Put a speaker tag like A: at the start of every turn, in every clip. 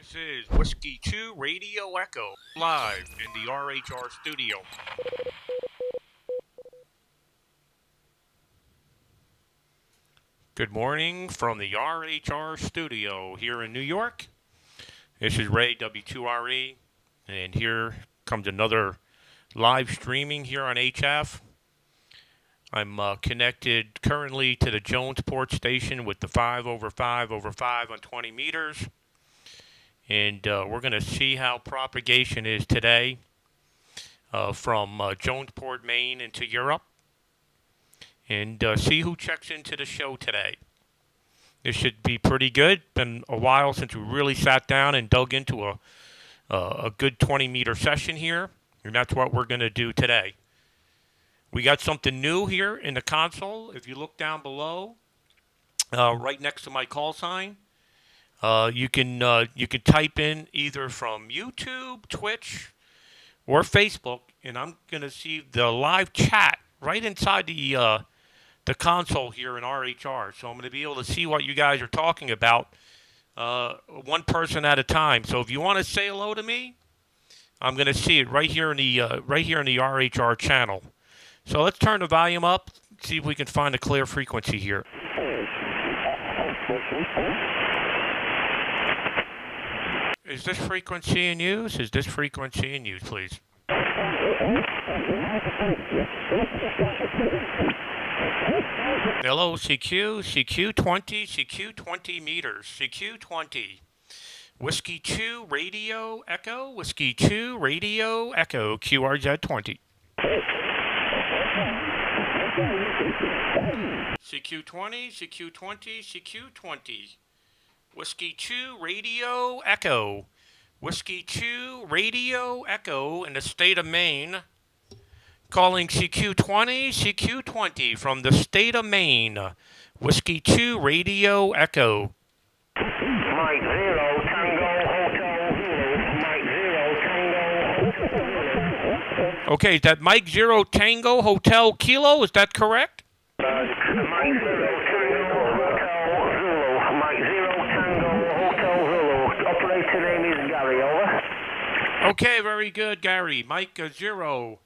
A: This is Whiskey 2 Radio Echo, live in the RHR studio. Good morning from the RHR studio here in New York. This is Ray, W2RE, and here comes another live streaming here on HF. I'm connected currently to the Jonesport station with the 5/5/5 on 20 meters. And we're going to see how propagation is today from Jonesport, Maine into Europe. And see who checks into the show today. This should be pretty good. Been a while since we really sat down and dug into a good 20-meter session here. And that's what we're going to do today. We got something new here in the console. If you look down below, right next to my call sign, you can type in either from YouTube, Twitch, or Facebook, and I'm going to see the live chat right inside the console here in RHR. So I'm going to be able to see what you guys are talking about, one person at a time. So if you want to say hello to me, I'm going to see it right here in the RHR channel. So let's turn the volume up, see if we can find a clear frequency here. Is this frequency in use? Is this frequency in use, please? Hello, CQ20, CQ20 meters, CQ20. Whiskey 2 Radio Echo, Whiskey 2 Radio Echo, QRZ20. CQ20, CQ20, CQ20. Whiskey 2 Radio Echo. Whiskey 2 Radio Echo in the state of Maine. Calling CQ20, CQ20 from the state of Maine. Whiskey 2 Radio Echo.
B: Mike 0 Tango Hotel Zulu. Mike 0 Tango Hotel Zulu.
A: Okay, is that Mike 0 Tango Hotel Kilo? Is that correct?
B: Mike 0 Tango Hotel Zulu. Mike 0 Tango Hotel Zulu. Operator name is Gary, over.
A: Okay, very good, Gary. Mike 0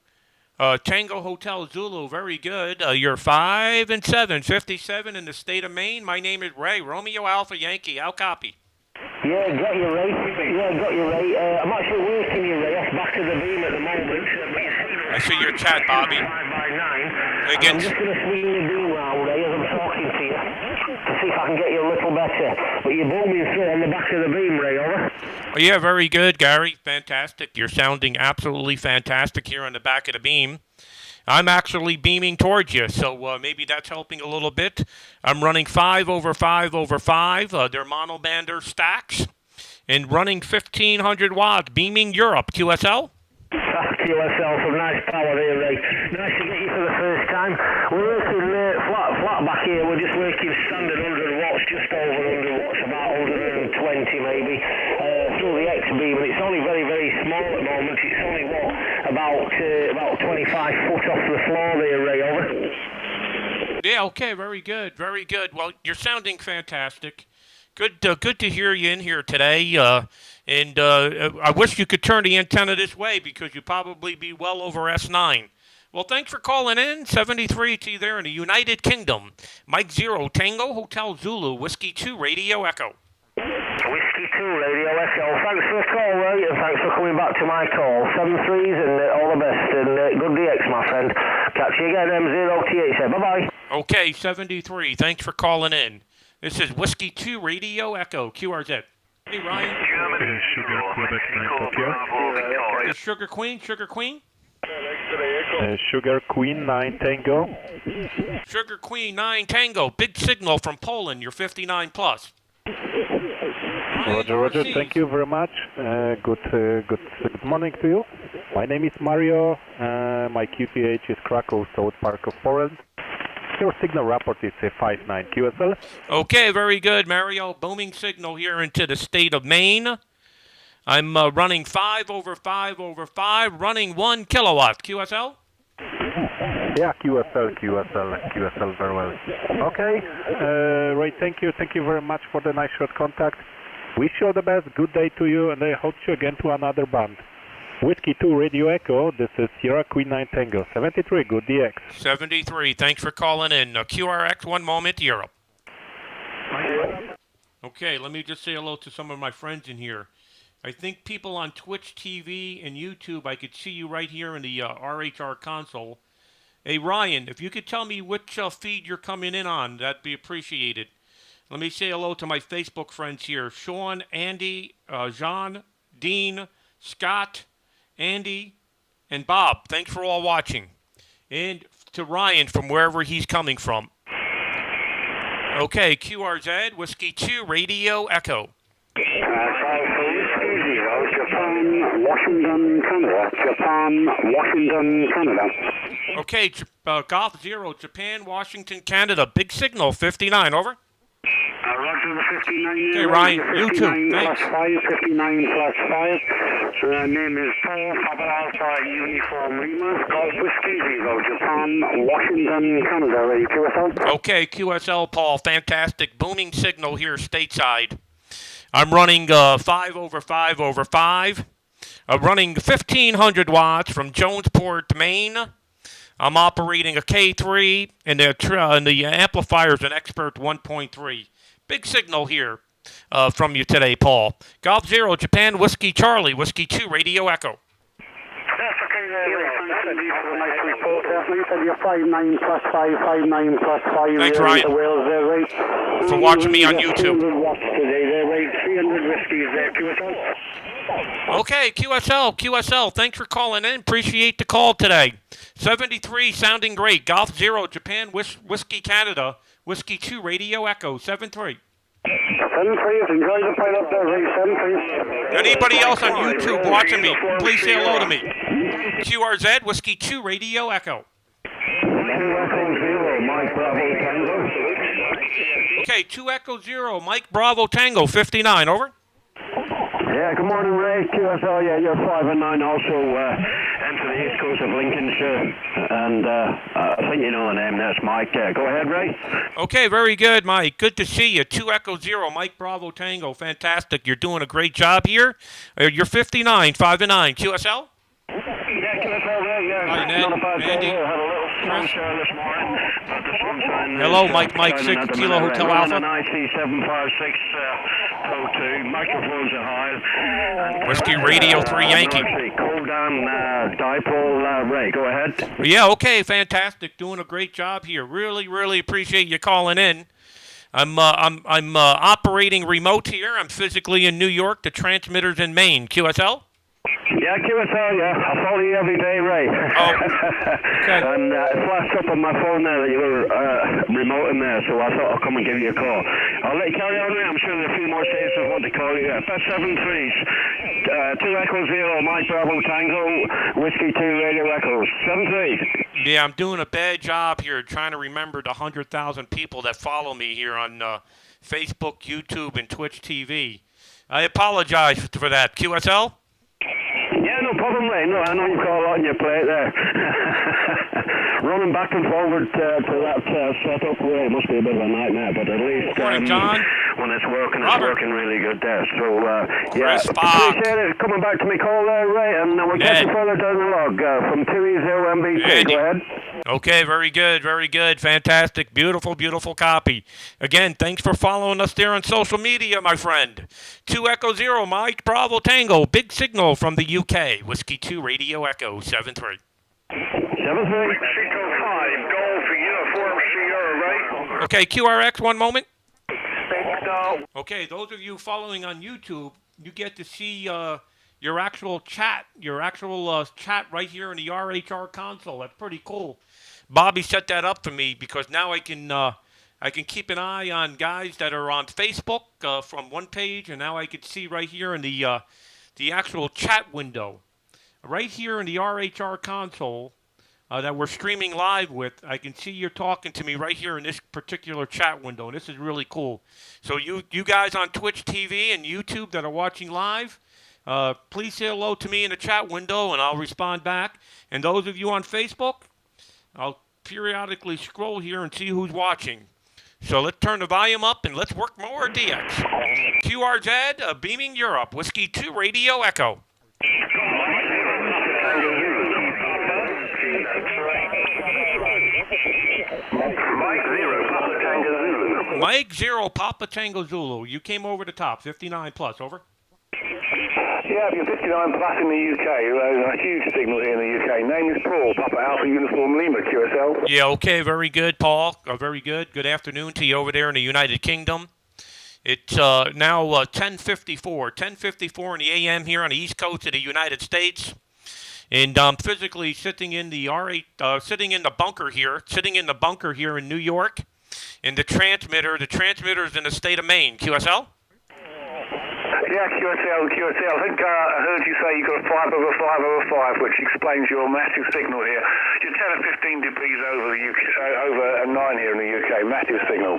A: Tango Hotel Zulu, very good. You're 5 and 7, 57 in the state of Maine. My name is Ray, Romeo Alpha Yankee. I'll copy.
B: Yeah, got you, Ray. I'm actually working you, Ray, off back of the beam at the moment.
A: I see your chat, Bobby.
B: 5x9. I'm just going to swing the beam round, Ray, as I'm talking to you, to see if I can get you a little better. But you're booming through on the back of the beam, Ray, over.
A: Oh, yeah, very good, Gary. Fantastic. You're sounding absolutely fantastic here on the back of the beam. I'm actually beaming towards you, so maybe that's helping a little bit. I'm running 5/5/5. They're monobander stacks and running 1,500 watts, beaming Europe. QSL?
B: QSL, some nice power there, Ray. Nice to get you for the first time. We're working flat back here. We're just working standard 100 watts, just over 100 watts, about 120 maybe, through the X-beam. And it's only very, very small at the moment. It's only, about 25 foot off the floor there, Ray, over.
A: Yeah, okay, very good, very good. Well, you're sounding fantastic. Good to hear you in here today. And I wish you could turn the antenna this way because you'd probably be well over S9. Well, thanks for calling in. 73 to you there in the United Kingdom. Mike 0 Tango Hotel Zulu, Whiskey 2 Radio Echo.
B: Whiskey 2 Radio Echo. Thanks for the call, Ray, and thanks for coming back to my call. 7-3s and all the best, and good DX, my friend. Catch you again, M0TH. Bye-bye.
A: Okay, 73. Thanks for calling in. This is Whiskey 2 Radio Echo, QRZ. Hey, Ryan.
C: Sugar Quebec 9 Tokyo.
A: Is Sugar Queen?
C: Sugar Queen 9 Tango.
A: Sugar Queen 9 Tango. Big signal from Poland. You're 59 plus.
C: Roger. Thank you very much. Good morning to you. My name is Mario. My QTH is Krakow, South Park of Poland. Your signal report is 5-9 QSL.
A: Okay, very good, Mario. Booming signal here into the state of Maine. I'm running 5/5/5, running 1 kilowatt. QSL?
C: Yeah, QSL very well. Okay, Ray, thank you very much for the nice short contact. Wish you all the best, good day to you, and I hope you again to another band. Whiskey 2 Radio Echo, this is Sierra Queen 9 Tango, 73, good DX.
A: 73, thanks for calling in. QRX, one moment, Europe. Okay, let me just say hello to some of my friends in here. I think people on Twitch TV and YouTube, I could see you right here in the RHR console. Hey, Ryan, if you could tell me which feed you're coming in on, that'd be appreciated. Let me say hello to my Facebook friends here. Sean, Andy, Jean, Dean, Scott, Andy, and Bob. Thanks for all watching. And to Ryan from wherever he's coming from. Okay, QRZ, Whiskey 2, Radio Echo.
D: Japan, Washington, Canada. Japan, Washington, Canada.
A: Okay, Golf 0, Japan, Washington, Canada. Big signal, 59, over.
D: Roger the 59.
A: Okay, Ryan, you too.
D: 59
A: Thanks.
D: plus 5, 59 plus 5. Name is Paul, Papa Alpha, Uniform Lima, Golf Whiskey 0, Japan, Washington, Canada. Ready, QSL?
A: Okay, QSL, Paul. Fantastic. Booming signal here stateside. I'm running 5 over 5 over 5. I'm running 1,500 watts from Jonesport, Maine. I'm operating a K3, and the amplifier is an Expert 1.3. Big signal here from you today, Paul. Golf 0, Japan, Whiskey Charlie, Whiskey 2, Radio Echo.
D: That's okay there. Thank you for the nice report. You said you're 59 plus 5, 59 plus 5.
A: Thanks, Ryan. For watching me on YouTube.
D: 300 watts today. They're right. 300 whiskeys there, QSL.
A: Okay, QSL, thanks for calling in. Appreciate the call today. 73, sounding great. Golf 0, Japan, Whiskey Canada, Whiskey 2, Radio Echo, 73.
D: 73, enjoy the fight up there, right? 73.
A: Anybody else on YouTube watching me, please say hello to me. QRZ, Whiskey 2, Radio Echo.
D: Mike Bravo Tango.
A: Okay, 2 Echo 0, Mike Bravo Tango, 59, over.
D: Yeah, good morning, Ray. QSL, yeah, you're 5 and 9 also enter the east coast of Lincolnshire. And I think you know the name, that's Mike. Go ahead, Ray.
A: Okay, very good, Mike. Good to see you. 2 Echo 0, Mike Bravo Tango, fantastic. You're doing a great job here. You're 59, 5 and 9. QSL?
D: Yeah, QSL, Ray, yeah.
A: Hi, Ned,
D: Not a bad
A: Andy.
D: day. Had a little sunshine this morning, but the sunshine
A: Hello,
D: is
A: Mike,
D: shining
A: 6
D: at the
A: Kilo
D: minute.
A: Hotel
D: Running
A: Alpha.
D: an IC756 Pro 2, microphones are high.
A: Whiskey Radio 3 Yankee.
D: Kodan dipole, Ray, go ahead.
A: Yeah, okay, fantastic. Doing a great job here. Really, really appreciate you calling in. I'm operating remote here. I'm physically in New York. The transmitter's in Maine. QSL?
D: Yeah, QSL, yeah. I follow you every day, Ray.
A: Oh, okay.
D: And it flashed up on my phone there that you were remote in there, so I thought I'll come and give you a call. I'll let you carry on, Ray. I'm sure there are a few more stations want to call you. Best 7-3s. 2 Echo 0, Mike Bravo Tango, Whiskey 2, Radio Echoes. 7-3.
A: Yeah, I'm doing a bad job here trying to remember the 100,000 people that follow me here on Facebook, YouTube, and Twitch TV. I apologize for that. QSL?
D: Yeah, no problem, Ray. No, I know you've got a lot on your plate there. Running back and forward to that setup, Ray, must be a bit of a nightmare, but at least
A: Morning, John.
D: when it's working,
A: Robert.
D: it's working really good there. So, yeah,
A: Chris Fox.
D: appreciate it. Coming back to me call there, Ray, and we'll get
A: Ned.
D: you further down the log from 2E0MBC.
A: Andy.
D: Go ahead.
A: Okay, very good, very good. Fantastic. Beautiful, beautiful copy. Again, thanks for following us there on social media, my friend. 2 Echo 0, Mike Bravo Tango. Big signal from the UK. Whiskey 2, Radio Echo, 7-3.
D: 7-3.
B: Mexico 5, Golf Uniform Sierra, right?
A: Okay, QRX, one moment.
B: No.
A: Okay, those of you following on YouTube, you get to see your actual chat right here in the RHR console. That's pretty cool. Bobby set that up for me because now I can keep an eye on guys that are on Facebook from one page, and now I can see right here in the actual chat window, right here in the RHR console that we're streaming live with. I can see you're talking to me right here in this particular chat window, and this is really cool. So you guys on Twitch TV and YouTube that are watching live, please say hello to me in the chat window, and I'll respond back. And those of you on Facebook, I'll periodically scroll here and see who's watching. So let's turn the volume up and let's work more DX. QRZ, beaming Europe. Whiskey 2 Radio Echo. Mike 0 Papa Tango Zulu. You came over the top. 59 plus. Over.
E: Yeah, you're 59 plus in the UK. A huge signal here in the UK. Name is Paul, Papa Alpha Uniform Lima, QSL.
A: Yeah, okay, very good, Paul. Very good. Good afternoon to you over there in the United Kingdom. It's now 10:54 in the a.m. here on the East Coast of the United States. And I'm physically sitting in the sitting in the bunker here in New York. And the transmitter's in the state of Maine. QSL?
E: Yeah, QSL. I think I heard you say you got a 5/5/5, which explains your massive signal here. You're 10 or 15 degrees over the UK, over a 9 here in the UK. Massive signal.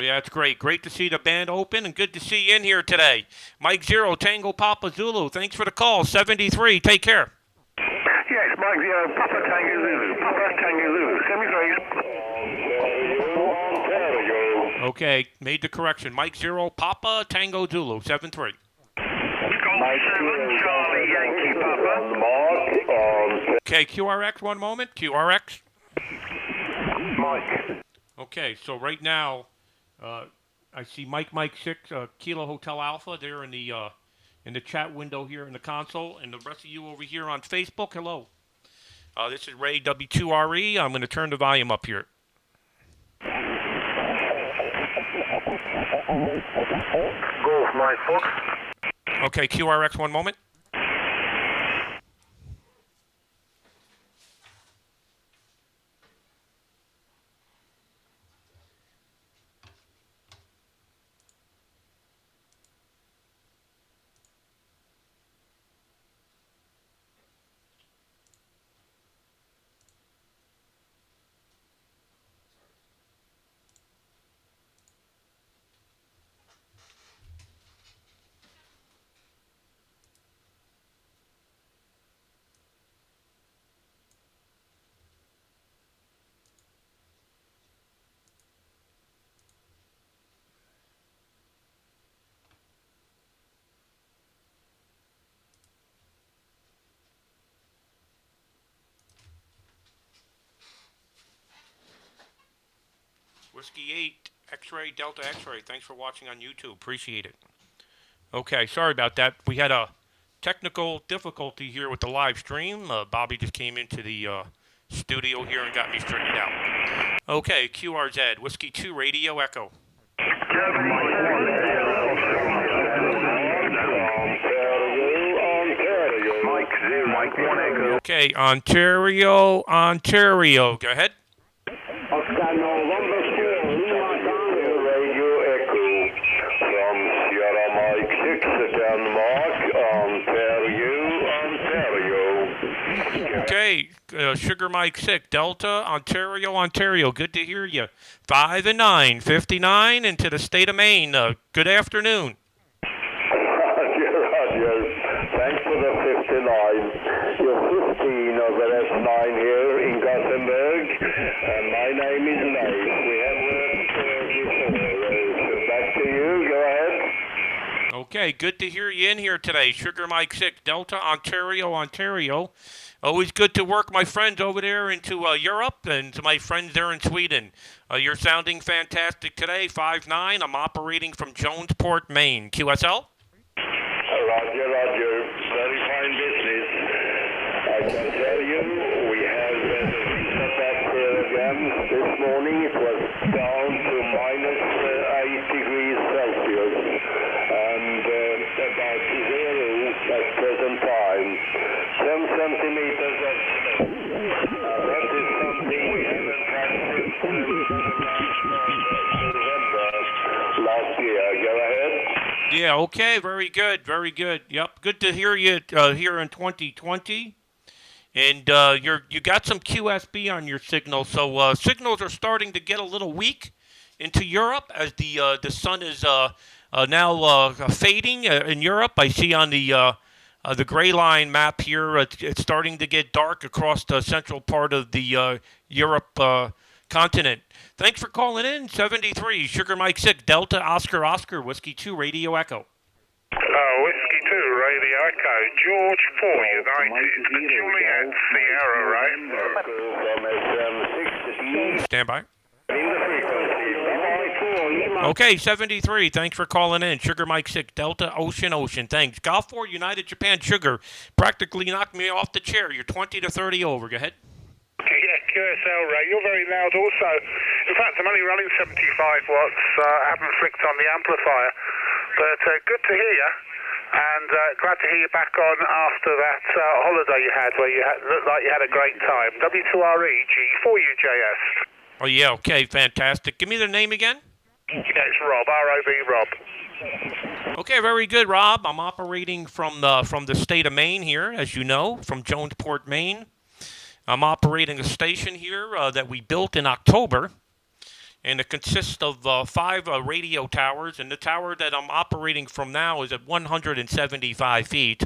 A: Yeah, it's great. Great to see the band open and good to see you in here today. Mike 0 Tango Papa Zulu. Thanks for the call. 73. Take care.
E: Yeah, it's Mike 0 Papa Tango Zulu. Papa Tango Zulu. 73.
A: Okay, made the correction. Mike 0 Papa Tango Zulu. 73.
E: Mike 7 Charlie Yankee Papa.
A: Okay, QRX, one moment. QRX.
E: Mike.
A: Okay, so right now, I see Mike 6 Kilo Hotel Alpha there in the chat window here in the console, and the rest of you over here on Facebook. Hello. This is Ray W2RE. I'm going to turn the volume up here.
E: Golf Mike Fox.
A: Okay, QRX, one moment. Whiskey 8, X-Ray, Delta X-Ray. Thanks for watching on YouTube. Appreciate it. Okay, sorry about that. We had a technical difficulty here with the live stream. Bobby just came into the studio here and got me straightened out. Okay, QRZ, Whiskey 2 Radio Echo.
E: Mike 1 Echo.
A: Okay, Ontario. Go ahead.
E: Oscar November 4, Radio Echo from Sierra Mike 6 Denmark, Ontario.
A: Okay, Sugar Mike 6, Delta, Ontario. Good to hear you. 5 and 9, 59 into the state of Maine. Good afternoon.
E: Roger. Thanks for the 59. You're 15 of the S9 here in Gothenburg, and my name is Leif. We have worked before, so back to you. Go ahead.
A: Okay, good to hear you in here today. Sugar Mike 6, Delta, Ontario. Always good to work my friends over there into Europe and to my friends there in Sweden. You're sounding fantastic today, 5-9. I'm operating from Jonesport, Maine. QSL?
E: Roger. Very fine business. I can tell you, we have set up here again. This morning it was down to minus 8 degrees Celsius and about 0 at present time. 10 centimeters of snow. That is something we haven't had since November last year. Go ahead.
A: Yeah, okay, very good. Yep, good to hear you here in 2020. And you got some QSB on your signal, so signals are starting to get a little weak into Europe as the sun is now fading in Europe. I see on the gray line map here, it's starting to get dark across the central part of the Europe continent. Thanks for calling in. 73 Sugar Mike 6 Delta Oscar Oscar Whiskey 2 Radio Echo.
F: Whiskey 2, Radio Echo, George 4, United, Juliet, Sierra, right?
A: Stand by. Okay, 73. Thanks for calling in. Sugar Mike 6 Delta Ocean. Thanks. Golf 4 United Japan Sugar practically knocked me off the chair. You're 20 to 30 over. Go ahead.
F: Yeah, QSL, Ray. You're very loud also. In fact, I'm only running 75 watts. I haven't flicked on the amplifier. But good to hear you. And glad to hear you back on after that holiday you had where you looked like you had a great time. W2RE, G4UJS.
A: Oh, yeah, okay, fantastic. Give me the name again.
F: Yeah, it's Rob, R-O-B, Rob.
A: Okay, very good, Rob. I'm operating from the state of Maine here, as you know, from Jonesport, Maine. I'm operating a station here that we built in October, and it consists of 5 radio towers, and the tower that I'm operating from now is at 175 feet.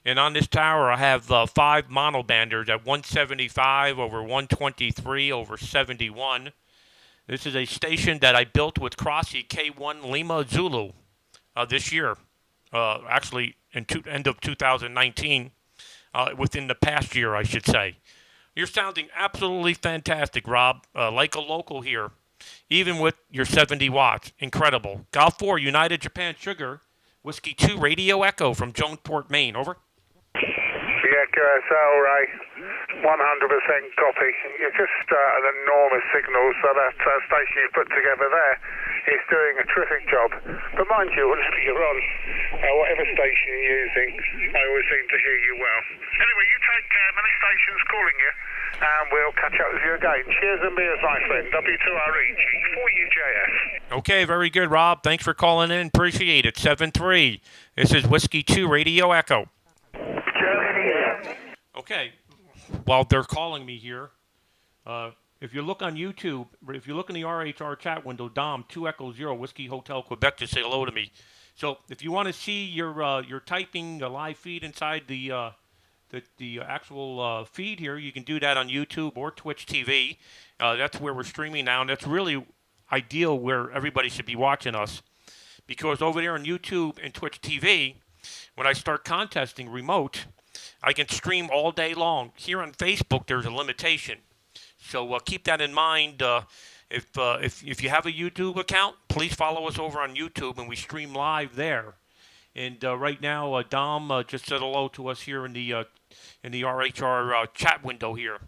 A: And on this tower, I have 5 monobanders at 175 over 123 over 71. This is a station that I built with Crossy K1 Lima Zulu this year, actually in end of 2019, within the past year, I should say. You're sounding absolutely fantastic, Rob, like a local here, even with your 70 watts. Incredible. Golf 4 United Japan Sugar, Whiskey 2 Radio Echo from Jonesport, Maine. Over.
F: Yeah, QSL, Ray. 100% copy. You're just an enormous signal, so that station you put together there is doing a terrific job. But mind you, whenever you're on, whatever station you're using, I always seem to hear you well. Anyway, you take care. Many stations calling you, and we'll catch up with you again. Cheers and beers, my friend. W2RE, G4UJS.
A: Okay, very good, Rob. Thanks for calling in. Appreciate it. 7-3. This is Whiskey 2 Radio Echo. Okay, while they're calling me here, if you look on YouTube, if you look in the RHR chat window, Dom 2 Echo 0 Whiskey Hotel Quebec to say hello to me. So if you want to see your typing live feed inside the actual feed here, you can do that on YouTube or Twitch TV. That's where we're streaming now, and that's really ideal where everybody should be watching us, because over there on YouTube and Twitch TV, when I start contesting remote, I can stream all day long. Here on Facebook, there's a limitation. So keep that in mind. If you have a YouTube account, please follow us over on YouTube, and we stream live there. And right now, Dom just said hello to us here in the RHR chat window here.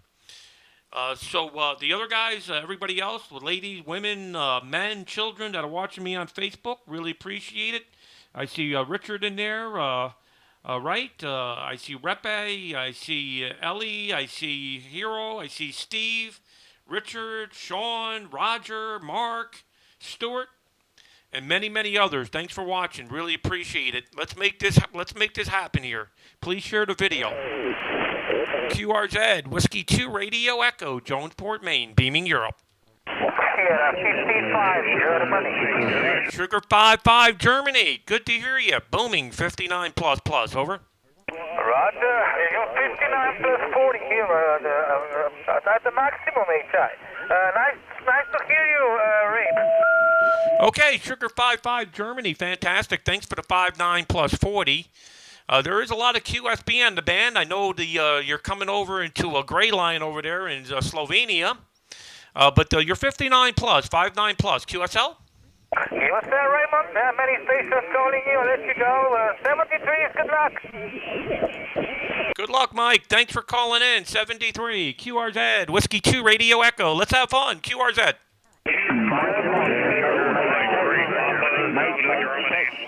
A: So the other guys, everybody else, ladies, women, men, children that are watching me on Facebook, really appreciate it. I see Richard in there. Right, I see Repe, I see Ellie, I see Hero, I see Steve, Richard, Sean, Roger, Mark, Stuart, and many, many others. Thanks for watching. Really appreciate it. Let's make this happen here. Please share the video. QRZ, Whiskey 2 Radio Echo, Jonesport, Maine, beaming Europe. Sugar 5-5, Germany. Good to hear you. Booming 59 plus. Over.
G: Roger. You're 59 plus 40 here. At the maximum, HI. Nice to hear you, Ray.
A: Okay, Sugar 5-5, Germany. Fantastic. Thanks for the 59 plus 40. There is a lot of QSB on the band. I know you're coming over into a gray line over there in Slovenia. But you're 59 plus, 59 plus. QSL?
G: QSL, Raymond. There are many stations calling you. I'll let you go. 73, good luck.
A: Good luck, Mike. Thanks for calling in. 73, QRZ, Whiskey 2 Radio Echo. Let's have fun. QRZ.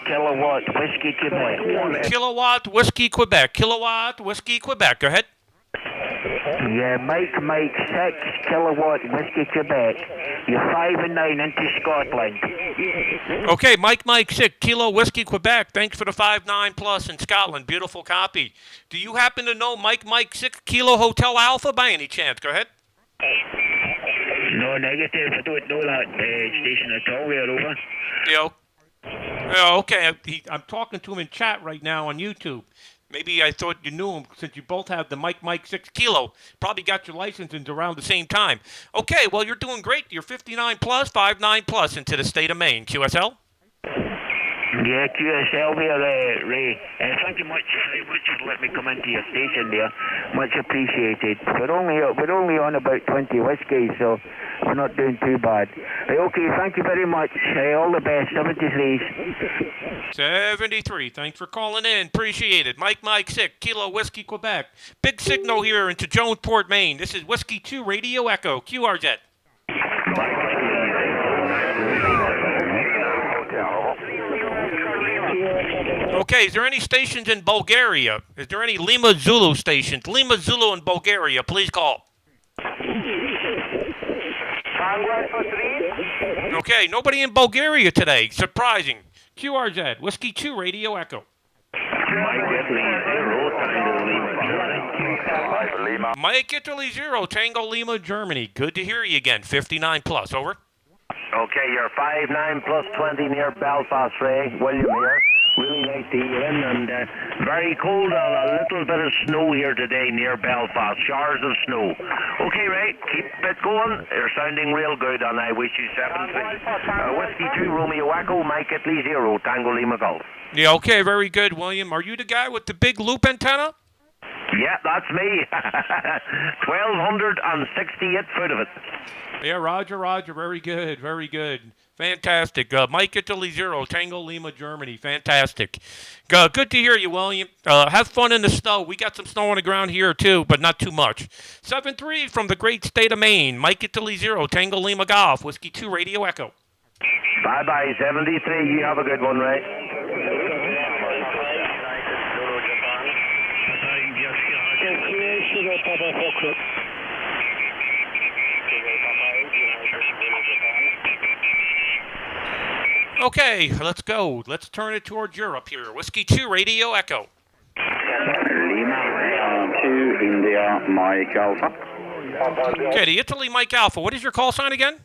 B: Kilowatt Whiskey Quebec.
A: Kilowatt Whiskey Quebec. Kilowatt Whiskey Quebec. Go ahead.
B: Yeah, Mike 6 Kilowatt Whiskey Quebec. You're 5 and 9 into Scotland.
A: Okay, Mike 6 Kilo Whiskey Quebec. Thanks for the 59 plus in Scotland. Beautiful copy. Do you happen to know Mike 6 Kilo Hotel Alpha by any chance? Go ahead.
B: No, negative. I don't know that station at all. We're over.
A: Yeah, okay. I'm talking to him in chat right now on YouTube. Maybe I thought you knew him since you both have the Mike 6 Kilo. Probably got your licenses around the same time. Okay, well, you're doing great. You're 59 plus, 59 plus into the state of Maine. QSL?
H: Yeah, QSL here, Ray. Thank you very much for letting me come into your station there. Much appreciated. We're only on about 20 whiskies, so we're not doing too bad. Okay, thank you very much. All the best. 73s.
A: 73. Thanks for calling in. Appreciate it. Mike 6, Kilo Whiskey, Quebec. Big signal here into Jonesport, Maine. This is Whiskey 2 Radio Echo. QRZ. Okay, is there any stations in Bulgaria? Is there any Lima Zulu stations? Lima Zulu in Bulgaria, please call. Okay, nobody in Bulgaria today. Surprising. QRZ, Whiskey 2 Radio Echo. Mike Italy 0, Tango Lima, Germany. Good to hear you again. 59 plus, over.
H: Okay, you're 59 plus 20 near Belfast, Ray. William here. Really nice to hear you in, and very cold. A little bit of snow here today near Belfast. Showers of snow. Okay, Ray, keep it going. You're sounding real good, and I wish you 7-3. Whiskey 2 Romeo Echo, Mike Italy 0, Tango Lima Golf.
A: Yeah, okay, very good, William. Are you the guy with the big loop antenna?
H: Yeah, that's me. 1,268 foot of it.
A: Yeah, Roger. Very good, very good. Fantastic. Mike Italy 0, Tango Lima, Germany. Fantastic. Good to hear you, William. Have fun in the snow. We got some snow on the ground here, too, but not too much. 7-3 from the great state of Maine. Mike Italy 0, Tango Lima Golf. Whiskey 2 Radio Echo.
H: Bye-bye, 73. You have a good one, Ray.
A: Okay, let's go. Let's turn it towards Europe here. Whiskey 2 Radio Echo.
I: Lima 2 India Mike Alpha.
A: Okay, the Italy Mike Alpha. What is your call sign again?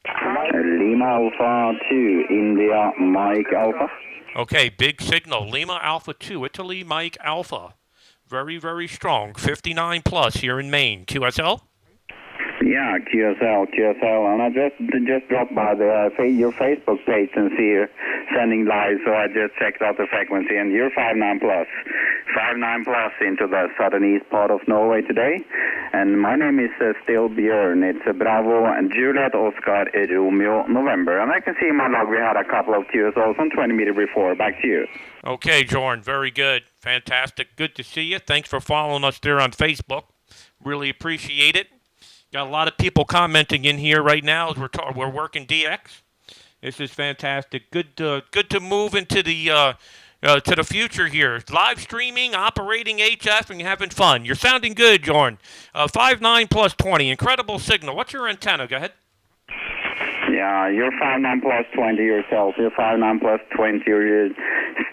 I: Lima Alpha 2 India Mike Alpha.
A: Okay, big signal. Lima Alpha 2, Italy Mike Alpha. Very, very strong. 59 plus here in Maine. QSL?
I: Yeah, QSL, and I just dropped by your Facebook page and see you sending live, so I just checked out the frequency, and you're 59 plus into the southern east part of Norway today, and my name is still Björn. It's Bravo and Juliet Oscar Romeo November, and I can see in my log we had a couple of QSLs on 20 meter before. Back to you.
A: Okay, Jorn, very good. Fantastic. Good to see you. Thanks for following us there on Facebook. Really appreciate it. Got a lot of people commenting in here right now as we're working DX. This is fantastic. Good to move into the to the future here. Live streaming, operating HF, and having fun. You're sounding good, Jorn. 59 plus 20. Incredible signal. What's your antenna? Go ahead.
I: Yeah, you're 59 plus 20 yourself. You're 59 plus 20. You're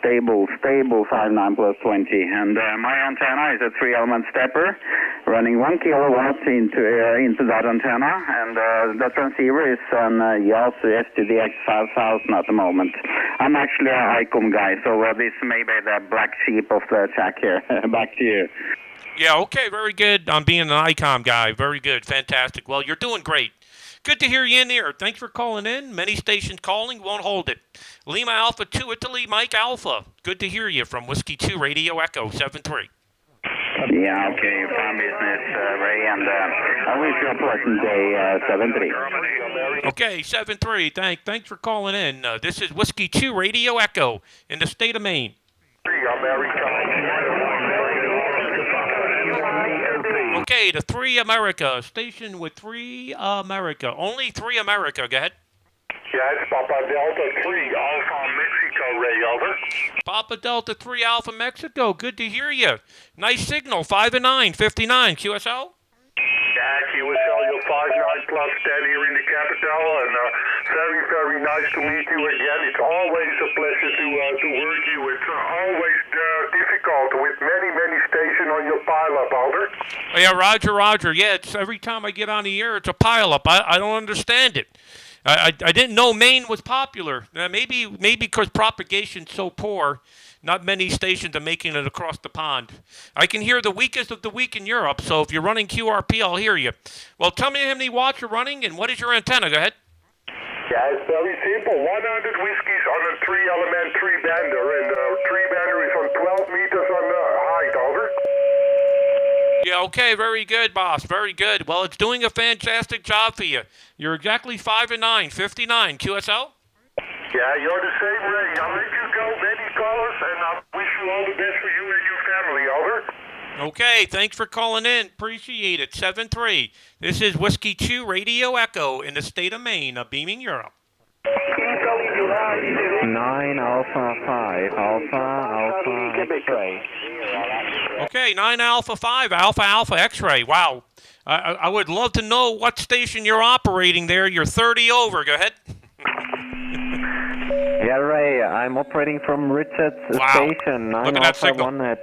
I: stable 59 plus 20. And my antenna is a 3-element stepper running 1 kilowatt into that antenna. And the transceiver is an Yasu STDX 5000 at the moment. I'm actually an ICOM guy, so this may be the black sheep of the track here. Back to you.
A: Yeah, okay, very good. I'm being an ICOM guy. Very good. Fantastic. Well, you're doing great. Good to hear you in here. Thanks for calling in. Many stations calling. Won't hold it. Lima Alpha 2 Italy, Mike Alpha. Good to hear you from Whiskey 2 Radio Echo 7-3.
I: Yeah, okay. Fine business, Ray, and I wish you a pleasant day, 7-3.
A: Okay, 7-3. Thanks for calling in. This is Whiskey 2 Radio Echo in the state of Maine. Okay, the 3 America. Station with 3 America. Only 3 America. Go ahead.
E: Yeah, it's Papa Delta 3 Alpha Mexico, Ray, over.
A: Papa Delta 3 Alpha Mexico. Good to hear you. Nice signal. 5 and 9, 59. QSL?
E: Yeah, QSL, you're 59 plus 10 here in the capital, and very, very nice to meet you again. It's always a pleasure to work you. It's always difficult with many stations on your pile-up, Alder.
A: Oh, yeah, Roger. Yeah, it's every time I get on the air, it's a pile-up. I don't understand it. I didn't know Maine was popular. Maybe because propagation's so poor, not many stations are making it across the pond. I can hear the weakest of the weak in Europe, so if you're running QRP, I'll hear you. Well, tell me how many watts you're running, and what is your antenna? Go ahead.
E: Yeah, it's very simple. 100 whiskies on a 3-element 3-bander, and the 3-bander is on 12 meters on the height, over.
A: Yeah, okay, very good, boss, very good. Well, it's doing a fantastic job for you. You're exactly 5 and 9, 59, QSL?
E: Yeah, you're the same, Ray. I'll let you go, many callers, and I wish you all the best for you and your family, over.
A: Okay, thanks for calling in. Appreciate it. 7-3. This is Whiskey 2 Radio Echo in the state of Maine, beaming Europe.
J: 9 Alpha 5, Alpha X-ray.
A: Okay, 9 Alpha 5, Alpha X-ray. Wow. I would love to know what station you're operating there. You're 30 over. Go ahead.
J: Yeah, Ray, I'm operating from Richard's station, 9
A: Look at that
J: Alpha
A: signal.
J: 1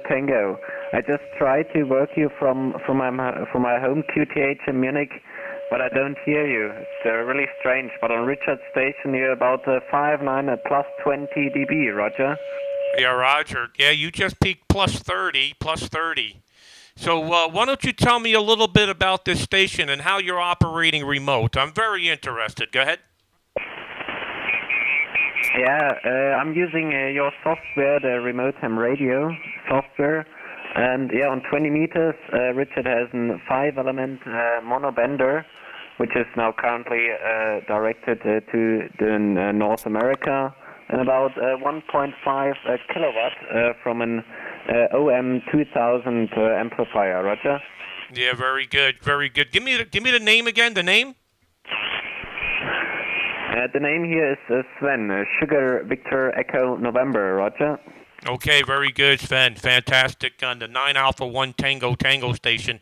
J: Tango. I just tried to work you from my home QTH in Munich, but I don't hear you. It's really strange. But on Richard's station, you're about 5.9 at plus 20 dB, Roger.
A: Yeah, Roger. Yeah, you just peaked plus 30. So why don't you tell me a little bit about this station and how you're operating remote? I'm very interested. Go ahead.
J: Yeah, I'm using your software, the RemoteHamRadio software. And yeah, on 20 meters, Richard has a 5-element monobender, which is now currently directed to North America, and about 1.5 kilowatt from an OM 2000 amplifier. Roger.
A: Yeah, very good, very good. Give me the name again. The name.
J: The name here is Sven. Sugar Victor Echo November. Roger.
A: Okay, very good, Sven. Fantastic on the 9 Alpha 1 Tango station.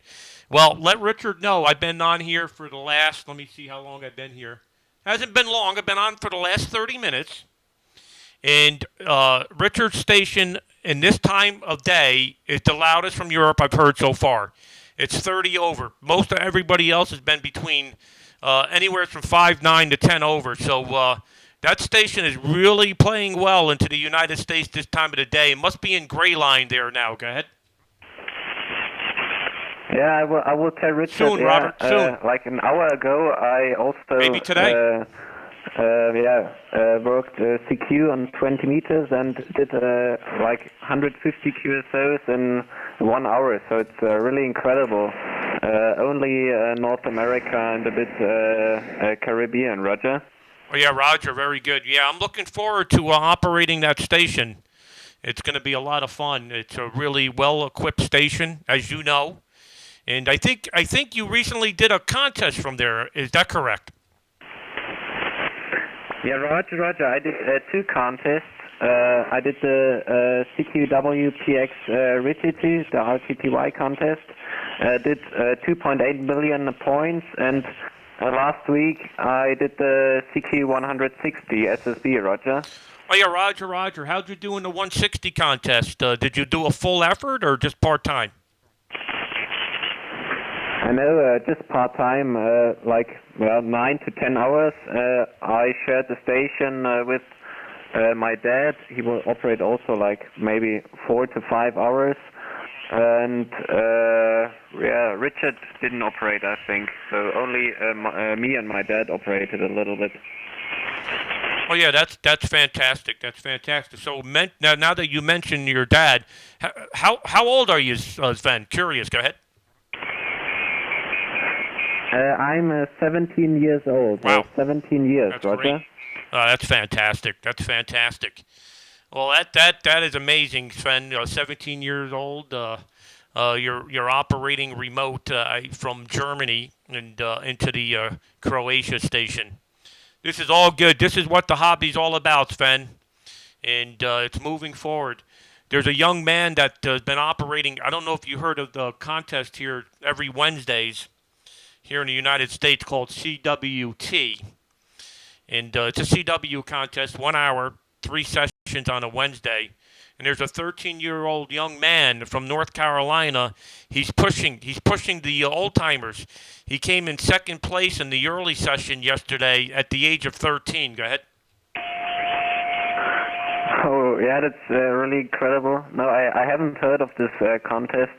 A: Well, let Richard know I've been on here for the last, let me see how long I've been here. Hasn't been long. I've been on for the last 30 minutes. And Richard's station in this time of day is the loudest from Europe I've heard so far. It's 30 over. Most of everybody else has been between anywhere from 5.9 to 10 over. So that station is really playing well into the United States this time of the day. It must be in gray line there now. Go ahead.
J: Yeah, I will tell Richard.
A: Soon, Robert, soon.
J: Like an hour ago, I also
A: maybe today.
J: Worked CQ on 20 meters and did like 150 QSOs in 1 hour. So it's really incredible. Only North America and a bit Caribbean. Roger.
A: Oh, yeah, Roger, very good. Yeah, I'm looking forward to operating that station. It's going to be a lot of fun. It's a really well-equipped station, as you know. And I think you recently did a contest from there. Is that correct?
J: Yeah, Roger. I did 2 contests. I did the CQWPX Rigidity, the RTTY contest. Did 2.8 million points, and last week I did the CQ160 SSB, Roger.
A: Oh, yeah, Roger. How'd you do in the 160 contest? Did you do a full effort or just part-time?
J: I know, just part-time, 9 to 10 hours. I shared the station with my dad. He will operate also maybe 4 to 5 hours. And Richard didn't operate, I think. So only me and my dad operated a little bit.
A: Oh yeah, that's fantastic. That's fantastic. So now that you mentioned your dad, how old are you, Sven? Curious. Go ahead.
J: I'm 17 years old.
A: Wow.
J: 17 years,
A: That's
J: Roger.
A: Great. That's fantastic. Well, that is amazing, Sven. 17 years old. You're operating remote from Germany and into the Croatia station. This is all good. This is what the hobby's all about, Sven, and it's moving forward. There's a young man that has been operating. I don't know if you heard of the contest here every Wednesdays here in the United States called CWT. And it's a CW contest, 1 hour, 3 sessions on a Wednesday. And there's a 13-year-old young man from North Carolina. He's pushing the old-timers. He came in second place in the early session yesterday at the age of 13. Go ahead.
J: Oh, yeah, that's really incredible. No, I haven't heard of this contest,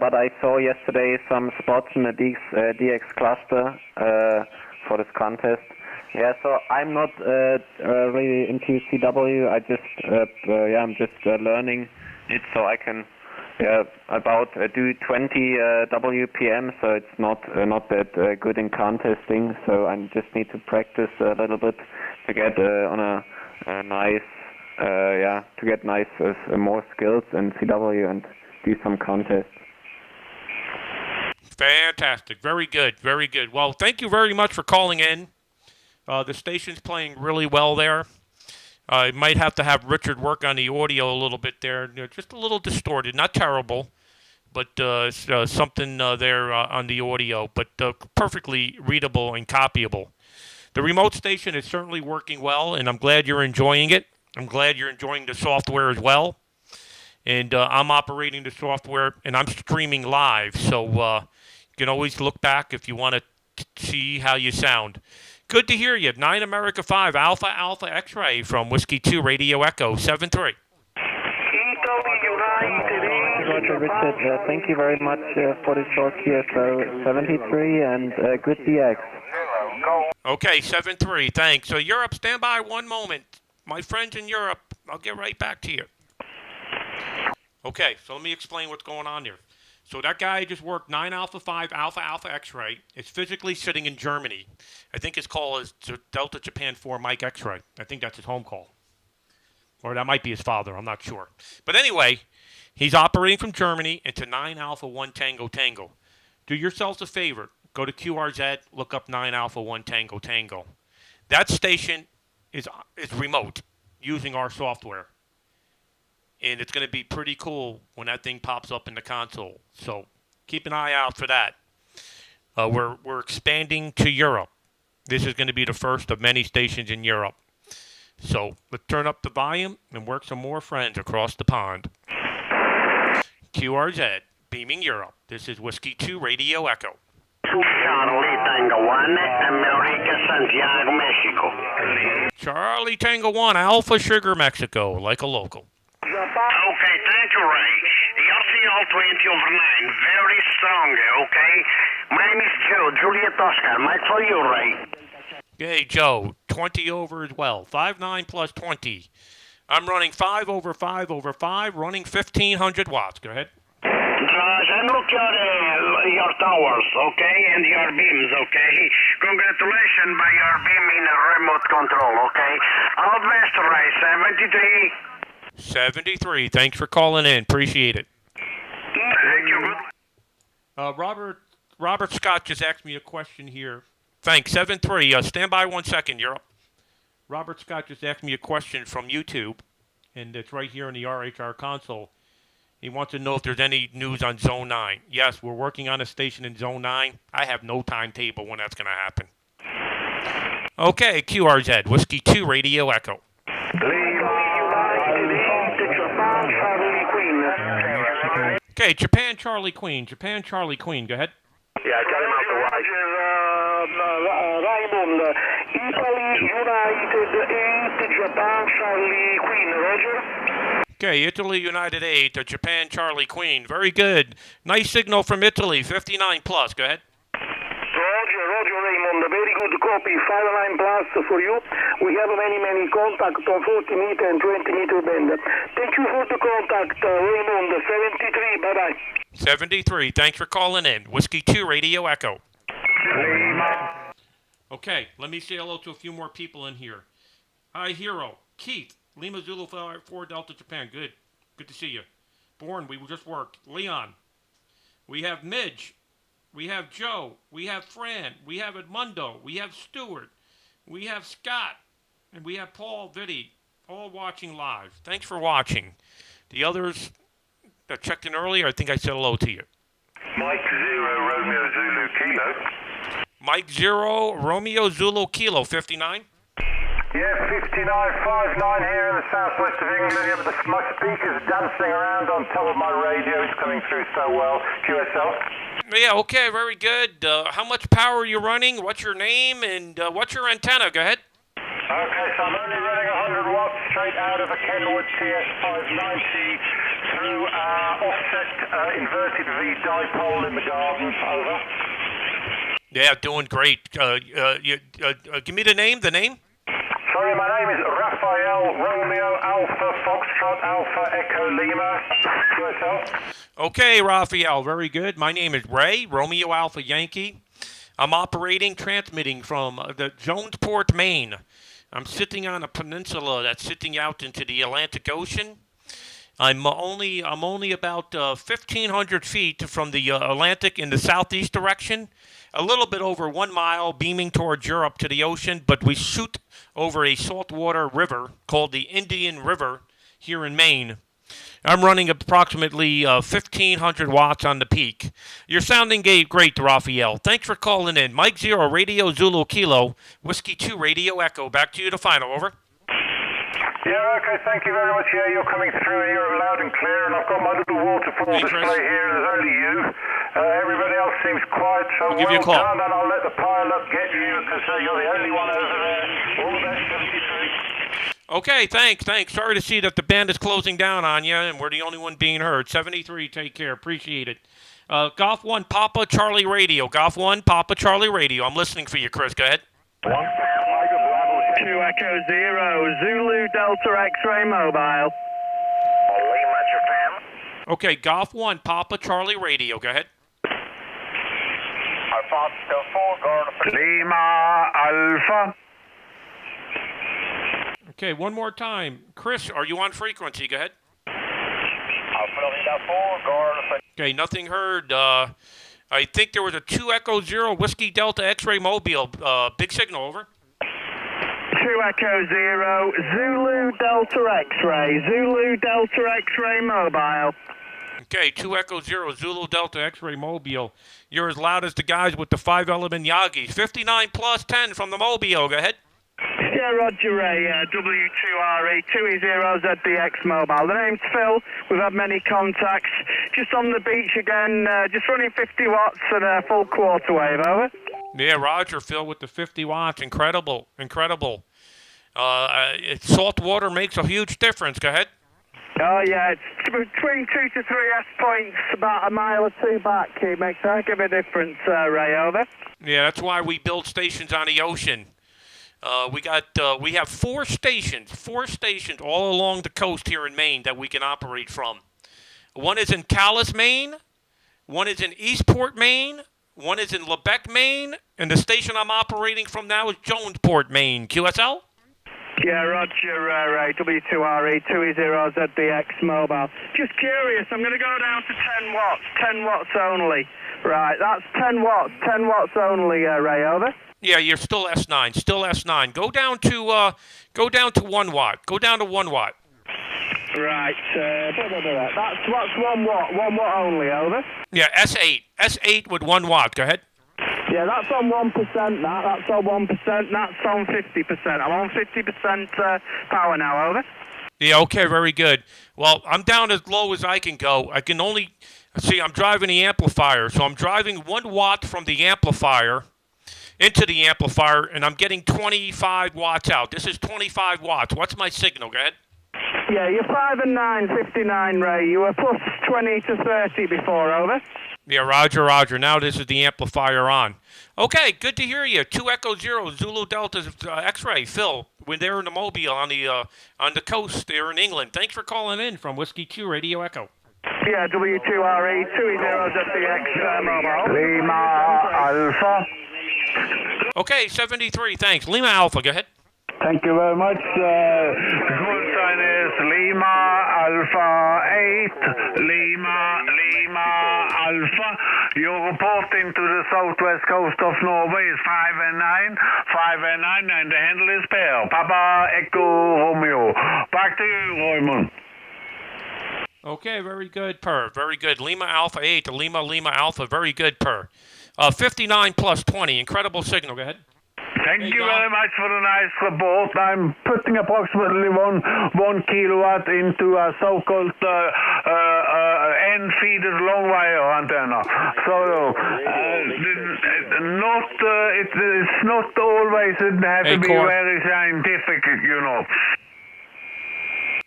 J: but I saw yesterday some spots in the DX cluster for this contest. Yeah, so I'm not really into CW. I'm just learning it so I can do 20 WPM. So it's not that good in contesting. So I just need to practice a little bit to get on a nice to get more skills in CW and do some contests.
A: Fantastic. Very good. Very good. Well, thank you very much for calling in. The station's playing really well there. I might have to have Richard work on the audio a little bit there. Just a little distorted. Not terrible, but something there on the audio, but perfectly readable and copyable. The remote station is certainly working well, and I'm glad you're enjoying it. I'm glad you're enjoying the software as well. And I'm operating the software, and I'm streaming live, so you can always look back if you want to see how you sound. Good to hear you. 9 America 5, Alpha Alpha X-Ray from Whiskey 2 Radio Echo 73.
J: Roger, Richard, thank you very much for the short QSO 73 and good DX.
A: Okay, 7-3, thanks. So Europe, stand by 1 moment. My friends in Europe, I'll get right back to you. Okay, so let me explain what's going on here. So that guy just worked 9 Alpha 5 Alpha Alpha X-Ray. It's physically sitting in Germany. I think his call is Delta Japan 4 Mike X-Ray. I think that's his home call. Or that might be his father, I'm not sure. But anyway, he's operating from Germany into 9 Alpha 1 Tango Tango. Do yourselves a favor. Go to QRZ, look up 9 Alpha 1 Tango Tango. That station is remote using our software. And it's going to be pretty cool when that thing pops up in the console. So keep an eye out for that. We're expanding to Europe. This is going to be the first of many stations in Europe. So let's turn up the volume and work some more friends across the pond. QRZ, beaming Europe. This is Whiskey 2 Radio Echo.
H: Charlie Tango 1, America, Santiago, Mexico.
A: Charlie Tango 1, Alpha Sugar, Mexico, like a local.
H: Okay, thank you, Ray. RCL 20 over 9, very strong, okay? My name is Joe, Juliet Oscar. Mike for you, Ray.
A: Hey, Joe, 20 over as well. 5-9 plus 20. I'm running 5 over 5 over 5, running 1,500 watts. Go ahead.
H: I'm looking at your towers, okay, and your beams, okay? Congratulations by your beam in remote control, okay? Out west, Ray, 73.
A: 73. Thanks for calling in. Appreciate it.
H: Thank you.
A: Robert Scott just asked me a question here. Thanks. 7-3. Stand by 1 second, Europe. Robert Scott just asked me a question from YouTube, and it's right here in the RHR console. He wants to know if there's any news on Zone 9. Yes, we're working on a station in Zone 9. I have no timetable when that's going to happen. Okay, QRZ, Whiskey 2 Radio Echo. Okay, Japan Charlie Queen. Japan Charlie Queen. Go ahead.
H: Yeah, I got him out the way.
G: Raymond, Italy United 8, Japan Charlie Queen. Roger?
A: Okay, Italy United 8, Japan Charlie Queen. Very good. Nice signal from Italy, 59 plus. Go ahead.
G: Roger, Raymond. Very good copy. 59 plus for you. We have many contacts on 40 meter and 20 meter band. Thank you for the contact, Raymond. 73. Bye-bye.
A: 73. Thanks for calling in. Whiskey 2 Radio Echo. Okay, let me say hello to a few more people in here. Hi, Hero. Keith. Lima Zulu 4 Delta Japan. Good. Good to see you. Born, we just worked. Leon. We have Midge. We have Joe. We have Fran. We have Edmundo. We have Stewart. We have Scott. And we have Paul Vitti. All watching live. Thanks for watching. The others that checked in earlier, I think I said hello to you.
E: Mike 0 Romeo Zulu Kilo.
A: Mike 0 Romeo Zulu Kilo 59.
F: Yeah, 5959 here in the southwest of England. My speaker's dancing around on top of my radio. It's coming through so well. QSL.
A: Yeah, okay, very good. How much power are you running? What's your name? And what's your antenna? Go ahead.
F: Okay, so I'm only running 100 watts. straight out of a Kenwood TS590 through offset inverted V dipole in the garden. Over.
A: Yeah, doing great. Give me the name.
F: Sorry, my name is Raphael Romeo Alpha Foxtrot Alpha Echo Lima. QSL.
A: Okay, Raphael, very good. My name is Ray, Romeo Alpha Yankee. I'm transmitting from the Jonesport, Maine. I'm sitting on a peninsula that's sitting out into the Atlantic Ocean. I'm only about 1,500 feet from the Atlantic in the southeast direction, a little bit over 1 mile beaming towards Europe to the ocean, but we shoot over a saltwater river called the Indian River here in Maine. I'm running approximately 1,500 watts on the peak. You're sounding great, Raphael. Thanks for calling in. Mike 0, Radio Zulu Kilo, Whiskey 2, Radio Echo. Back to you to final, over.
F: Yeah, okay, thank you very much. Yeah, you're coming through here loud and clear, and I've got my little waterfall display here, and there's only you. Everybody else seems quiet, so
A: I'll give you a call.
F: done, and I'll let the pilot get you, because you're the only one over there. All the best, 73.
A: Okay, thanks. Sorry to see that the band is closing down on you, and we're the only one being heard. 73, take care. Appreciate it. Golf 1, Papa Charlie Radio. Golf 1, Papa Charlie Radio. I'm listening for you, Chris. Go ahead.
G: 2 Echo 0, Zulu Delta X-Ray Mobile.
E: Lima, Japan.
A: Okay, Golf 1, Papa Charlie Radio. Go ahead.
E: Alpha 4, Garden.
F: Lima Alpha.
A: Okay, one more time. Chris, are you on frequency? Go ahead.
E: Alpha 4, Garden.
A: Okay, nothing heard. I think there was a 2 Echo 0 Whiskey Delta X-Ray Mobile. Big signal, over.
G: 2 Echo 0, Zulu Delta X-Ray, Zulu Delta X-Ray Mobile.
A: Okay, 2 Echo 0 Zulu Delta X-Ray Mobile. You're as loud as the guys with the 5-element Yagis. 59 plus 10 from the Mobile. Go ahead.
G: Yeah, Roger Ray, W2RE, 2E0ZDX Mobile. The name's Phil. We've had many contacts. Just on the beach again, just running 50 watts and a full quarter wave, over.
A: Yeah, Roger, Phil with the 50 watts. Incredible. Salt water makes a huge difference. Go ahead.
G: Oh, yeah, it's between 2 to 3 S points, about a mile or two back. It makes a heck of a difference, Ray, over.
A: Yeah, that's why we build stations on the ocean. We have four stations all along the coast here in Maine that we can operate from. One is in Calais, Maine. One is in Eastport, Maine. One is in Lebec, Maine. And the station I'm operating from now is Jonesport, Maine. QSL?
G: Yeah, Roger, Ray, W2RE, 2E0ZDX Mobile. Just curious, I'm going to go down to 10 watts only. Right, that's 10 watts only, Ray, over.
A: Yeah, you're still S9. Go down to 1 watt. Go down to 1 watt.
G: Right, that's what's 1 watt. 1 watt only, over.
A: Yeah, S8 with 1 watt. Go ahead.
G: Yeah, that's on 1%, that's on 1%, that's on 50%. I'm on 50% power now, over.
A: Yeah, okay, very good. Well, I'm down as low as I can go. I can only, see, I'm driving the amplifier, so I'm driving 1 watt from the amplifier into the amplifier, and I'm getting 25 watts out. This is 25 watts. What's my signal? Go ahead.
G: Yeah, you're 5 and 9, 59, Ray. You were plus 20 to 30 before, over.
A: Yeah, Roger. Now this is the amplifier on. Okay, good to hear you. 2 Echo 0 Zulu Delta X-Ray. Phil, we're there in the Mobile on the coast there in England. Thanks for calling in from Whiskey 2 Radio Echo.
G: Yeah, W2RE, 2E0ZDX Mobile.
F: Lima Alpha.
A: Okay, 73, thanks. Lima Alpha, go ahead.
F: Thank you very much. Good sign is Lima Alpha 8, Lima Alpha. Your reporting to the southwest coast of Norway is 5 and 9, and the handle is pair. Papa Echo Romeo. Back to you, Raymond.
A: Okay, very good, Per. Very good. Lima Alpha 8 to Lima Alpha. Very good, Per. 59 plus 20. Incredible signal. Go ahead.
F: Thank you very much for the nice report. I'm putting approximately one kilowatt into a so-called end-feeded long wire antenna. So it's not always it has to be very scientific, you know.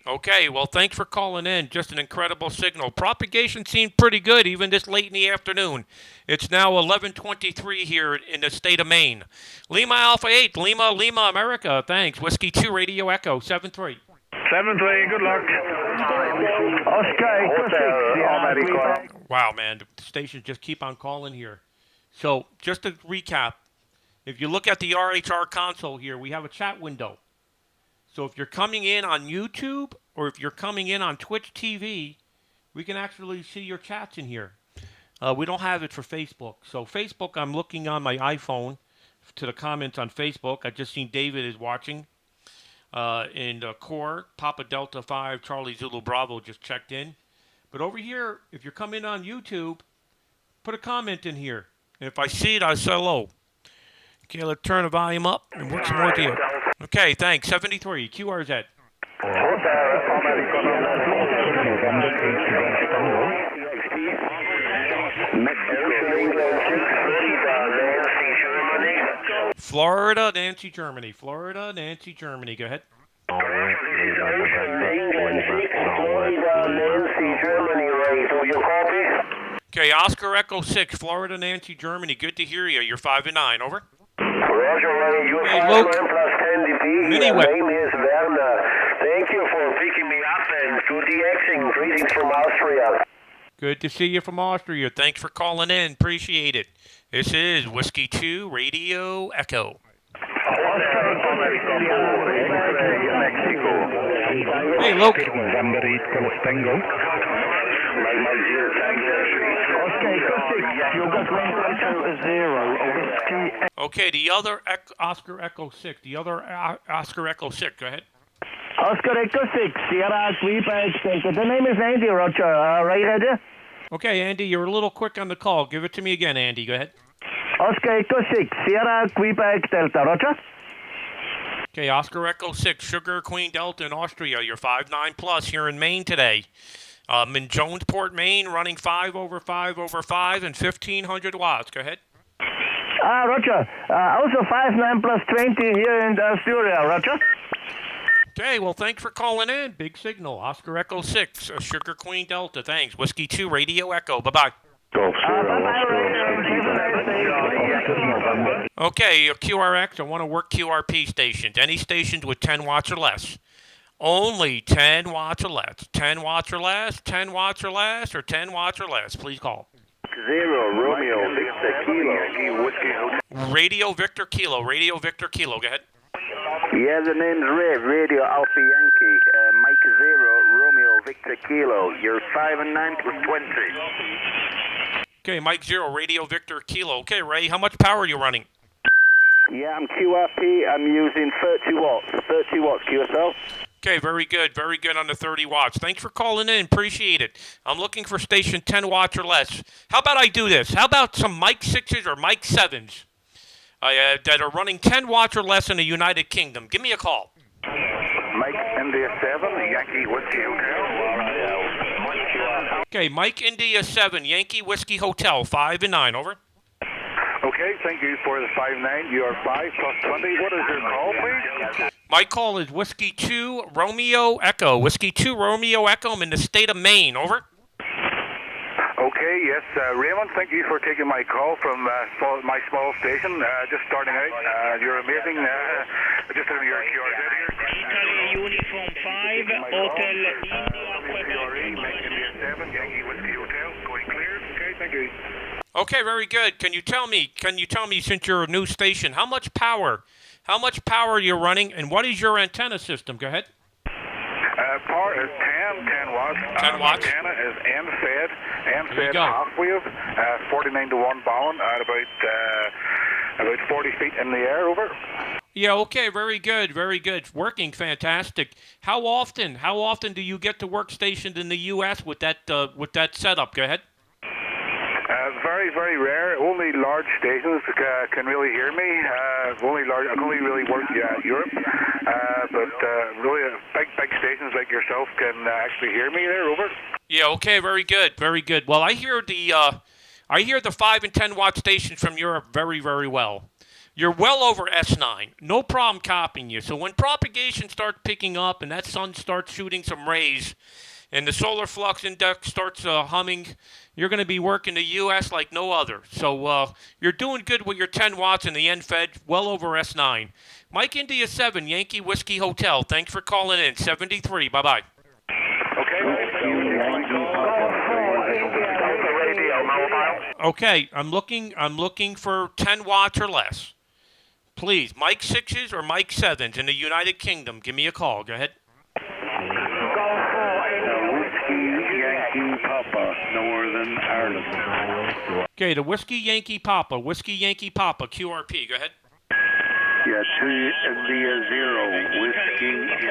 A: Okay, well, thanks for calling in. Just an incredible signal. Propagation seemed pretty good even this late in the afternoon. It's now 11:23 here in the state of Maine. Lima Alpha 8, Lima, America. Thanks. Whiskey 2, Radio Echo, 7-3.
D: 7-3, good luck.
G: Oscar,
A: Wow, man, the stations just keep on calling here. So, just to recap, if you look at the RHR console here, we have a chat window. So if you're coming in on YouTube or if you're coming in on Twitch TV, we can actually see your chats in here. We don't have it for Facebook. So Facebook, I'm looking on my iPhone to the comments on Facebook. I just seen David is watching. And Core, Papa Delta 5, Charlie Zulu Bravo just checked in. But over here, if you're coming on YouTube, put a comment in here. And if I see it, I'll say hello. Okay, let's turn the volume up and work some more deal. Okay, thanks. 73, QRZ. Florida, Nancy, Germany. Florida, Nancy, Germany. Go ahead. Okay, Oscar Echo 6, Florida, Nancy, Germany. Good to hear you. You're 5 and 9. Over. Hey, Luke. Mini Whip.
B: Thank you for picking me up and good DXing. Greetings from Austria.
A: Good to see you from Austria. Thanks for calling in. Appreciate it. This is Whiskey 2 Radio Echo. Hey, Luke. Okay, the other Oscar Echo 6. The other Oscar Echo 6. Go ahead.
G: Oscar Echo 6, Sierra Quebec. The name is Andy, Roger. Right, Roger?
A: Okay, Andy, you're a little quick on the call. Give it to me again, Andy. Go ahead.
G: Oscar Echo 6, Sierra Quebec Delta, Roger?
A: Okay, Oscar Echo 6, Sugar Queen Delta in Austria. You're 5-9 plus here in Maine today. In Jonesport, Maine, running 5 over 5 over 5 and 1,500 watts. Go ahead.
G: Roger. Also 5-9 plus 20 here in Austria, Roger?
A: Okay, well, thanks for calling in. Big signal. Oscar Echo 6, Sugar Queen Delta. Thanks. Whiskey 2, Radio Echo. Bye-bye. Okay, QRX, I want to work QRP stations. Any stations with 10 watts or less. Only 10 watts or less. 10 watts or less, 10 watts or less, or 10 watts or less. Please call.
E: 0 Romeo Victor Kilo.
A: Radio Victor Kilo. Radio Victor Kilo. Go ahead.
E: Yeah, the name's Ray, Radio Alpha Yankee. Mike 0 Romeo Victor Kilo. You're 5 and 9 plus 20.
A: Okay, Mike 0, Radio Victor Kilo. Okay, Ray, how much power are you running?
E: Yeah, I'm QRP. I'm using 30 watts. 30 watts QSL.
A: Okay, very good on the 30 watts. Thanks for calling in. Appreciate it. I'm looking for station 10 watts or less. How about I do this? How about some Mike 6s or Mike 7s that are running 10 watts or less in the United Kingdom? Give me a call.
E: Mike India 7, Yankee Whiskey Hotel.
A: Okay, Mike India 7, Yankee Whiskey Hotel, 5 and 9. Over.
F: Okay, thank you for the 5-9. You are 5 plus 20. What is your call, please?
A: My call is Whiskey 2 Romeo Echo. Whiskey 2 Romeo Echo. I'm in the state of Maine. Over.
F: Okay, yes, Raymond, thank you for taking my call from my small station. Just starting out. You're amazing. Just in your QRZ here.
K: Italy Uniform 5, Hotel India,
F: India 7, Yankee Whiskey Hotel, going clear. Okay, thank you.
A: Okay, very good. Can you tell me, since you're a new station, how much power you're running, and what is your antenna system? Go ahead.
F: Power is 10 watts.
A: 10 watts.
F: Antenna is end-fed
A: go.
F: half-wave, 49 to 1 bound at about 40 feet in the air, over.
A: Yeah, okay, very good. It's working fantastic. How often do you get to work stationed in the U.S. with that setup? Go ahead.
F: Very, very rare. Only large stations can really hear me. I can only really work Europe. But really big stations like yourself can actually hear me there, over.
A: Yeah, okay, very good. Well, I hear the 5 and 10 watt stations from Europe very, very well. You're well over S9. No problem copying you. So when propagation starts picking up and that sun starts shooting some rays and the solar flux index starts humming, you're going to be working the U.S. like no other. So you're doing good with your 10 watts in the end fed, well over S9. Mike India 7, Yankee Whiskey Hotel. Thanks for calling in. 73. Bye-bye. Okay, I'm looking for 10 watts or less. Please, Mike 6s or Mike 7s in the United Kingdom. Give me a call. Go ahead.
L: Whiskey Yankee Papa, Northern Ireland.
A: Okay, the Whiskey Yankee Papa, QRP. Go ahead.
L: Yeah, 2 India 0, Whiskey Yankee.
K: 5,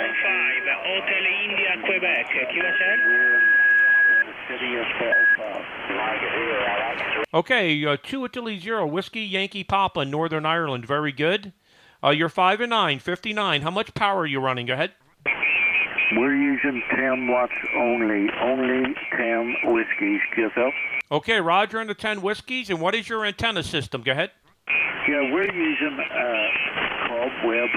K: Hotel India, Quebec, QSL.
L: City of Belfast.
A: Okay, 2 Italy 0, Whiskey Yankee Papa, Northern Ireland. Very good. You're 5 and 9, 59. How much power are you running? Go ahead.
L: We're using 10 watts only 10 whiskeys, yourself.
A: Okay, Roger on the 10 whiskeys. And what is your antenna system? Go ahead.
L: Yeah, we're using cobweb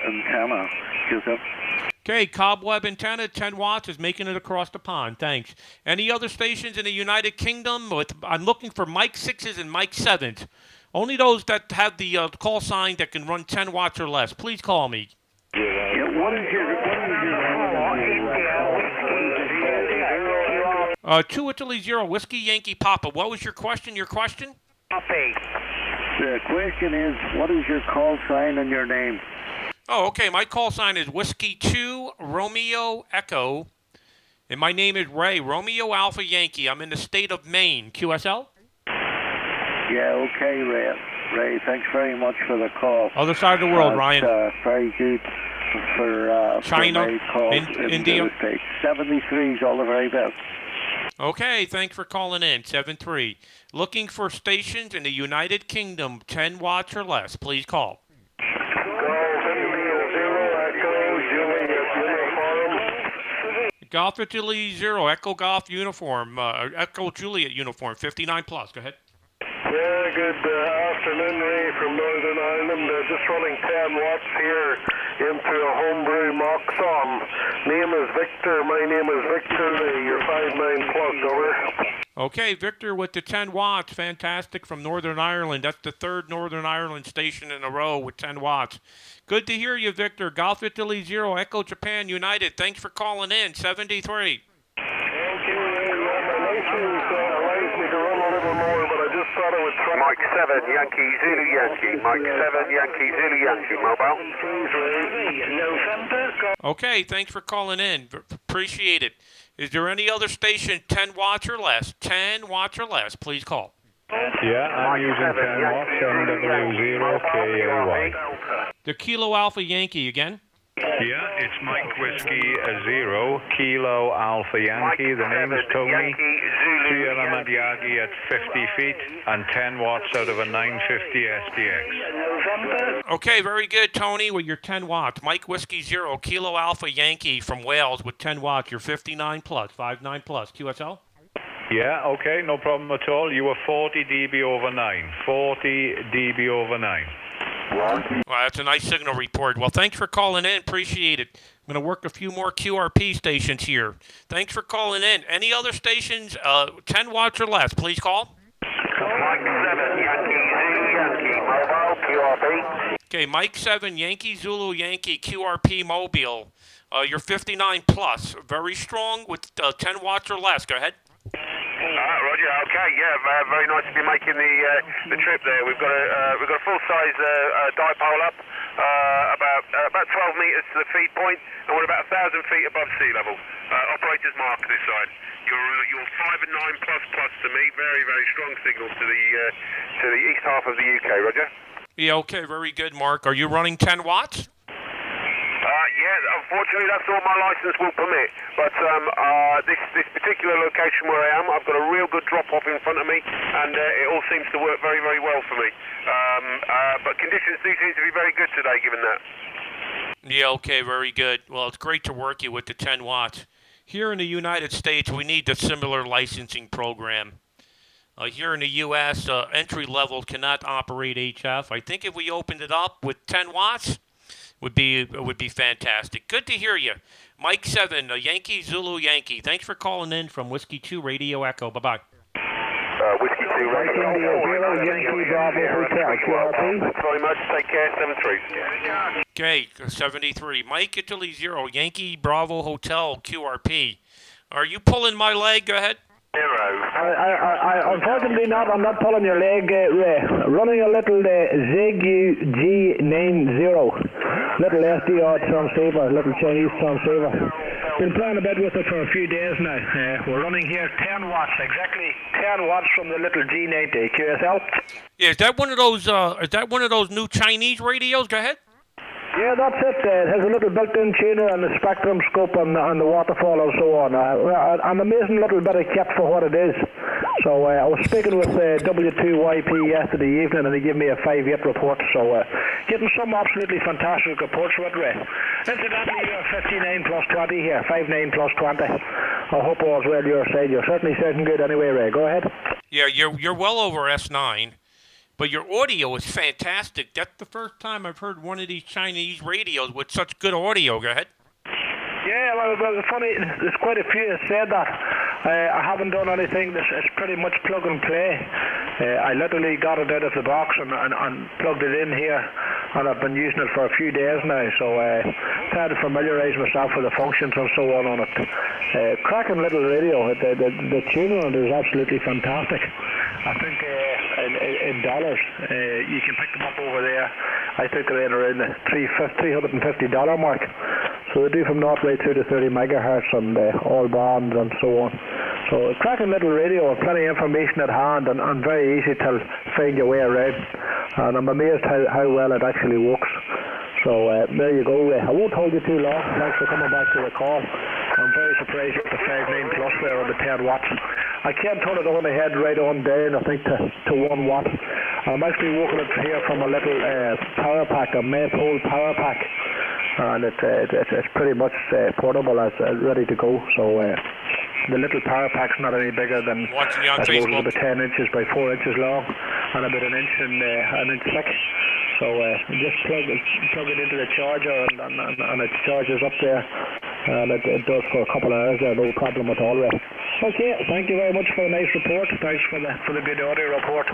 L: antenna, yourself.
A: Okay, cobweb antenna, 10 watts is making it across the pond. Thanks. Any other stations in the United Kingdom? I'm looking for Mike 6s and Mike 7s. Only those that have the call sign that can run 10 watts or less. Please call me.
L: Yeah, what is your
A: 2 Italy 0, Whiskey Yankee Papa. What was your question?
L: The question is, what is your call sign and your name?
A: Oh, okay. My call sign is Whiskey 2 Romeo Echo. And my name is Ray, Romeo Alpha Yankee. I'm in the state of Maine. QSL?
L: Yeah, okay, Ray, thanks very much for the call.
A: Other side of the world, Ryan.
L: Very good for
A: China, India.
L: 73 is all the very best.
A: Okay, thanks for calling in. 7-3. Looking for stations in the United Kingdom, 10 watts or less. Please call. Golf Italy 0, Echo Golf Uniform, Echo Juliet Uniform, 59 plus. Go ahead.
M: Yeah, good afternoon, Ray from Northern Ireland. Just running 10 watts here into a homebrew mock song. Name is Victor. My name is Victor. You're 5'9 plus, over.
A: Okay, Victor with the 10 watts. Fantastic from Northern Ireland. That's the third Northern Ireland station in a row with 10 watts. Good to hear you, Victor. Golf Italy 0, Echo Japan United. Thanks for calling in. 73.
M: Mike 7, Yankee, Zulu Yankee. Mike 7, Yankee, Zulu Yankee. Mobile.
A: Okay, thanks for calling in. Appreciate it. Is there any other station 10 watts or less? 10 watts or less, please call.
N: Yeah, I'm using 10 watts, W2RE.
A: The Kilo Alpha Yankee again?
N: Yeah, it's Mike Whiskey 0, Kilo Alpha Yankee. The name is Tony. 3 element Yagi at 50 feet and 10 watts out of a 950 SDX.
A: Okay, very good, Tony, with your 10 watts. Mike Whiskey 0, Kilo Alpha Yankee from Wales with 10 watts. You're 59 plus, 59 plus. QSL?
N: Yeah, okay, no problem at all. You were 40 dB over 9. 40 dB over 9.
A: Well, that's a nice signal report. Well, thanks for calling in. Appreciate it. I'm going to work a few more QRP stations here. Thanks for calling in. Any other stations, 10 watts or less, please call.
M: Mike 7, Yankee, Zulu Yankee, Mobile, QRP.
A: Okay, Mike 7, Yankee, Zulu Yankee, QRP Mobile. You're 59 plus. Very strong with 10 watts or less. Go ahead.
M: Roger. Okay. Yeah. Very nice to be making the trip there. We've got a full size dipole up, about 12 meters to the feed point, and we're about 1,000 feet above sea level. Operators mark this side. You're 5 and 9 plus to me. Very very strong signal to the east half of the UK. Roger.
A: Yeah. Okay. Very good, Mark. Are you running 10 watts?
M: Yeah, unfortunately that's all my license will permit, but this particular location where I am, I've got a real good drop-off in front of me, and it all seems to work very, very well for me. But conditions do seem to be very good today, given that.
A: Yeah, okay, very good. Well, it's great to work you with the 10 watts. Here in the United States, we need a similar licensing program. Here in the U.S., entry level cannot operate HF. I think if we opened it up with 10 watts, would be fantastic. Good to hear you. Mike 7, Yankee Zulu Yankee. Thanks for calling in from Whiskey 2 Radio Echo. Bye-bye.
M: Whiskey 2 Radio Echo.
B: Yankee Bravo Hotel, QRP.
M: Thanks very much. Take care, 73.
A: Okay, 73. Mike Italy 0, Yankee Bravo Hotel, QRP. Are you pulling my leg? Go ahead.
B: I unfortunately not. I'm not pulling your leg, Ray. Running a little ZUG90, little SDR transceiver, little Chinese transceiver. Been playing a bit with it for a few days now. We're running here 10 watts, exactly 10 watts from the little G90 QSL.
A: Yeah, is that one of those? Is that one of those new Chinese radios? Go ahead.
B: Yeah, that's it. It has a little built-in tuner and a spectrum scope and the waterfall and so on. An amazing little bit of kit for what it is. So I was speaking with W2RE yesterday evening and they gave me a 5-8 report. So getting some absolutely fantastic reports with Ray. Incidentally, you're 59 plus 20 here, 59 plus 20. I hope all's well your side. You're certainly sounding good anyway, Ray. Go ahead.
A: Yeah, you're well over S9. But your audio is fantastic. That's the first time I've heard one of these Chinese radios with such good audio. Go ahead.
B: Yeah, well, it's funny. There's quite a few that said that. I haven't done anything. It's pretty much plug and play. I literally got it out of the box and plugged it in here, and I've been using it for a few days now. So trying to familiarise myself with the functions and so on it. Cracking little radio. The tuner on it is absolutely fantastic. I think in dollars, you can pick them up over there. I think they're in around the $350 mark. So they do from 0 right through to 30 megahertz and all bands and so on. So a cracking little radio, plenty of information at hand and very easy to find your way around. And I'm amazed how well it actually works. So there you go. I won't hold you too long. Thanks for coming back to the call. I'm very surprised at the 5.9 plus there on the 10 watts. I can't turn it on the head right on down, I think, to 1 watt. I'm actually working it here from a little power pack, a maypole power pack. And it's pretty much portable as ready to go. So the little power pack's not any bigger than I suppose about 10 inches by 4 inches long and about an inch thick. So just plug it into the charger and it charges up there, and it does for a couple of hours there, no problem at all. Okay, thank you very much for a nice report. Thanks for the good audio report.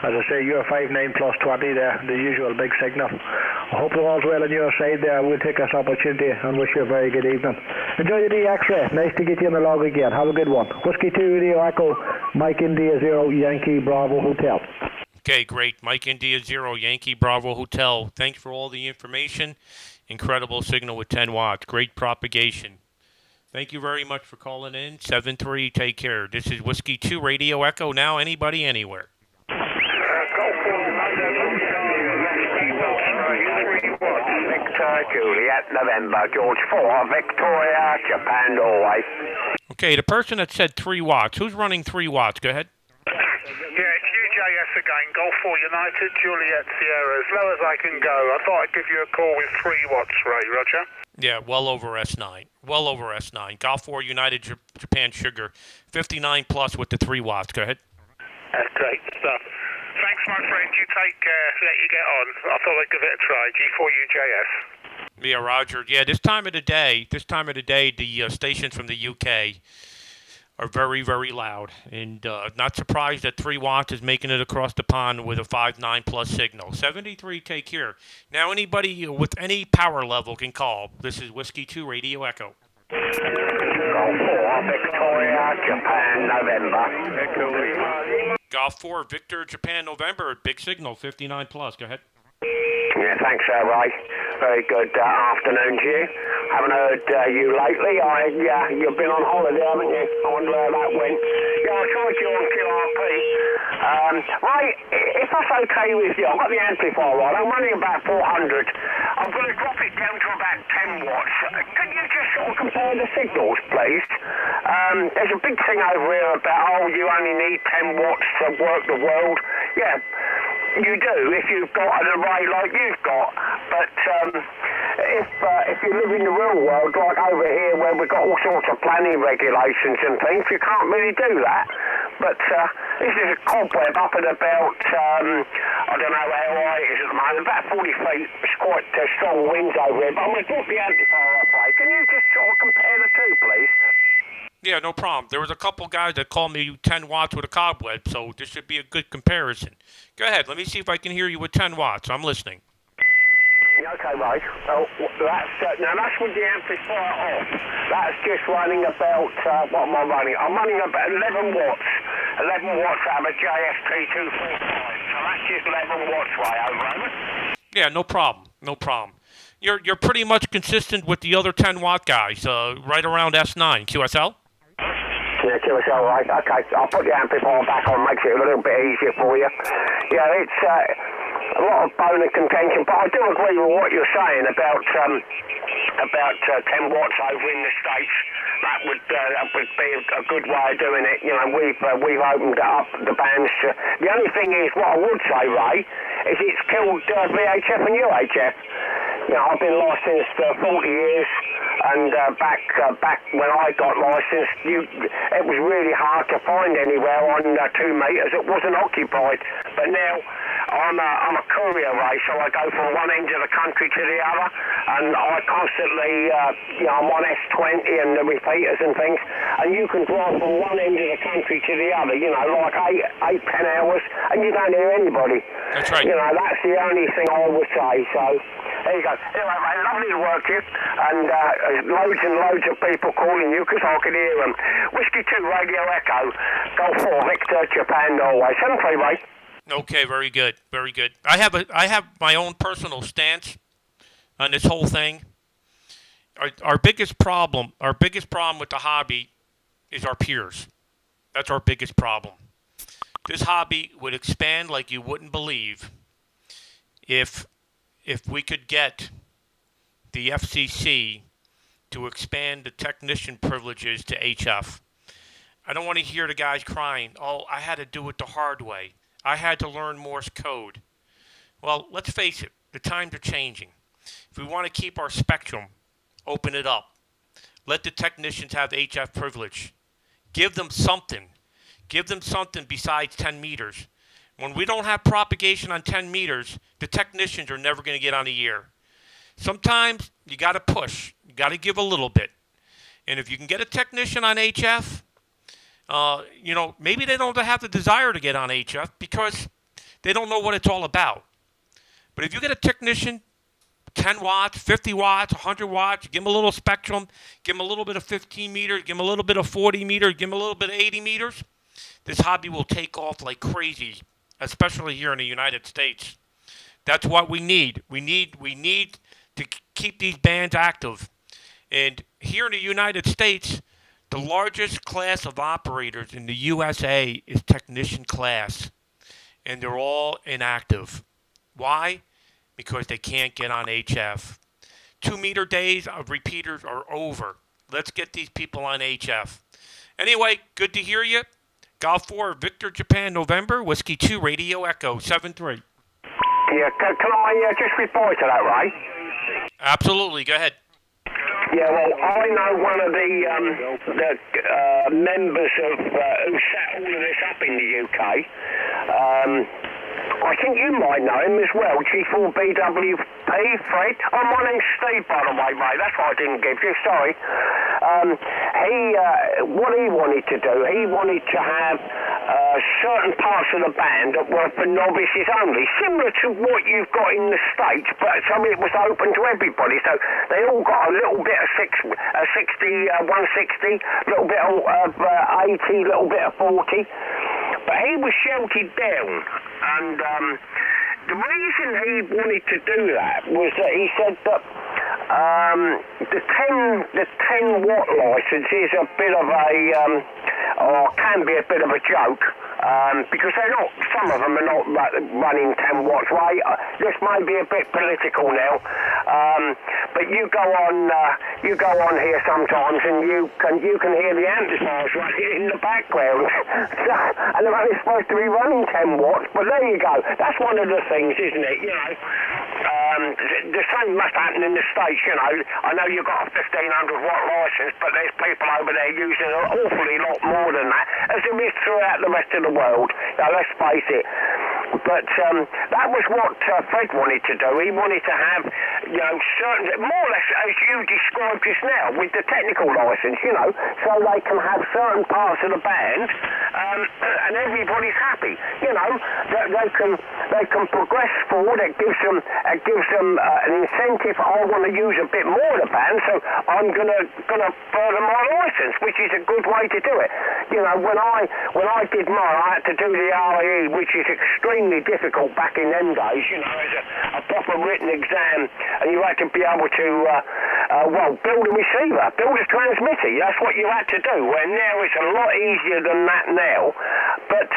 B: As I say, you're 5.9 plus 20 there, the usual big signal. I hope all's well on your side there. We'll take this opportunity and wish you a very good evening. Enjoy the DX-ray. Nice to get you on the log again. Have a good one. Whiskey 2 Radio Echo, Mike India 0, Yankee Bravo Hotel.
A: Okay, great. Mike India 0, Yankee Bravo Hotel. Thanks for all the information. Incredible signal with 10 watts. Great propagation. Thank you very much for calling in. 7-3, take care. This is Whiskey 2 Radio Echo. Now, anybody, anywhere.
E: Victor, Juliet, November, George 4, Victoria, Japan, Norway.
A: Okay, the person that said 3 watts. Who's running 3 watts? Go ahead.
F: Yeah, it's UJS again, Golf 4 United, Juliet, Sierra, as low as I can go. I thought I'd give you a call with 3 watts, Ray, Roger?
A: Yeah, well over S9. Well over S9. Golf 4 United, Japan Sugar. 59 plus with the 3 watts. Go ahead.
F: That's great stuff. Thanks, my friend. You take care. Let you get on. I thought I'd give it a try. G4UJS.
A: Yeah, Roger. Yeah, this time of the day, the stations from the UK are very, very loud. And not surprised that 3 watts is making it across the pond with a 5.9 plus signal. 73, take care. Now, anybody with any power level can call. This is Whiskey 2 Radio Echo.
E: Golf 4, Victoria, Japan, November.
A: Golf 4, Victor, Japan, November. Big signal, 59 plus. Go ahead.
E: Yeah, thanks, Ray. Very good afternoon to you. Haven't heard you lately. You've been on holiday, haven't you? I wonder how that went. Yeah, I tried you on QRP. Ray, if that's okay with you, I've got the amplifier on. I'm running about 400. I'm going to drop it down to about 10 watts. Could you just sort of compare the signals, please? There's a big thing over here about, you only need 10 watts to work the world. Yeah, you do if you've got an array like you've got. But if you live in the real world, like over here where we've got all sorts of planning regulations and things, you can't really do that.
B: But this is a cobweb up at about, I don't know how high it is at the moment, about 40 feet. It's quite strong winds over here, but I'm going to drop the amplifier up, right? Can you just sort of compare the two, please?
A: Yeah, no problem. There was a couple guys that called me 10 watts with a cobweb, so this should be a good comparison. Go ahead. Let me see if I can hear you with 10 watts. I'm listening.
B: Okay, right. Well, now that's with the amplifier off. That's just running about, what am I running? I'm running about 11 watts. 11 watts out of a JST245. So that's just 11 watts way over.
A: Yeah, no problem. No problem. You're pretty much consistent with the other 10 watt guys, right around S9. QSL?
B: Yeah, QSL, right. Okay, I'll put the amplifier back on, makes it a little bit easier for you. Yeah, it's a lot of bone and contention, but I do agree with what you're saying about 10 watts over in the States. That would be a good way of doing it. You know, we've opened up the bands. The only thing is, what I would say, Ray, is it's killed VHF and UHF. You know, I've been licensed for 40 years, and back when I got licensed, it was really hard to find anywhere on 2 meters. It wasn't occupied. But now I'm a courier, Ray, so I go from one end of the country to the other, and I constantly, I'm on S20 and the repeaters and things, and you can drive from one end of the country to the other, you know, like 10 hours, and you don't hear anybody.
A: That's right.
B: You know, that's the only thing I would say, so there you go. Anyway, mate, lovely to work here, and loads and loads of people calling you, because I can hear them. Whiskey 2 Radio Echo, Golf 4 Victor, Japan, Norway. 7-3, mate.
A: Okay, very good, very good. I have my own personal stance on this whole thing. Our biggest problem with the hobby is our peers. That's our biggest problem. This hobby would expand like you wouldn't believe if we could get the FCC to expand the technician privileges to HF. I don't want to hear the guys crying, oh, I had to do it the hard way. I had to learn Morse code. Well, let's face it, the times are changing. If we want to keep our spectrum, open it up. Let the technicians have HF privilege. Give them something. Give them something besides 10 meters. When we don't have propagation on 10 meters, the technicians are never going to get on the air. Sometimes you got to push. You got to give a little bit. And if you can get a technician on HF, maybe they don't have the desire to get on HF because they don't know what it's all about. But if you get a technician, 10 watts, 50 watts, 100 watts, give them a little spectrum, give them a little bit of 15 meters, give them a little bit of 40 meters, give them a little bit of 80 meters, this hobby will take off like crazy, especially here in the United States. That's what we need. We need to keep these bands active. And here in the United States, the largest class of operators in the USA is technician class, and they're all inactive. Why? Because they can't get on HF. 2 meter days of repeaters are over. Let's get these people on HF. Anyway, good to hear you. Golf 4, Victor, Japan, November, Whiskey 2, Radio Echo, 7-3.
B: Yeah, can I just reply to that, Ray?
A: Absolutely, go ahead.
B: Yeah, well, I know one of the members of who set all of this up in the UK. I think you might know him as well, G4BWP, Fred. Oh, my name's Steve, by the way, mate. That's what I didn't give you, sorry. What he wanted to do, he wanted to have certain parts of the band that were for novices only, similar to what you've got in the States, but so it was open to everybody. So they all got a little bit of 160, little bit of 80, little bit of 40. But he was sheltered down, and the reason he wanted to do that was that he said that the 10 watt license is a bit of a, or can be a bit of a joke, because they're not, some of them are not running 10 watts, right? This may be a bit political now, but you go on here sometimes and you can hear the amplifiers running in the background, and they're only supposed to be running 10 watts, but there you go. That's one of the things, isn't it? You know. The same must happen in the States, you know. I know you've got a 1500 watt license, but there's people over there using an awfully lot more than that, as there is throughout the rest of the world. Now, let's face it. But that was what Fred wanted to do. He wanted to have, you know, certain, more or less as you described just now, with the technical license, you know, so they can have certain parts of the band, and everybody's happy. You know, they can progress forward. It gives them an incentive. I want to use a bit more of the band, so I'm gonna further my license, which is a good way to do it. You know, when I did mine, I had to do the REE, which is extremely difficult back in them days. You know, as a proper written exam, and you had to be able to build a receiver, build a transmitter. That's what you had to do. Where now it's a lot easier than that now, but.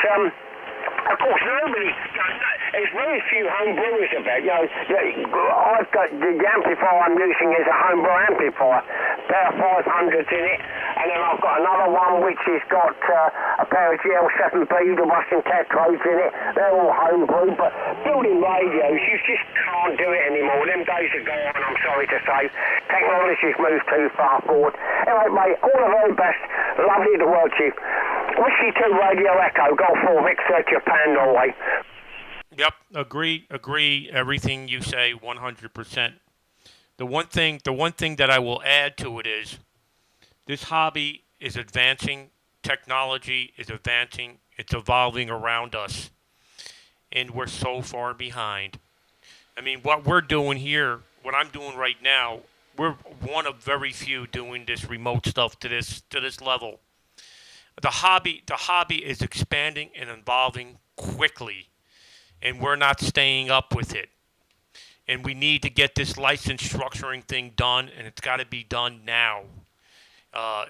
B: Of course, there's very few home brewers about. You know, I've got the amplifier I'm using is a homebrew amplifier, pair of 500s in it, and then I've got another one which has got a pair of GL7B, the Russian tetrodes in it. They're all homebrew, but building radios, you just can't do it anymore. Them days are gone, I'm sorry to say. Technology's moved too far forward. Anyway, mate, all the very best. Lovely to work with you. Whiskey 2 Radio Echo, Golf 4 Victor, Japan, Norway.
A: Yep, agree. Everything you say, 100%. The one thing that I will add to it is, this hobby is advancing. Technology is advancing. It's evolving around us, and we're so far behind. I mean, what we're doing here, what I'm doing right now, we're one of very few doing this remote stuff to this level. The hobby is expanding and evolving quickly, and we're not staying up with it. And we need to get this license structuring thing done, and it's got to be done now.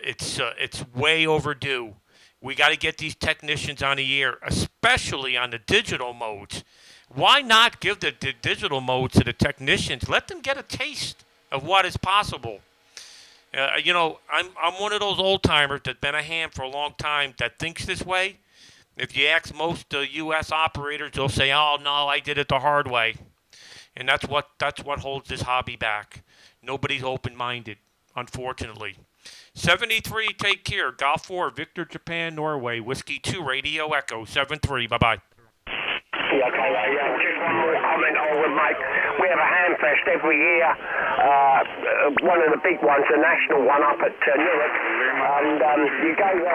A: It's way overdue. We got to get these technicians on the air, especially on the digital modes. Why not give the digital modes to the technicians? Let them get a taste of what is possible. You know, I'm one of those old timers that's been a ham for a long time that thinks this way. If you ask most U.S. operators, they'll say, "Oh no, I did it the hard way," and that's what holds this hobby back. Nobody's open-minded, unfortunately. 73, take care. Golf 4, Victor, Japan, Norway. Whiskey 2, Radio Echo 73. Bye bye.
B: Yeah, okay, just one more comment I would make. We have a ham fest every year, one of the big ones, the national one up at Newark, and you go there,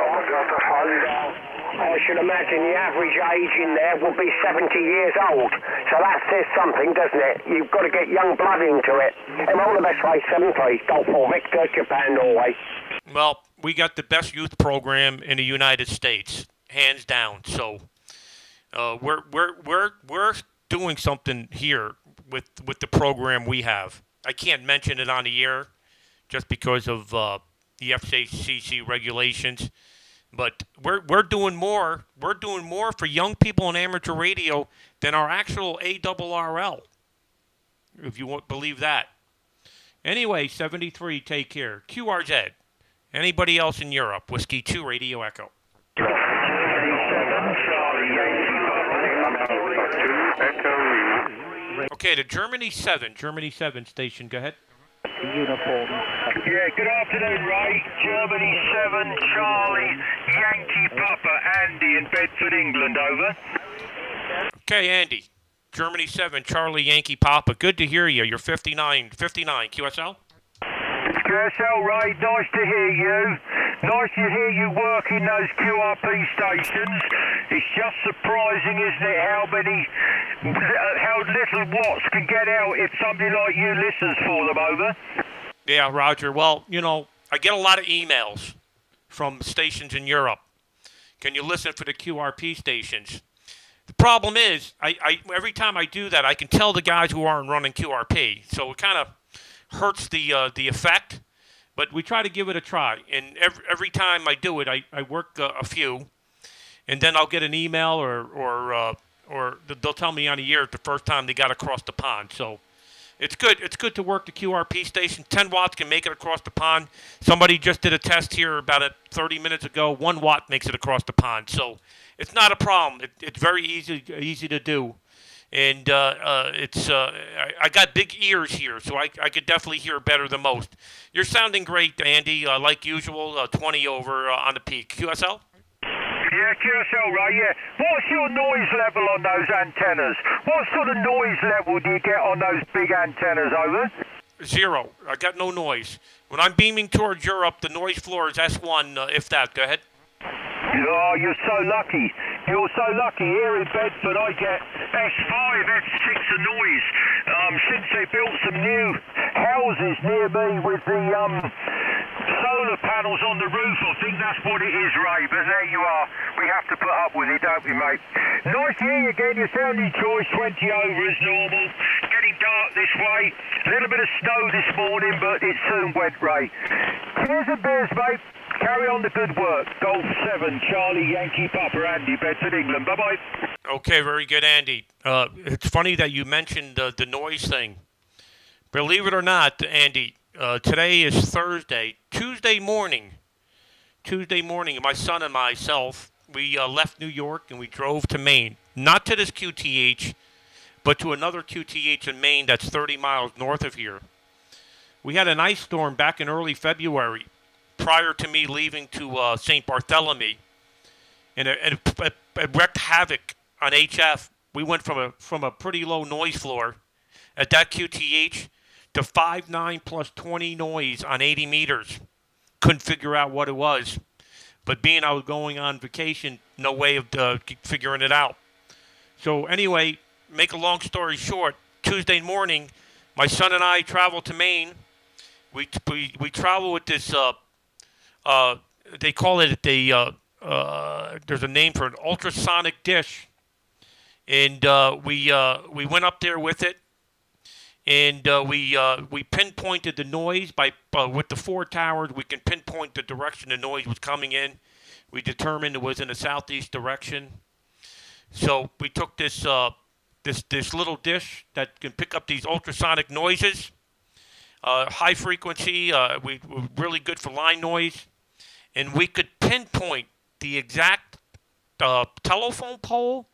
B: and I should imagine the average age in there will be 70 years old. So that says something, doesn't it? You've got to get young blood into it. And all the best way, 73, Golf 4 Victor, Japan, Norway.
A: Well, we got the best youth program in the United States, hands down. So we're doing something here with the program we have. I can't mention it on the air just because of the FCC regulations, but we're doing more. We're doing more for young people in amateur radio than our actual ARRL, if you won't believe that. Anyway, 73, take care. QRZ. Anybody else in Europe? Whiskey 2, Radio Echo. Okay, to Germany 7 station, go ahead.
L: Uniform.
O: Yeah, good afternoon, Ray. Germany 7, Charlie, Yankee Papa, Andy in Bedford, England, over.
A: Okay, Andy. Germany 7, Charlie, Yankee Papa. Good to hear you. You're 59, QSL?
O: QSL, Ray, nice to hear you. Nice to hear you working those QRP stations. It's just surprising, isn't it, how little watts can get out if somebody like you listens for them, over?
A: Yeah, Roger. Well, you know, I get a lot of emails from stations in Europe. Can you listen for the QRP stations? The problem is, I every time I do that, I can tell the guys who aren't running QRP. So it kind of hurts the effect. But we try to give it a try. And every time I do it, I work a few. And then I'll get an email or they'll tell me on the air the first time they got across the pond. So it's good. It's good to work the QRP station. 10 watts can make it across the pond. Somebody just did a test here about 30 minutes ago. 1 watt makes it across the pond. So it's not a problem. It's very easy to do. And I got big ears here, so I could definitely hear better than most. You're sounding great, Andy, like usual, 20 over on the peak. QSL?
O: Yeah, QSL, right, yeah. What's your noise level on those antennas? What sort of noise level do you get on those big antennas, over?
A: 0. I got no noise. When I'm beaming towards Europe, the noise floor is S1, if that. Go ahead.
O: Oh, you're so lucky. You're so lucky. Here in Bedford, I get S5, S6 of noise. Since they built some new houses near me with the solar panels on the roof, I think that's what it is, Ray. But there you are. We have to put up with it, don't we, mate? Nice to hear you again. You're sounding choice, 20 over as normal. Getting dark this way. A little bit of snow this morning, but it soon went, Ray. Cheers and beers, mate. Carry on the good work. Golf 7, Charlie Yankee Papa, Andy, Bedford, England. Bye-bye.
A: Okay, very good, Andy. It's funny that you mentioned the noise thing. Believe it or not, Andy, today is Thursday. Tuesday morning, my son and myself, we left New York and we drove to Maine. Not to this QTH, but to another QTH in Maine that's 30 miles north of here. We had an ice storm back in early February, prior to me leaving to St. Barthélemy, and it wreaked havoc on HF. We went from a pretty low noise floor at that QTH to 5.9 plus 20 noise on 80 meters. Couldn't figure out what it was. But being I was going on vacation, no way of figuring it out. So anyway, make a long story short, Tuesday morning, my son and I traveled to Maine. We travel with this, they call it, there's a name for an ultrasonic dish. And we went up there with it. And we pinpointed the noise by with the 4 towers. We can pinpoint the direction the noise was coming in. We determined it was in a southeast direction. So we took this this little dish that can pick up these ultrasonic noises, high frequency. We were really good for line noise, and we could pinpoint the exact telephone pole.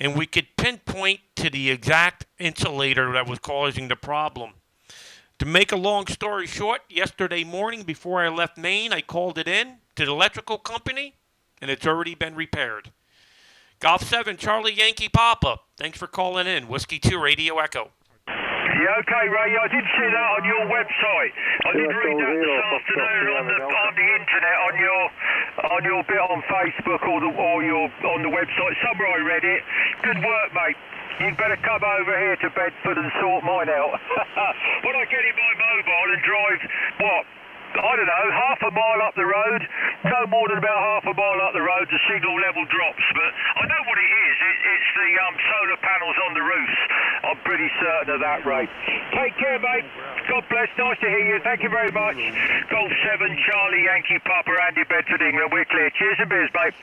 A: And we could pinpoint to the exact insulator that was causing the problem. To make a long story short, yesterday morning before I left Maine, I called it in to the electrical company, and it's already been repaired. Golf 7, Charlie Yankee Papa, thanks for calling in. Whiskey 2, Radio Echo.
O: Yeah, okay, Ray, I did see that on your website. I did read that this afternoon on the internet, on your bit on Facebook or on the website. Somewhere I read it. Good work, mate. You'd better come over here to Bedford and sort mine out. When I get in my mobile and drive, I don't know, half a mile up the road, no more than about half a mile up the road, the signal level drops. But I know what it is. It's the solar panels on the roofs. I'm pretty certain of that, Ray. Take care, mate. God bless. Nice to hear you. Thank you very much. Golf 7, Charlie Yankee Papa, Andy, Bedford, England. We're clear. Cheers and beers, mate.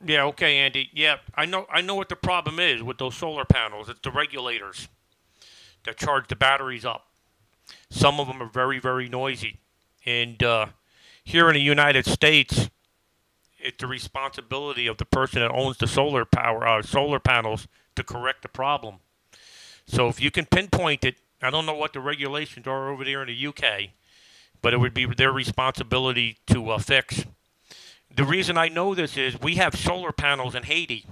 A: Yeah, okay, Andy. Yeah, I know what the problem is with those solar panels. It's the regulators that charge the batteries up. Some of them are very, very noisy. And here in the United States, it's the responsibility of the person that owns the solar panels to correct the problem. So if you can pinpoint it, I don't know what the regulations are over there in the UK, but it would be their responsibility to fix. The reason I know this is we have solar panels in Haiti.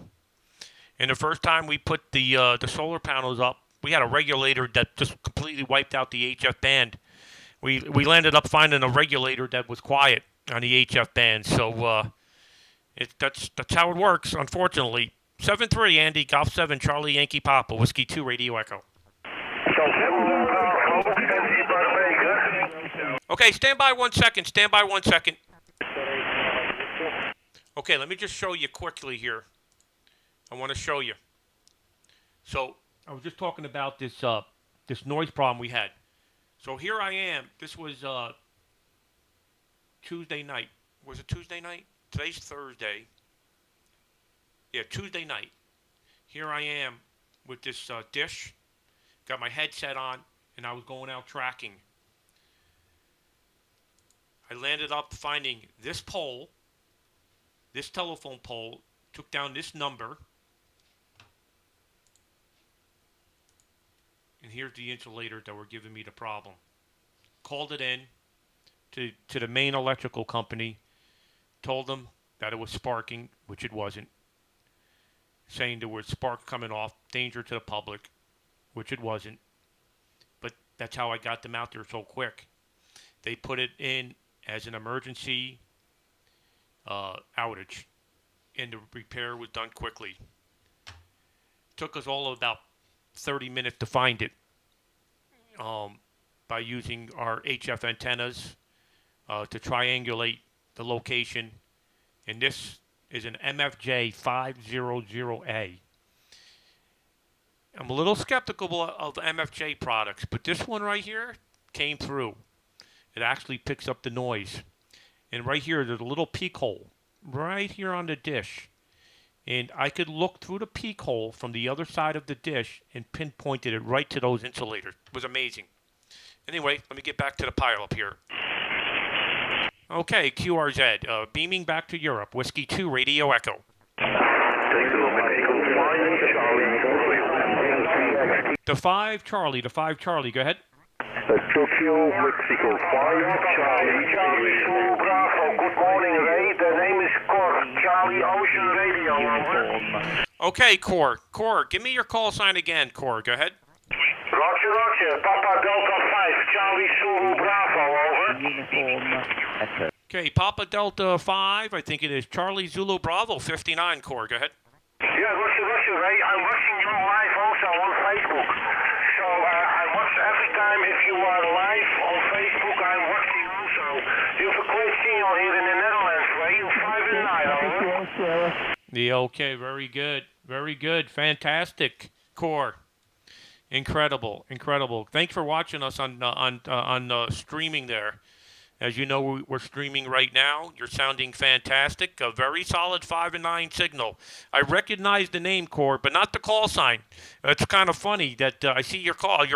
A: And the first time we put the solar panels up, we had a regulator that just completely wiped out the HF band. We landed up finding a regulator that was quiet on the HF band. So that's how it works, unfortunately. 7-3, Andy, Golf 7, Charlie Yankee Papa, Whiskey 2, Radio Echo. Okay, stand by 1 second. Stand by 1 second. Okay, let me just show you quickly here. I want to show you. So I was just talking about this this noise problem we had. So here I am. This was Tuesday night. Was it Tuesday night? Today's Thursday. Yeah, Tuesday night. Here I am with this dish. Got my headset on, and I was going out tracking. I landed up finding this pole, this telephone pole, took down this number, and here's the insulator that were giving me the problem. Called it in to the main electrical company, told them that it was sparking, which it wasn't, saying there was spark coming off, danger to the public, which it wasn't. But that's how I got them out there so quick. They put it in as an emergency outage, and the repair was done quickly. Took us all about 30 minutes to find it by using our HF antennas to triangulate the location. And this is an MFJ 500A. I'm a little skeptical of MFJ products, but this one right here came through. It actually picks up the noise. And right here, there's a little peak hole right here on the dish. And I could look through the peak hole from the other side of the dish and pinpointed it right to those insulators. It was amazing. Anyway, let me get back to the pile up here. Okay, QRZ, beaming back to Europe. Whiskey 2, Radio Echo. The 5 Charlie, go ahead.
O: Tokyo, Mexico, 5 Charlie Zulu Bravo. Good morning, Ray. The name is Cor, Charlie Ocean Radio, over.
A: Okay, Cor, give me your call sign again, Cor. Go ahead.
O: Roger. Papa Delta 5, Charlie Zulu Bravo, over.
A: Okay, Papa Delta 5, I think it is Charlie Zulu Bravo 59, Cor. Go ahead.
O: Yeah, Roger, Ray. I'm watching you live also on Facebook. So I watch every time if you are live on Facebook, I'm watching also. You have a great signal here in the Netherlands, Ray. You 5 and 9, over.
A: Yeah, okay, very good, fantastic, Core, incredible. Thanks for watching us on streaming there. As you know, we're streaming right now. You're sounding fantastic. A very solid 5 and 9 signal. I recognize the name, Core, but not the call sign. It's kind of funny that I see your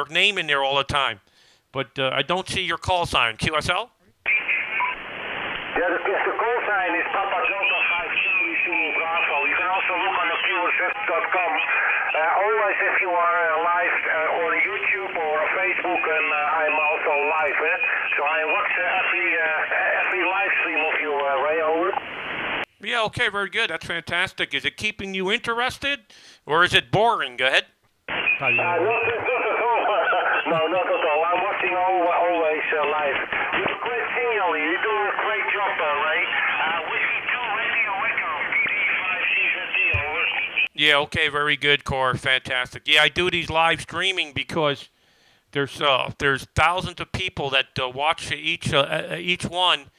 A: name in there all the time, but I don't see your call sign. QSL?
O: Yeah, the call sign is Papa Delta 5 Charlie Zulu Bravo. You can also look on the QSF.com. Always if you are live on YouTube or Facebook, and I'm also live. So I watch every live stream of you, Ray, over.
A: Yeah, okay, very good. That's fantastic. Is it keeping you interested, or is it boring? Go ahead.
O: Not at all. No, not at all. I'm watching always live. You have a great signal. You're doing a great job, Ray. Whiskey 2, Radio Echo, PD5CZD, over.
A: Yeah, okay, very good, Core. Fantastic. Yeah, I do these live streaming because there's thousands of people that watch each one,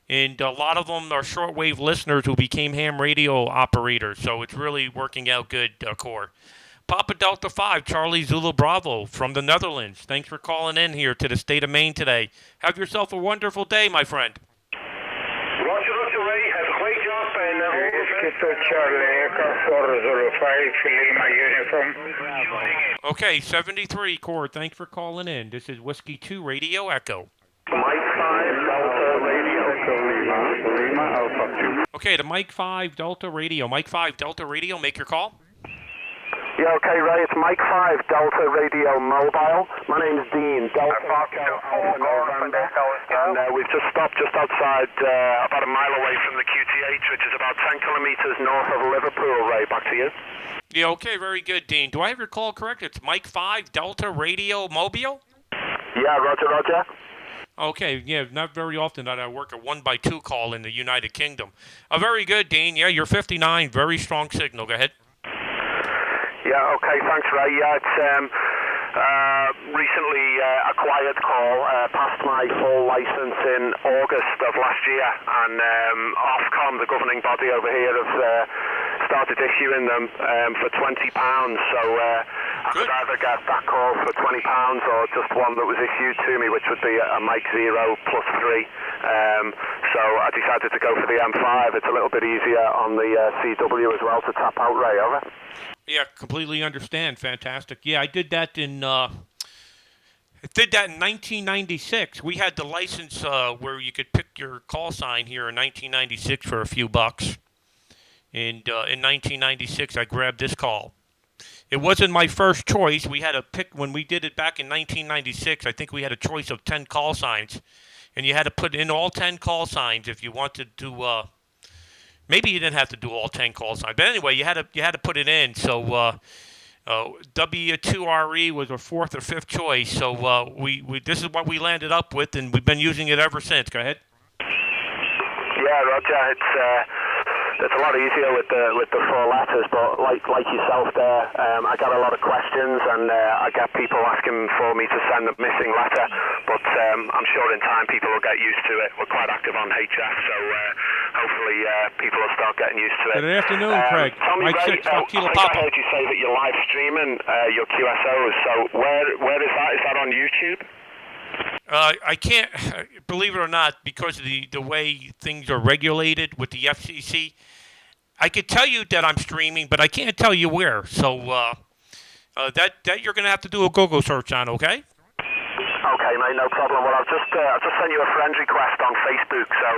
A: and a lot of them are shortwave listeners who became ham radio operators. So it's really working out good, Core. Papa Delta 5, Charlie Zulu Bravo from the Netherlands. Thanks for calling in here to the state of Maine today. Have yourself a wonderful day, my friend.
O: Roger, Ray. Have a great job, and
P: Charlie Echo 405, Lima uniform.
A: Okay, 73, Core. Thanks for calling in. This is Whiskey 2, Radio Echo.
O: Mike 5, Delta Radio.
P: Lima Alpha 2.
A: Okay, the Mike 5, Delta Radio. Mike 5, Delta Radio, make your call.
B: Yeah, okay, Ray, it's Mike 5, Delta Radio Mobile. My name's Dean, Delta Alpha November, and we've just stopped just outside, about a mile away from the QTH, which is about 10 kilometers north of Liverpool, Ray. Back to you.
A: Yeah, okay, very good, Dean. Do I have your call correct? It's Mike 5, Delta Radio Mobile?
B: Yeah, Roger.
A: Okay, yeah, not very often that I work a 1x2 call in the United Kingdom. Very good, Dean. Yeah, you're 59, very strong signal. Go ahead.
B: Yeah, okay, thanks, Ray. Yeah, it's recently acquired call, passed my full license in August of last year, and Ofcom, the governing body over here, have started issuing them for £20. So I could either get that call for £20 or just one that was issued to me, which would be a Mike 0 plus 3. So I decided to go for the M5. It's a little bit easier on the CW as well to tap out, Ray. Over.
A: Yeah, completely understand. Fantastic. Yeah, I did that in 1996. We had the license where you could pick your call sign here in 1996 for a few bucks. And in 1996, I grabbed this call. It wasn't my first choice. We had to pick when we did it back in 1996. I think we had a choice of 10 call signs, and you had to put in all 10 call signs if you wanted to. Maybe you didn't have to do all 10 call signs, but anyway, you had to put it in. So W2RE was our fourth or fifth choice. So we this is what we landed up with, and we've been using it ever since. Go ahead.
Q: Yeah, Roger. It's a lot easier with the four letters, but like yourself there, I get a lot of questions, and I get people asking for me to send a missing letter. But I'm sure in time people will get used to it. We're quite active on HF, so hopefully people will start getting used to it.
A: Good afternoon, Craig.
Q: Tommy
A: Mike
Q: Ray,
A: 6, Kilo
Q: I think
A: Papa.
Q: I heard you say that you're live streaming your QSOs. So where is that? Is that on YouTube?
A: I can't, believe it or not, because of the way things are regulated with the FCC. I could tell you that I'm streaming, but I can't tell you where. So that you're going to have to do a Google search on, okay?
Q: Okay, mate, no problem. Well, I've just sent you a friend request on Facebook, so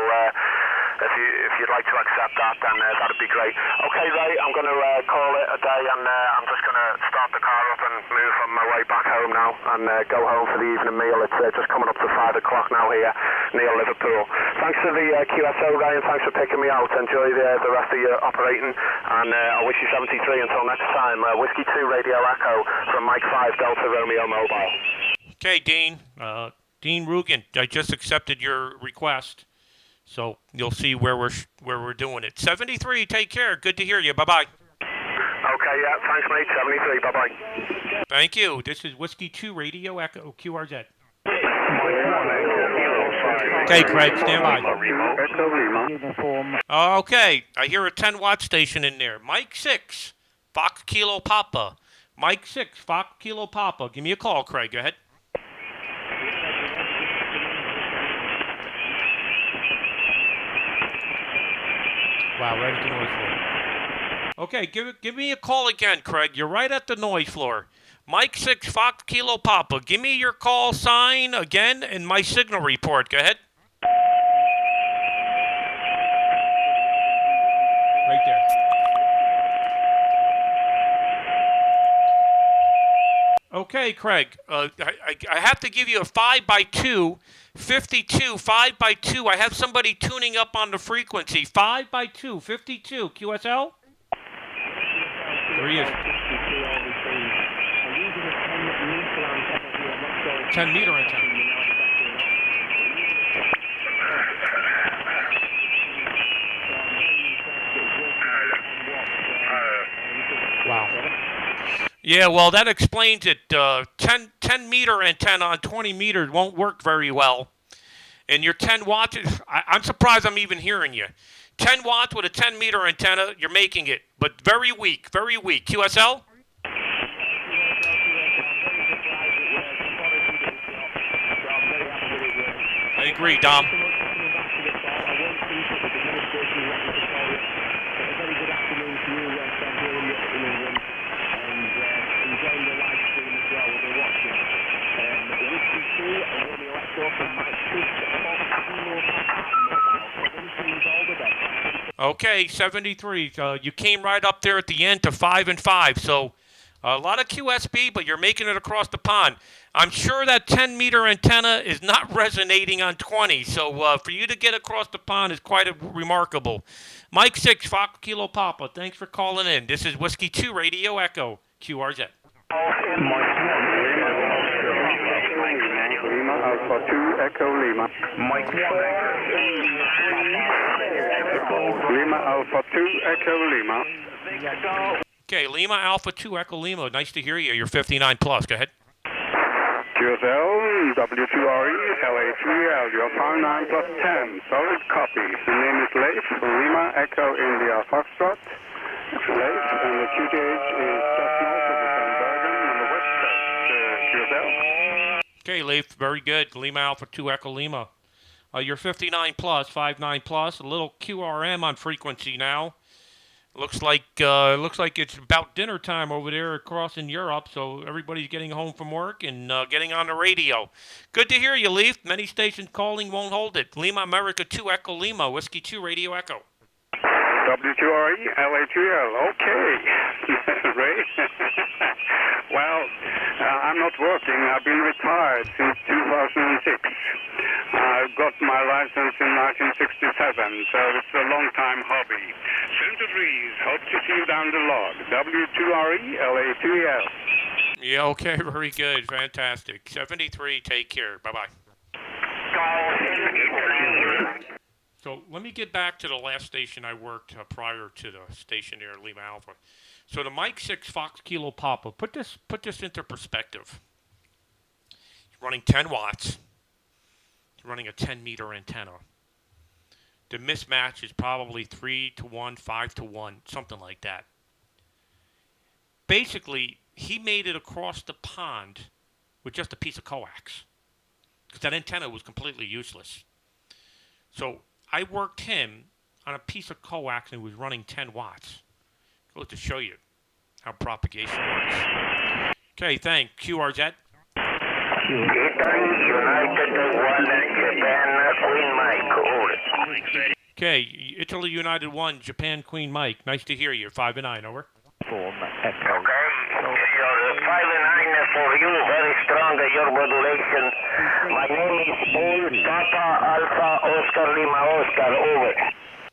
Q: if you'd like to accept that, then that'd be great. Okay, Ray, I'm going to call it a day, and I'm just going to start the car up and move on my way back home now, and go home for the evening meal. It's just coming up to 5 o'clock now here near Liverpool. Thanks for the QSO, Ray, and thanks for picking me out. Enjoy the rest of your operating, and I wish you 73 until next time. Whiskey 2 Radio Echo from Mike 5 Delta Romeo Mobile.
A: Okay, Dean. Dean Rugen, I just accepted your request. So you'll see where we're doing it. 73, take care. Good to hear you. Bye-bye.
Q: Okay, yeah, thanks, mate. 73, bye-bye.
A: Thank you. This is Whiskey 2 Radio Echo QRZ. Okay, Craig, stand by. Okay, I hear a 10-watt station in there. Mike 6, Fox Kilo Papa. Mike 6, Fox Kilo Papa. Give me a call, Craig. Go ahead. Wow, right at the noise floor. Okay, give me a call again, Craig. You're right at the noise floor. Mike 6, Fox Kilo Papa. Give me your call sign again and my signal report. Go ahead. Right there. Okay, Craig. I have to give you a 5x2, 52, 5x2. I have somebody tuning up on the frequency. 5x2, 52, QSL? There he is. 10 meter antenna. Wow. Yeah, well, that explains it. 10 meter antenna on 20 meters won't work very well. And your 10 watts, I'm surprised I'm even hearing you. 10 watts with a 10 meter antenna, you're making it, but very weak, very weak. QSL? I agree, Dom. Okay, 73. You came right up there at the end to 5 and 5. So a lot of QSB, but you're making it across the pond. I'm sure that 10 meter antenna is not resonating on 20. So for you to get across the pond is quite remarkable. Mike 6, Fox Kilo Papa. Thanks for calling in. This is Whiskey 2 Radio Echo QRZ.
R: Alpha 2 Echo Lima.
M: Mike 1
R: Lima Alpha 2 Echo Lima.
A: Okay, Lima Alpha 2 Echo Lima. Nice to hear you. You're 59 plus. Go ahead.
R: QSL, W2RE, LA3L, you're 59 plus 10. Solid copy. The name is Leif, Lima Echo India Foxtrot. Leif, and the QTH is just north of the San Bergen on the west coast. QSL.
A: Okay, Leif, very good. Lima Alpha 2 Echo Lima. You're 59 plus, 59 plus. A little QRM on frequency now. Looks like it's about dinner time over there across in Europe, so everybody's getting home from work and getting on the radio. Good to hear you, Leaf. Many stations calling won't hold it. Lima America 2 Echo Lima, Whiskey 2 Radio Echo.
R: W2RE, LA2L. Okay. Ray? Well, I'm not working. I've been retired since 2006. I got my license in 1967, so it's a long-time hobby. Center Breeze, hope to see you down the log. W2RE, LA2L.
A: Yeah, okay, very good. Fantastic. 73, take care. Bye-bye. So let me get back to the last station I worked prior to the station there, Lima Alpha. So the Mike 6 Fox Kilo Papa, put this into perspective. He's running 10 watts. He's running a 10-meter antenna. The mismatch is probably 3-to-1, 5-to-1, something like that. Basically, he made it across the pond with just a piece of coax, because that antenna was completely useless. So I worked him on a piece of coax and he was running 10 watts. Goes to show you how propagation works. Okay, thanks. QRZ. Okay, Italy United 1, Japan Queen Mike. Nice to hear you. 5 and 9, over.
Q: Okay, your 5 and 9 for you, very strong at your modulation. My name is Paul Papa Alpha Oscar Lima Oscar, over.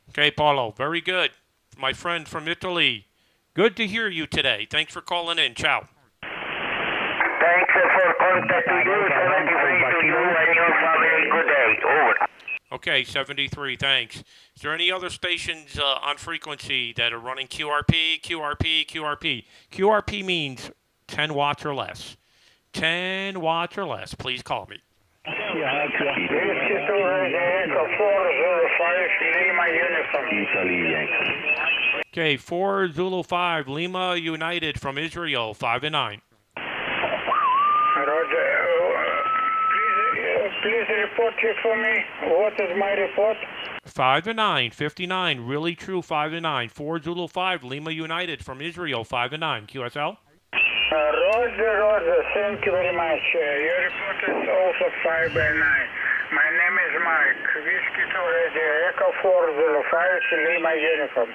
A: Okay, Paulo, very good. My friend from Italy. Good to hear you today. Thanks for calling in. Ciao.
Q: Thanks for contact to you, 73 to you and your family. Good day, over.
A: Okay, 73, thanks. Is there any other stations on frequency that are running QRP, QRP, QRP? QRP means 10 watts or less. 10 watts or less. Please call me. Okay, 4 Zulu 5, Lima United from Israel, 5 and 9.
P: Roger. Please report here for me. What is my report?
A: 5 and 9, 59, really true, 5 and 9. 4 Zulu 5, Lima United from Israel, 5 and 9. QSL?
P: Roger, thank you very much. Your report is also 5 and 9. My name is Mike. Whiskey to Echo 4 Zulu 5, Lima Uniform.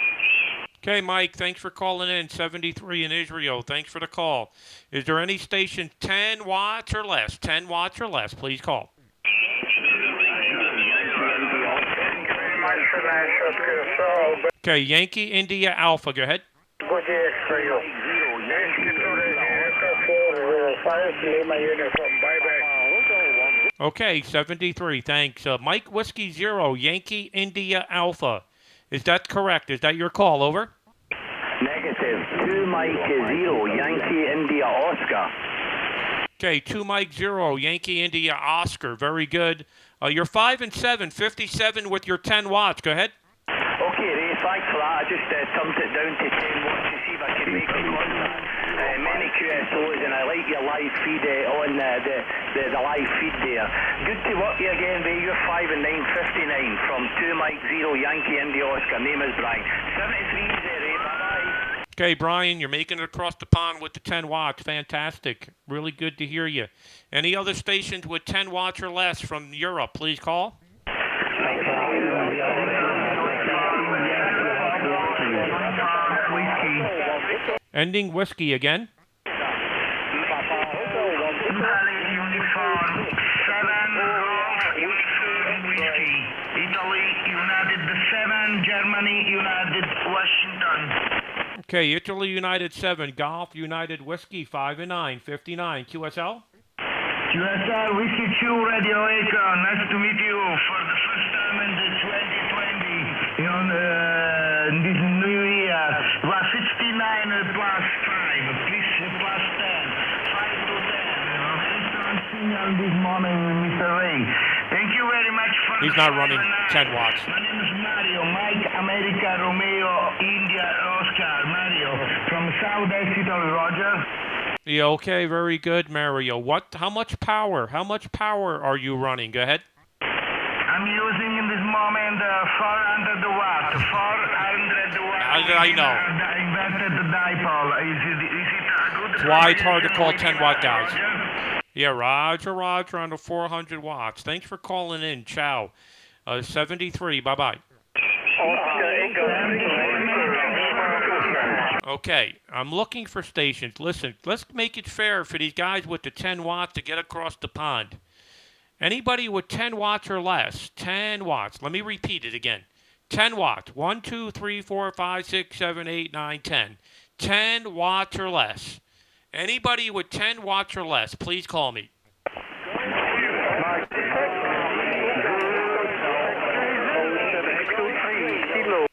A: Okay, Mike, thanks for calling in. 73 in Israel. Thanks for the call. Is there any station 10 watts or less? 10 watts or less, please call. Okay, Yankee India Alpha, go ahead.
P: Good day for you. Echo 405, Lima Uniform. Bye-bye.
A: Okay, 73, thanks. Mike Whiskey 0, Yankee India Alpha. Is that correct? Is that your call? Over.
H: Negative. 2 Mike 0, Yankee India Oscar.
A: Okay, 2 Mike 0, Yankee India Oscar. Very good. You're 5 and 7, 57 with your 10 watts. Go ahead.
H: Okay, Ray, thanks for that. I just thumbed it down to 10 watts to see if I can make the contact. Many QSOs, and I like your live feed on the live feed there. Good to work you again, Ray. You're 5 and 9, 59 from 2 Mike 0, Yankee India Oscar. Name is Brian. 73 there, Ray. Bye-bye.
A: Okay, Brian, you're making it across the pond with the 10 watts. Fantastic. Really good to hear you. Any other stations with 10 watts or less from Europe, please call. Ending whiskey again.
P: Italy, United 7, Germany, United, Washington.
A: Okay, Italy United 7, Golf United Whiskey 5 and 9, 59. QSL?
P: QSL, Whiskey 2, Radio Echo. Nice to meet you for the first time in the 2020 on this new year. Was 69 plus 5, please plus 10, 5 to 10. Very strong signal this morning, Mr. Ray. Thank you very much for
A: He's not running 10 watts.
P: My name is Mario, Mike, America, Romeo, India, Oscar, Mario, from Southeast Italy, Roger.
A: Yeah, okay, very good, Mario. How much power are you running? Go ahead.
P: I'm using in this moment 400 watt, 400 watt.
A: How did I know?
P: Inverted dipole. Is it a good?
A: That's why it's hard to call 10 watt guys. Yeah, Roger on the 400 watts. Thanks for calling in. Ciao. 73, bye-bye.
P: Oscar, Echo,
A: Okay, I'm looking for stations. Listen, let's make it fair for these guys with the 10 watts to get across the pond. Anybody with 10 watts or less, 10 watts. Let me repeat it again. 10 watts. 1, 2, 3, 4, 5, 6, 7, 8, 9, 10. 10 watts or less. Anybody with 10 watts or less, please call me.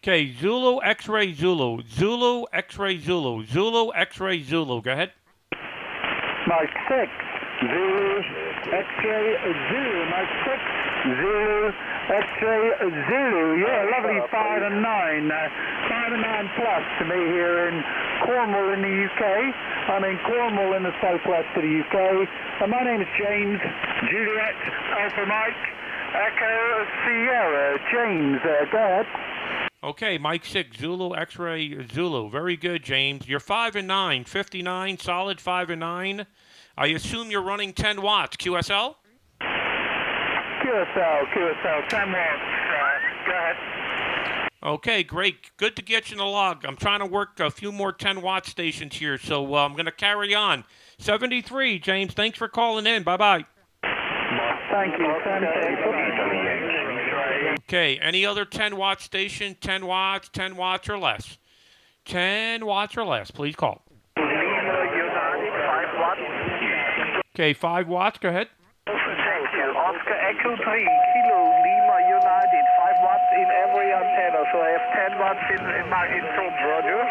A: Okay, Zulu, X-ray, Zulu. Zulu, X-ray, Zulu. Zulu, X-ray, Zulu. Go ahead.
O: Mike 6, Zulu, X-ray, Zulu. Mike 6, Zulu, X-ray, Zulu. Yeah, lovely 5 and 9. 5 and 9 plus to me here in Cornwall in the UK. I'm in Cornwall in the southwest of the UK. And my name is James, Juliet, Alpha Mike, Echo, Sierra. James, go ahead.
A: Okay, Mike 6, Zulu, X-ray, Zulu. Very good, James. You're 5 and 9, 59, solid 5 and 9. I assume you're running 10 watts. QSL?
O: QSL, 10 watts. Go ahead.
A: Okay, great. Good to get you in the log. I'm trying to work a few more 10-watt stations here, so I'm going to carry on. 73, James. Thanks for calling in. Bye-bye.
O: Thank you.
A: Okay, any other 10-watt station? 10 watts or less. 10 watts or less. Please call. Okay, 5 watts. Go ahead.
G: Thank you. Oscar Echo 3, Kilo Lima United, 5 watts in every antenna, so I have 10 watts in front, Roger.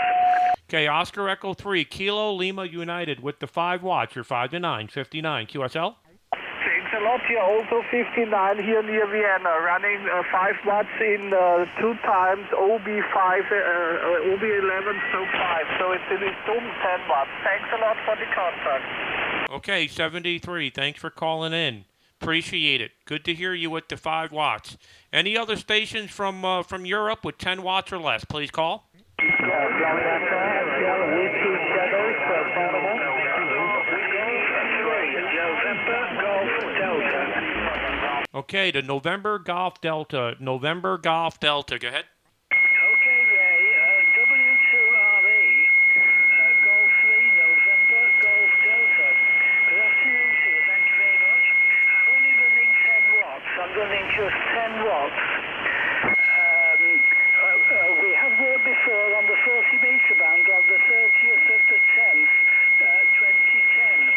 A: Okay, Oscar Echo 3, Kilo Lima United with the 5 watts. You're 5 to 9, 59. QSL?
G: Thanks a lot. You're also 59 here near Vienna, running 5 watts in 2 times OB5, OB11, so 5. So it's in its own 10 watts. Thanks a lot for the contact.
A: Okay, 73. Thanks for calling in. Appreciate it. Good to hear you with the 5 watts. Any other stations from Europe with 10 watts or less? Please call. Okay, the November Golf Delta. November Golf Delta. Go ahead.
G: Okay, Ray. W2RE, Golf 3, November Golf Delta. Good afternoon to you. Thank you very much. I'm only running 10 watts. I'm running just 10 watts. We have worked before on the 40-meter band on the 30th of the 10th, 2010.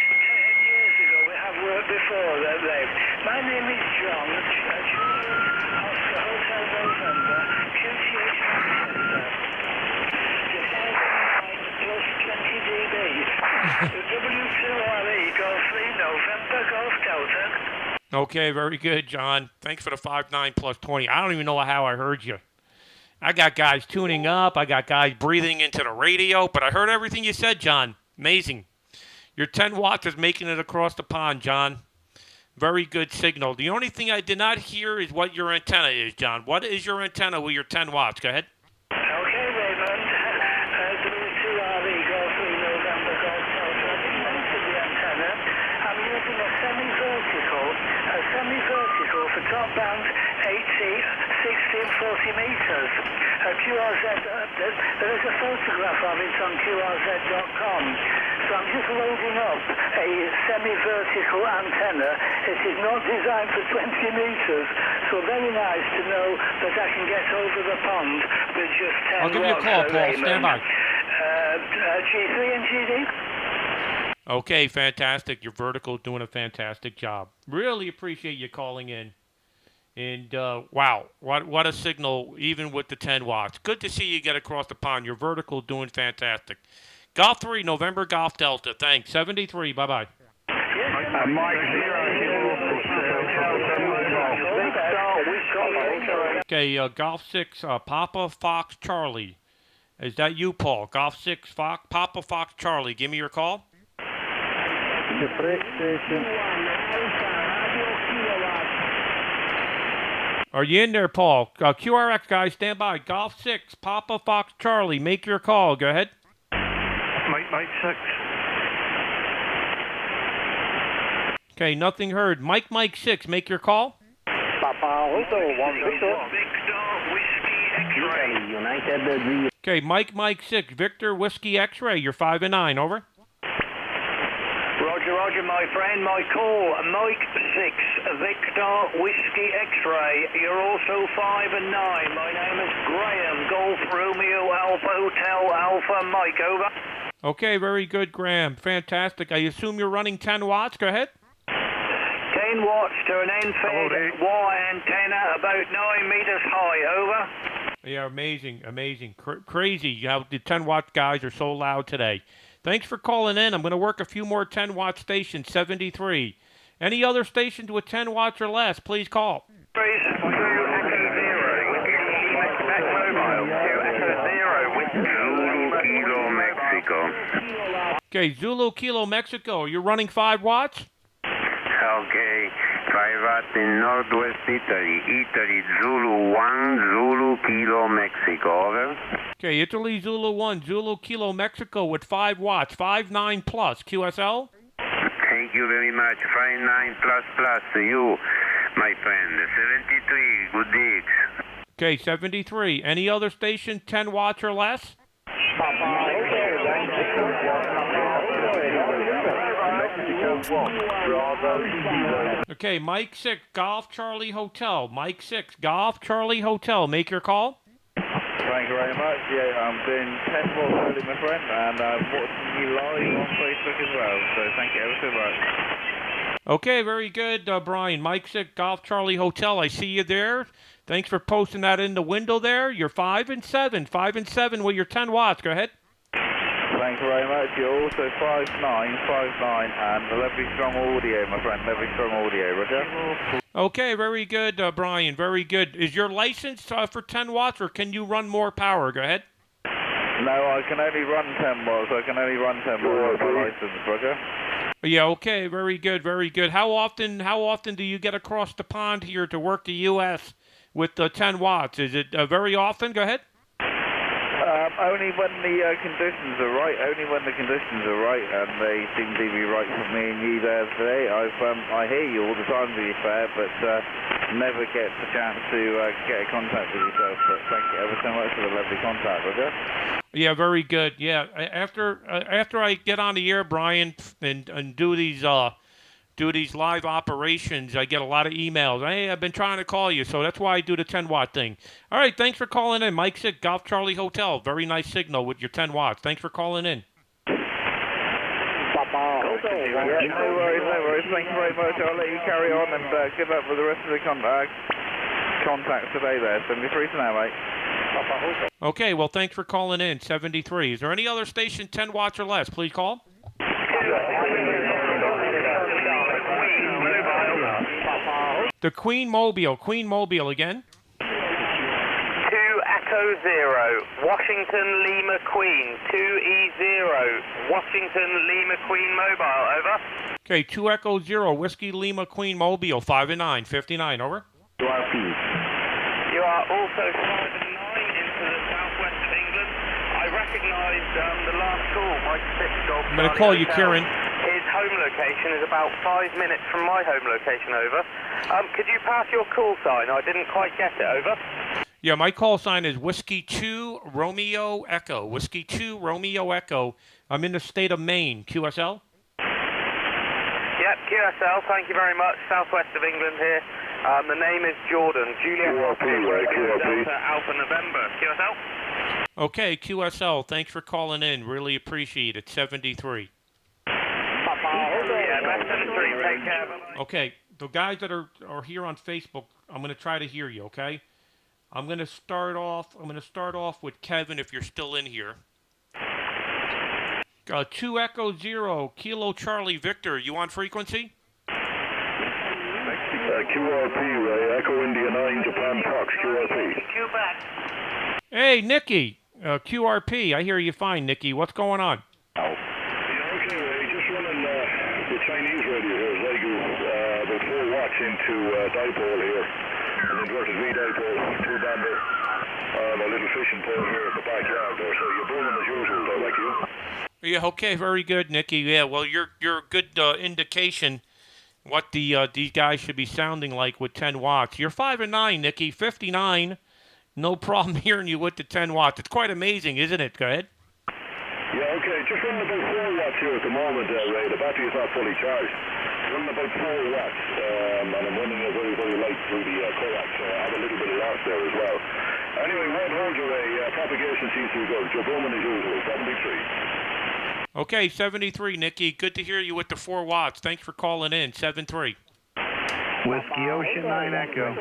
G: 10 years ago we have worked before, Ray. My name is John, Juliet, Oscar Hotel November, QTH Manchester. 2009 plus 20 dB. W2RE, Golf 3, November Golf Delta.
A: Okay, very good, John. Thanks for the 5-9 plus 20. I don't even know how I heard you. I got guys tuning up. I got guys breathing into the radio, but I heard everything you said, John. Amazing. Your 10 watts is making it across the pond, John. Very good signal. The only thing I did not hear is what your antenna is, John. What is your antenna with your 10 watts? Go ahead.
G: Okay, Raymond. W2RE, Golf 3, November Golf Delta. I didn't mention the antenna. I'm using a semi-vertical for top band 80, 60 and 40 meters. QRZ, there is a photograph of it on QRZ.com. So I'm just loading up a semi-vertical antenna. It is not designed for 20 meters, so very nice to know that I can get over the pond with just 10
A: I'll give you a call, Paul. Stand by.
G: G3 and GD.
A: Okay, fantastic. Your vertical is doing a fantastic job. Really appreciate you calling in. And, wow, what a signal, even with the 10 watts. Good to see you get across the pond. Your vertical is doing fantastic. Golf 3, November Golf Delta. Thanks. 73. Bye-bye. Okay, Golf 6, Papa Fox Charlie. Is that you, Paul? Golf 6, Papa Fox Charlie. Give me your call. Are you in there, Paul? QRX guys, stand by. Golf 6, Papa Fox Charlie. Make your call. Go ahead.
S: Mike 6.
A: Okay, nothing heard. Mike 6, make your call.
O: Papa Hotel 1 Victor.
A: Okay, Mike 6, Victor Whiskey X-Ray, you're 5 and 9, over.
O: Roger, my friend. My call, Mike 6, Victor Whiskey X-Ray. You're also 5 and 9. My name is Graham, Golf Romeo Alpha Hotel Alpha Mike, over.
A: Okay, very good, Graham. Fantastic. I assume you're running 10 watts. Go ahead.
O: 10 watts to an end-fed Y antenna about 9 meters high, over.
A: Yeah, amazing. Crazy how the 10-watt guys are so loud today. Thanks for calling in. I'm going to work a few more 10-watt stations, 73. Any other stations with 10 watts or less, please call. Okay, Zulu Kilo Mexico. You're running 5 watts?
E: Okay, 5 watts in Northwest Italy. Italy, Zulu 1, Zulu Kilo Mexico, over.
A: Okay, Italy Zulu 1, Zulu Kilo Mexico with 5 watts, 5.9 plus, QSL?
E: Thank you very much, 5.9 plus to you, my friend. 73, good digs.
A: Okay, 73. Any other station 10 watts or less? Okay, Mike 6, Golf Charlie Hotel. Mike 6, Golf Charlie Hotel. Make your call.
T: Thank you very much. Yeah, I'm doing 10 watts early, my friend, and I'm watching you live on Facebook as well, so thank you ever so much.
A: Okay, very good, Brian. Mike 6, Golf Charlie Hotel. I see you there. Thanks for posting that in the window there. You're 5 and 7. 5 and 7 with your 10 watts. Go ahead.
T: Thank you very much. You're also 5'9", and lovely strong audio, my friend. Lovely strong audio, Roger.
A: Okay, very good, Brian. Very good. Is your license for 10 watts, or can you run more power? Go ahead.
T: No, I can only run 10 watts. I can only run 10 watts with my license, Roger.
A: Yeah, okay, very good, very good. How often do you get across the pond here to work the U.S. with the 10 watts? Is it very often? Go ahead.
T: Only when the conditions are right. Only when the conditions are right, and they seem to be right for me and you there today. I hear you all the time, to be fair, but never get the chance to get in contact with yourself. But thank you ever so much for the lovely contact, Roger.
A: Yeah, very good. Yeah, after I get on the air, Brian, and do these live operations, I get a lot of emails. Hey, I've been trying to call you, so that's why I do the 10-watt thing. All right, thanks for calling in. Mike 6, Golf Charlie Hotel. Very nice signal with your 10 watts. Thanks for calling in.
T: No worries. Thank you very much. I'll let you carry on, and good luck with the rest of the contacts today there. 73 to now, mate.
A: Okay, well, thanks for calling in. 73. Is there any other station 10 watts or less? Please call. The Queen Mobile again.
O: 2 Echo 0, Washington Lima Queen, 2E0, Washington Lima Queen Mobile, over.
A: Okay, 2 Echo 0, Whiskey Lima Queen Mobile, 5 and 9, 59, over.
O: You are also 5 and 9 into the southwest of England. I recognise the last call, Mike 6 Golf.
A: I'm going to call you, Kieran.
O: His home location is about 5 minutes from my home location, over. Could you pass your call sign? I didn't quite get it, over.
A: Yeah, my call sign is Whiskey 2 Romeo Echo. Whiskey 2 Romeo Echo. I'm in the state of Maine. QSL?
O: Yep, QSL. Thank you very much. Southwest of England here. The name is Jordan. Juliet Delta Alpha November. QSL?
A: Okay, QSL. Thanks for calling in. Really appreciate it. 73.
O: Yeah, best 73. Take care.
A: Okay, the guys that are here on Facebook, I'm going to try to hear you, okay? I'm going to start off with Kevin if you're still in here. 2 Echo 0, Kilo Charlie Victor, you on frequency?
E: QRP, Ray, Echo India 9, Japan Fox, QRP.
A: Hey, Nikki, QRP, I hear you fine, Nikki. What's going on?
E: Okay, Ray, just running the Chinese radio here, Zaigu, about 4 watts into dipole here. An inverted V-dipole, 2-bander, and a little fishing pole here in the backyard there, so you're booming as usual, though, like you.
A: Yeah, okay, very good, Nikki. Yeah, well, you're a good indication what these guys should be sounding like with 10 watts. You're 5 and 9, Nikki. 59 No problem hearing you with the 10 watts. It's quite amazing, isn't it? Go ahead.
E: Yeah, okay. Just running about 4 watts here at the moment, Ray. The battery is not fully charged. Running about 4 watts, and I'm running it very, very light through the coax, so I have a little bit of loss there as well. Anyway, won't hold you, Ray. Propagation seems to be good. You're booming as usual, 73.
A: Okay, 73, Nicky. Good to hear you with the 4 watts. Thanks for calling in, 73.
L: Whiskey Ocean 9 Echo.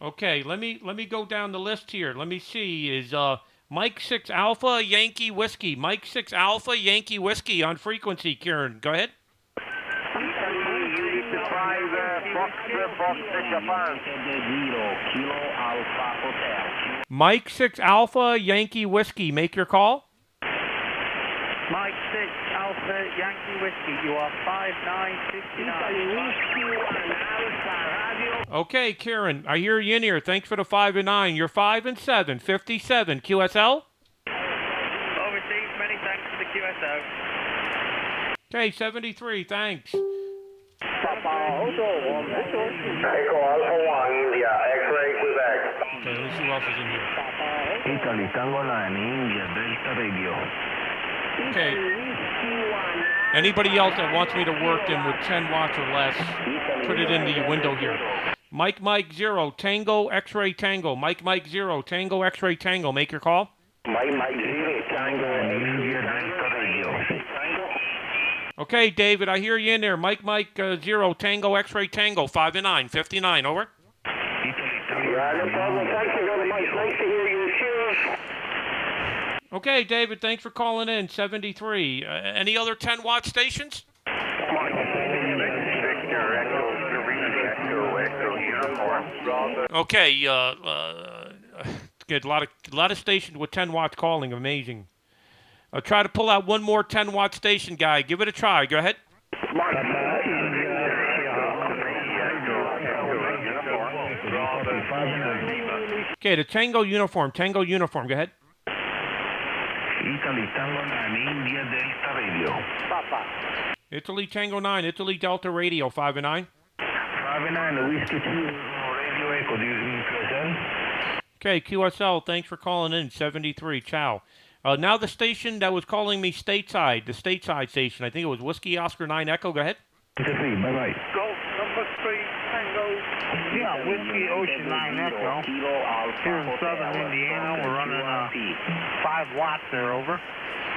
A: Okay, let me go down the list here. Let me see. Is Mike 6 Alpha Yankee Whiskey. Mike 6 Alpha Yankee Whiskey on frequency, Kieran. Go ahead. Mike 6 Alpha Yankee Whiskey. Make your call.
U: Mike 6 Alpha Yankee Whiskey. You are 5959.
A: Okay, Kieran, I hear you in here. Thanks for the 5 and 9. You're 5 and 7. 57. QSL?
U: Overseas, many thanks for the QSO.
A: Okay, 73. Thanks.
E: Echo Alpha 1, India, X-ray, Quebec.
A: Okay, let me see who else is in here.
H: Italy, Tango 9, India, Delta Radio.
A: Okay. Anybody else that wants me to work them with 10 watts or less, put it in the window here. Mike 0, Tango, X-ray, Tango. Mike 0, Tango, X-ray, Tango. Make your call.
E: Mike 0, Tango,
H: India, Delta Radio.
A: Okay, David, I hear you in there. Mike 0, Tango, X-ray, Tango. 5 and 9, 59. Over.
E: Yeah, no problem. Thank you very much. Nice to hear you. Cheers.
A: Okay, David, thanks for calling in. 73. Any other 10 watt stations? Okay, good. A lot of stations with 10 watts calling. Amazing. I'll try to pull out one more 10 watt station, guy. Give it a try. Go ahead. Okay, the Tango uniform. Tango uniform. Go ahead.
H: Italy, Tango 9, India, Delta Radio.
A: Italy, Tango 9, Italy, Delta Radio. 5 and 9.
H: 5 and 9, the Whiskey 2, Radio Echo. Do you use QSL?
A: Okay, QSL, thanks for calling in. 73. Ciao. Now the station that was calling me stateside, the stateside station. I think it was Whiskey Oscar 9 Echo. Go ahead.
H: Bye-bye.
U: Golf number 3, Tango.
L: Yeah, Whiskey Ocean 9 Echo. Here in southern Indiana, we're running 5 watts there, over.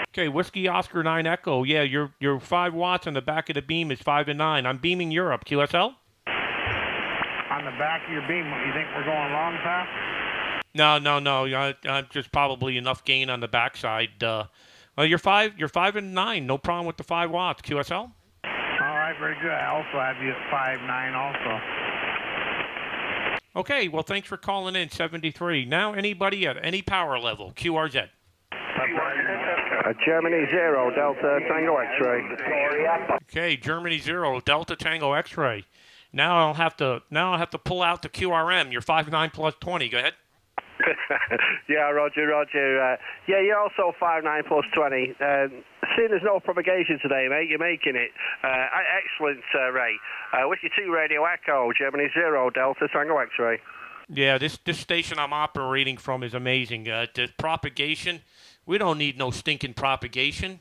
A: Okay, Whiskey Oscar 9 Echo. Yeah, your 5 watts on the back of the beam is 5 and 9. I'm beaming Europe. QSL?
L: On the back of your beam, you think we're going long path?
A: No. Just probably enough gain on the backside. You're 5 and 9. No problem with the 5 watts. QSL?
L: All right, very good. I also have you at 5.9 also.
A: Okay, well, thanks for calling in. 73. Now, anybody at any power level. QRZ.
D: Germany 0, Delta Tango X-ray.
A: Okay, Germany 0, Delta Tango X-ray. Now I'll have to pull out the QRM. You're 5.9 plus 20. Go ahead.
D: Yeah, Roger. Yeah, you're also 5.9 plus 20. Seeing there's no propagation today, mate, you're making it. Excellent, Ray. Whiskey 2 Radio Echo, Germany 0, Delta Tango X-ray.
A: Yeah, this station I'm operating from is amazing. The propagation, we don't need no stinking propagation.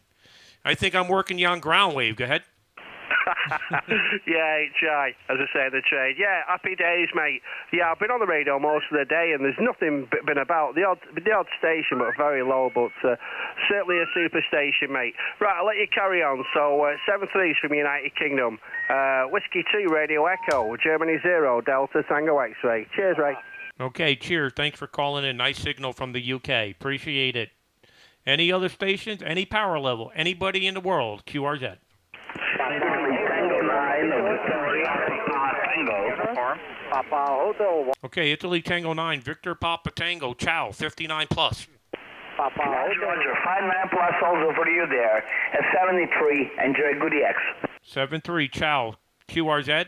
A: I think I'm working you on ground wave. Go ahead.
D: Yeah, HI, as I say in the trade. Yeah, happy days, mate. Yeah, I've been on the radio most of the day, and there's nothing been about. The odd station, but very low, but certainly a super station, mate. Right, I'll let you carry on. So, 7-3's from United Kingdom. Whiskey 2, Radio Echo, Germany 0, Delta Tango X-ray. Cheers, Ray.
A: Okay, cheers. Thanks for calling in. Nice signal from the UK. Appreciate it. Any other stations? Any power level? Anybody in the world? QRZ. Okay, Italy Tango 9, Victor Papa Tango, Ciao, 59 plus.
U: Roger, 5.9 plus also for you there. At 73, enjoy good EX.
A: 7-3, Ciao. QRZ?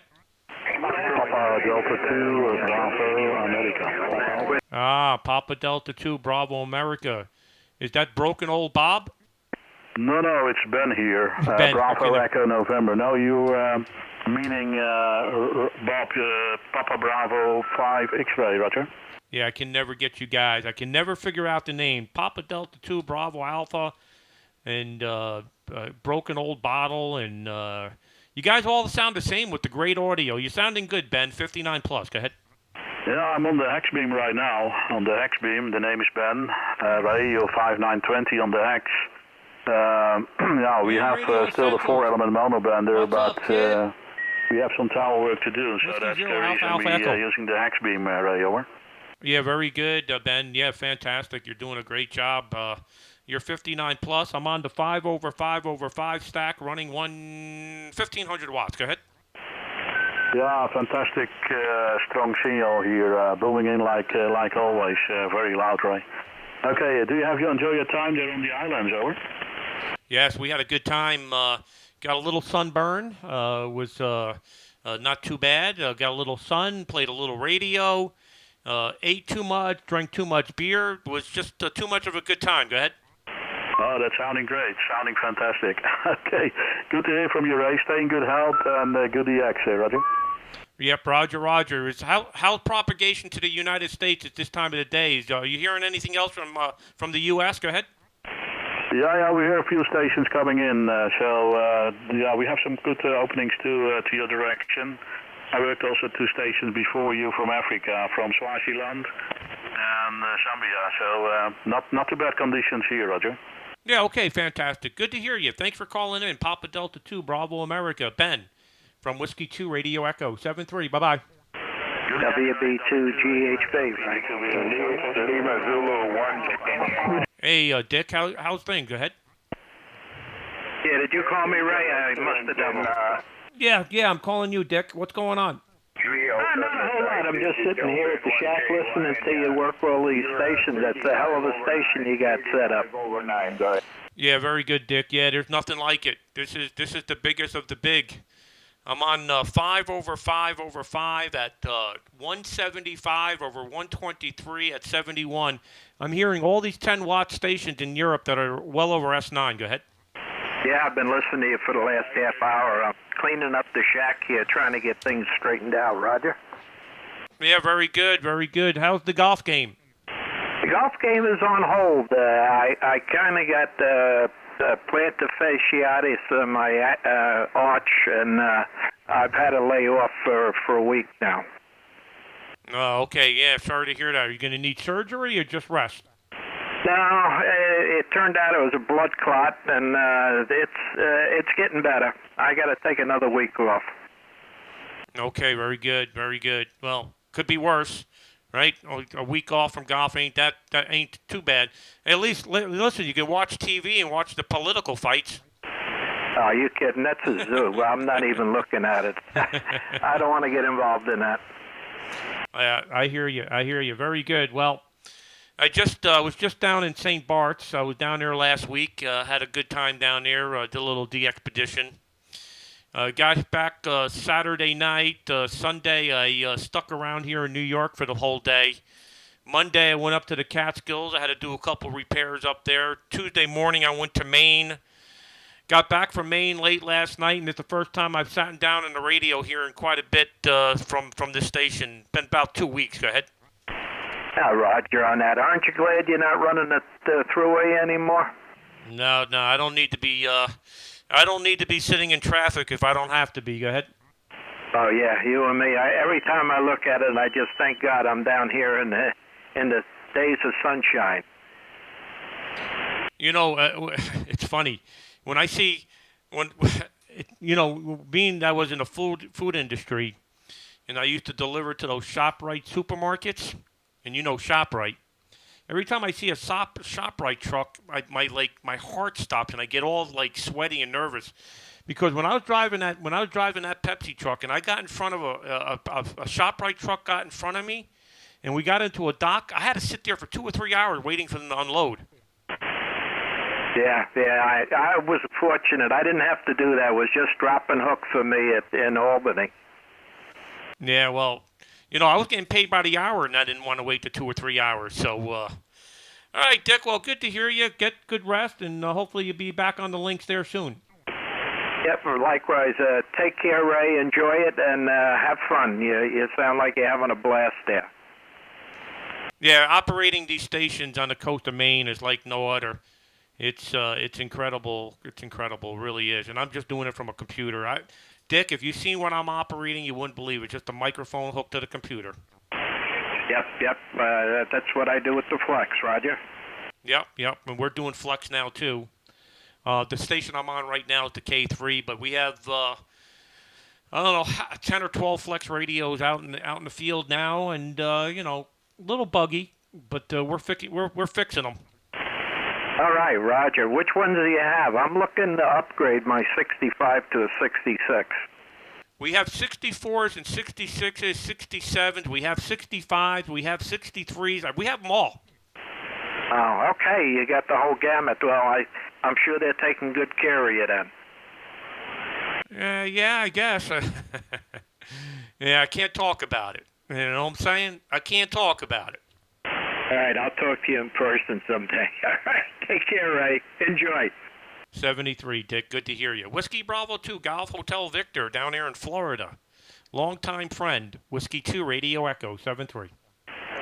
R: Papa Delta 2, Bravo, America.
A: Ah, Papa Delta 2, Bravo, America. Is that broken old Bob?
C: No, it's Ben here.
A: Ben,
C: Bravo
A: okay,
C: Echo November. No, you meaning Bob Papa Bravo 5 X-ray, Roger?
A: Yeah, I can never get you guys. I can never figure out the name. Papa Delta 2 Bravo Alpha and Broken Old Bottle. And you guys all sound the same with the great audio. You're sounding good, Ben. 59 plus. Go ahead.
C: Yeah, I'm on the hex beam right now. On the hex beam, the name is Ben. Radio 5920 on the hex. Yeah, we have still the 4-element monobender, but we have some tower work to do, so that's the reason we're using the hex beam radio. Over.
A: Yeah, very good, Ben. Yeah, fantastic. You're doing a great job. You're 59 plus. I'm on the 5 over 5 over 5 stack, running 1,500 watts. Go ahead.
C: Yeah, fantastic, strong signal here, booming in like always, very loud, Ray. Okay, do you enjoy your time there on the islands, over?
A: Yes, we had a good time. Got a little sunburn. Was not too bad. Got a little sun. Played a little radio. Ate too much. Drank too much beer. Was just too much of a good time. Go ahead.
C: Oh, that's sounding great. Sounding fantastic. Okay, good to hear from you, Ray. Stay in good health and good EX, Roger.
A: Yep, Roger. How's propagation to the United States at this time of the day? Are you hearing anything else from the U.S.? Go ahead.
C: Yeah, we hear a few stations coming in. Yeah, we have some good openings to your direction. I worked also 2 stations before you from Africa, from Swaziland and Zambia. So not too bad conditions here, Roger.
A: Yeah, okay, fantastic. Good to hear you. Thanks for calling in. Papa Delta 2, Bravo America. Ben from Whiskey 2, Radio Echo 73. Bye-bye.
U: WB2GHB.
A: Hey, Dick, how's things? Go ahead.
U: Yeah, did you call me, Ray? I must have done.
A: Yeah, I'm calling you, Dick. What's going on?
U: Not a whole lot. I'm just sitting here at the shack listening to you work all these stations. That's a hell of a station you got set up.
A: Yeah, very good, Dick. Yeah, there's nothing like it. This is the biggest of the big. I'm on 5 over 5 over 5 at 175 over 123 at 71. I'm hearing all these 10-watt stations in Europe that are well over S9. Go ahead.
U: Yeah, I've been listening to you for the last half hour. I'm cleaning up the shack here, trying to get things straightened out, Roger.
A: Yeah, very good, very good. How's the golf game?
U: The golf game is on hold. I kind of got plantar fasciitis in my arch, and I've had to lay off for a week now.
A: Oh, okay, yeah, sorry to hear that. Are you going to need surgery or just rest?
U: No, it turned out it was a blood clot, and it's getting better. I got to take another week off.
A: Okay, very good, very good. Well, could be worse, right? A week off from golf ain't ain't too bad. At least listen, you can watch TV and watch the political fights.
U: Oh, you kidding? That's a zoo. Well, I'm not even looking at it. I don't want to get involved in that.
A: I hear you. I hear you. Very good. Well, I just was just down in St. Bart's. I was down there last week. Had a good time down there. Did a little de-expedition. Got back Saturday night. Sunday, I stuck around here in New York for the whole day. Monday, I went up to the Catskills. I had to do a couple repairs up there. Tuesday morning, I went to Maine. Got back from Maine late last night, and it's the first time I've sat down on the radio here in quite a bit from this station. Been about 2 weeks. Go ahead.
U: Now, Roger, on that, aren't you glad you're not running the thruway anymore?
A: No, I don't need to be. I don't need to be sitting in traffic if I don't have to be. Go ahead.
U: Oh yeah, you and me. Every time I look at it, I just thank God I'm down here in the days of sunshine.
A: You know, it's funny when I see being that I was in the food industry, and I used to deliver to those ShopRite supermarkets, and ShopRite. Every time I see a ShopRite truck, my heart stops and I get all sweaty and nervous, because when I was driving that Pepsi truck and I got in front of a ShopRite truck got in front of me, and we got into a dock, I had to sit there for 2 or 3 hours waiting for them to unload.
U: Yeah, I was fortunate. I didn't have to do that. It was just dropping hook for me in Albany.
A: Yeah, well, I was getting paid by the hour, and I didn't want to wait the 2 or 3 hours. So All right, Dick. Well, good to hear you. Get good rest, and hopefully you'll be back on the links there soon.
U: Yep, likewise. Take care, Ray. Enjoy it, and have fun. You sound like you're having a blast there.
A: Yeah, operating these stations on the coast of Maine is like no other. It's incredible. It's incredible. It really is. And I'm just doing it from a computer. Dick, if you seen what I'm operating, you wouldn't believe it. Just a microphone hooked to the computer.
U: Yep. That's what I do with the Flex, Roger.
A: Yep. And we're doing Flex now, too. The station I'm on right now is the K3, but we have, 10 or 12 Flex radios out in the field now, and, a little buggy, but we're fixing them.
U: All right, Roger. Which ones do you have? I'm looking to upgrade my 65 to a 66.
A: We have 64s and 66s, 67s. We have 65s. We have 63s. We have them all.
U: Oh, okay. You got the whole gamut. Well, I'm sure they're taking good care of you then.
A: Yeah, I guess. Yeah, I can't talk about it. You know what I'm saying? I can't talk about it.
U: All right, I'll talk to you in person someday. All right, take care, Ray. Enjoy.
A: 73, Dick. Good to hear you. Whiskey Bravo 2, Golf Hotel Victor, down there in Florida. Longtime friend. Whiskey 2, Radio Echo, 73.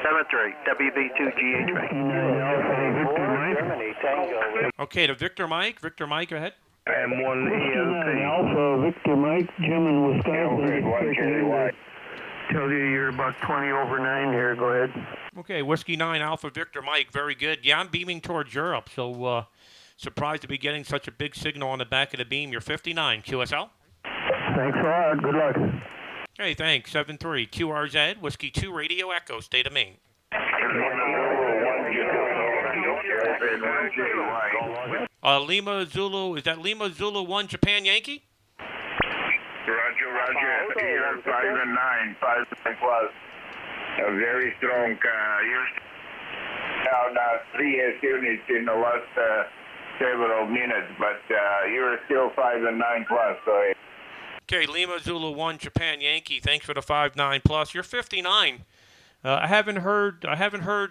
U: 73, WB2GH.
A: Okay, to Victor Mike. Victor Mike, go ahead.
D: M1 ELP.
L: Alpha Victor Mike, German Wisconsin.
D: Tell you you're about 20 over 9 here. Go ahead.
A: Okay, Whiskey 9, Alpha Victor Mike. Very good. Yeah, I'm beaming towards Europe, so surprised to be getting such a big signal on the back of the beam. You're 59, QSL.
L: Thanks a lot. Good luck.
A: Okay, thanks. 7-3, QRZ, Whiskey 2, Radio Echo, State of Maine. Lima Zulu, is that Lima Zulu 1, Japan Yankee?
E: Roger. Here, 5 and 9, 5 plus. A very strong. You're now 3 units in the last several minutes, but you're still 5 and 9 plus. So.
A: Okay, Lima Zulu 1, Japan Yankee. Thanks for the 5-9 plus. You're 59. I haven't heard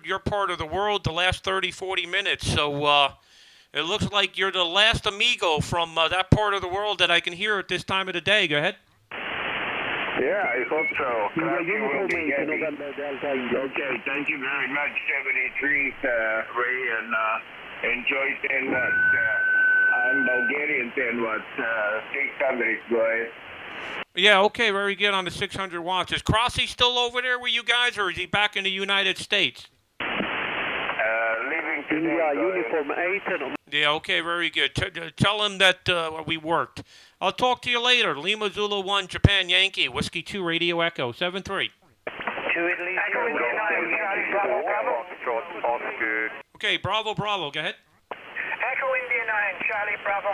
A: your part of the world the last 30, 40 minutes. So it looks like you're the last amigo from that part of the world that I can hear at this time of the day. Go ahead.
E: Yeah, I hope so. Okay, thank you very much, 73, Ray, and enjoy 10 watts. I'm Bulgarian 10 watts, 600, go ahead.
A: Yeah, okay, very good on the 600 watts. Is Crossy still over there with you guys, or is he back in the United States?
E: Leaving today.
L: Uniform 8.
A: Yeah, okay, very good. Tell him that we worked. I'll talk to you later. Lima Zulu 1, Japan Yankee, Whiskey 2, Radio Echo, 7-3. Okay, Bravo, go ahead.
G: Echo India 9, Charlie, Bravo.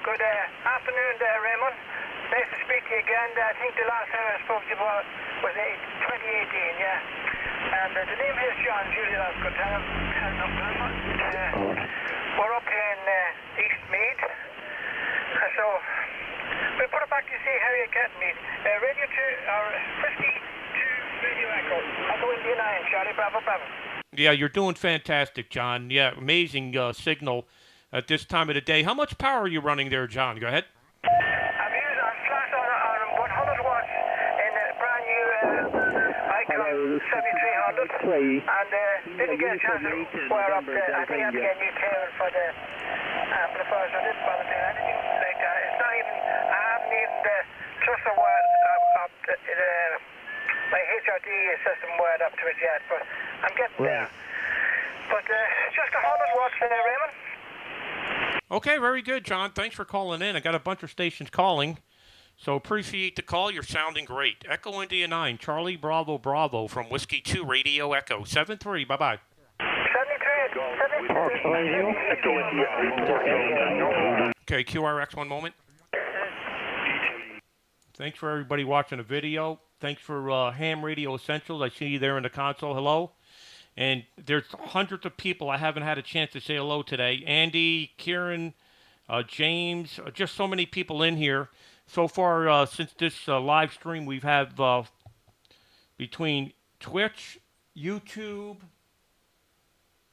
G: Good afternoon there, Raymond. Nice to speak to you again. I think the last time I spoke to you about was 2018, yeah. And the name is John Julian Scotland. We're up here in East Mead. So we'll put it back to see how you get me. Radio 2, or Whiskey 2, Radio Echo India 9, Charlie, Bravo.
A: Yeah, you're doing fantastic, John. Yeah, amazing signal at this time of the day. How much power are you running there, John? Go ahead.
G: I'm flat on 100 watts in a brand new Icon 7300, and didn't get a chance to wire up I think I had to get a new cable for the amplifiers. I didn't bother doing anything like that. It's not even, I haven't even just a wire up my HRD system wired up to it yet, but I'm getting there. But just 100 watts there, Raymond.
A: Okay, very good, John. Thanks for calling in. I got a bunch of stations calling, so appreciate the call. You're sounding great. Echo India 9, Charlie Bravo from Whiskey 2, Radio Echo, 7-3. Bye-bye.
G: 73.
A: Okay, QRX, one moment. Thanks for everybody watching the video. Thanks for Ham Radio Essentials. I see you there in the console. Hello. And there's hundreds of people I haven't had a chance to say hello today. Andy, Kieran, James, just so many people in here. So far, since this live stream, we've had between Twitch, YouTube,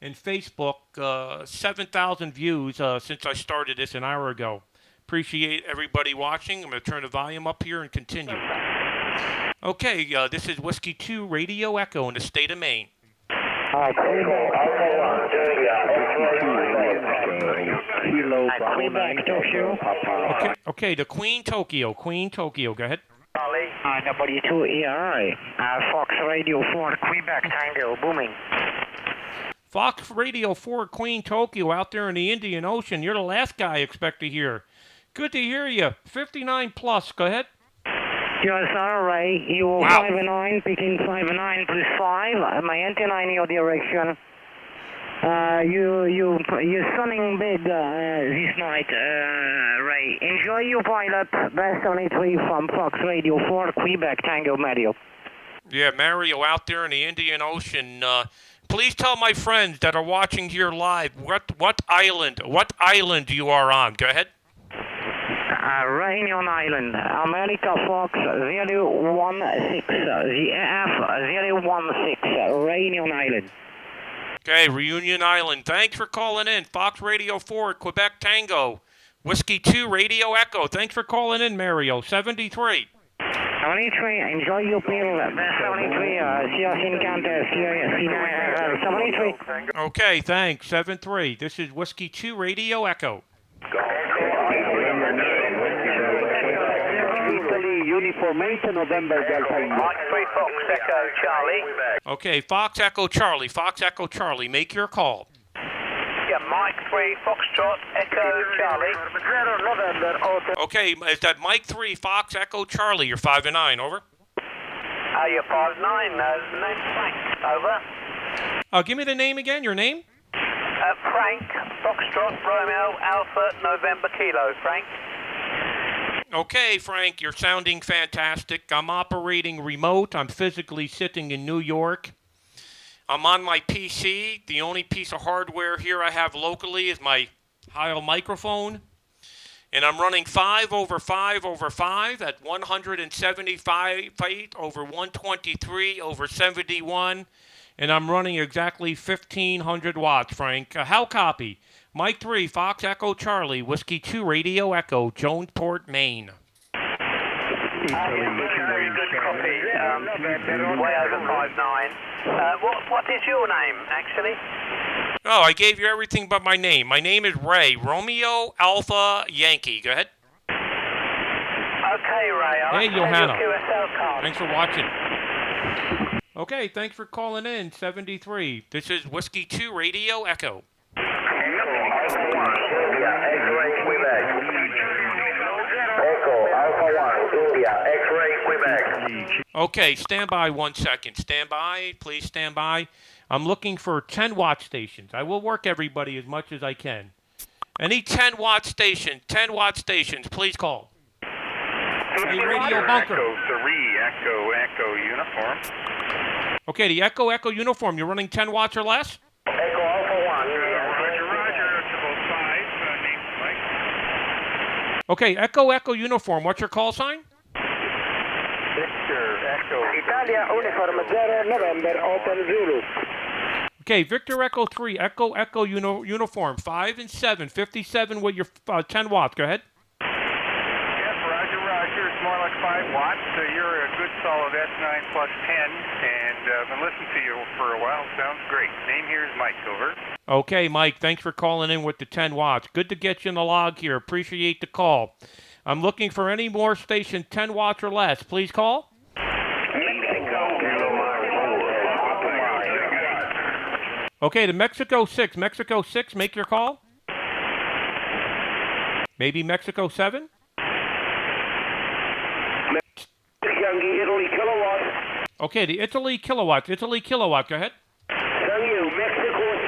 A: and Facebook. 7,000 views since I started this an hour ago. Appreciate everybody watching. I'm going to turn the volume up here and continue. Okay, this is Whiskey 2 Radio Echo in the state of Maine. Okay, the Queen Tokyo. Go ahead.
I: W2RE, Fox Radio 4, Quebec Tango, booming.
A: Fox Radio 4, Queen Tokyo, out there in the Indian Ocean. You're the last guy I expect to hear. Good to hear you. 59 plus. Go ahead.
I: Yes, all right. You 5 and 9, picking 5 and 9 plus 5. My antenna in your direction. You're sunning big this night, Ray. Enjoy your pilot. Best 73 from Fox Radio 4, Quebec Tango Mario.
A: Yeah, Mario out there in the Indian Ocean. Please tell my friends that are watching here live what island you are on. Go ahead.
I: Réunion Island, America Fox 016, the F016, Réunion Island.
A: Okay, Reunion Island. Thanks for calling in. Fox Radio 4, Quebec Tango. Whiskey 2, Radio Echo. Thanks for calling in, Mario. 73.
I: 73, enjoy your meal. Best 73, see us in Canada, C9, 73.
A: Okay, thanks. 73. This is Whiskey 2, Radio Echo.
V: Uniform 8 November Delta.
W: Mike 3 Fox Echo Charlie.
A: Okay, Fox Echo Charlie. Fox Echo Charlie. Make your call.
W: Yeah, Mike 3 Foxtrot Echo Charlie.
A: Okay, is that Mike 3 Fox Echo Charlie? You're 5 and 9. Over.
W: You're 5 9. Name's Frank. Over.
A: Give me the name again. Your name?
W: Frank Foxtrot Romeo Alpha November Kilo. Frank.
A: Okay, Frank, you're sounding fantastic. I'm operating remote. I'm physically sitting in New York. I'm on my PC. The only piece of hardware here I have locally is my Heil microphone. And I'm running 5 over 5 over 5 at 175 feet over 123 over 71. And I'm running exactly 1,500 watts, Frank. How copy? Mike 3, Fox Echo Charlie, Whiskey 2, Radio Echo, Jonesport, Maine.
W: Very good copy. Way over 5'9". What is your name, actually?
A: Oh, I gave you everything but my name. My name is Ray, Romeo Alpha Yankee. Go ahead.
W: Okay, Ray.
A: Hey, Johanna.
W: QSL card.
A: Thanks for watching. Okay, thanks for calling in, 73. This is Whiskey 2, Radio Echo. Okay, stand by 1 second. Stand by. Please stand by. I'm looking for 10-watt stations. I will work everybody as much as I can. Any 10-watt station, 10-watt stations, please call. Hey, Radio Bunker.
X: Echo 3, Echo Uniform.
A: Okay, the Echo Uniform. You're running 10 watts or less?
W: Echo Alpha 1.
X: Roger. It's about 5. Name's Mike.
A: Okay, Echo Uniform. What's your call sign?
W: Victor Echo. Italia Uniform 0 November Hotel Zulu.
A: Okay, Victor Echo 3, Echo Uniform 5 and 7, 57 with your 10 watts. Go ahead.
X: Roger. It's more like 5 watts. You're a good solid S9 plus 10, and I've been listening to you for a while. Sounds great. Name here is Mike. Over.
A: Okay, Mike, thanks for calling in with the 10 watts. Good to get you in the log here. Appreciate the call. I'm looking for any more station 10 watts or less. Please call. Okay, to Mexico 6. Mexico 6, make your call. Maybe Mexico 7?
V: Italy kilowatt.
A: Okay, the Italy kilowatt. Go ahead.
V: Thank you. Mexico 6.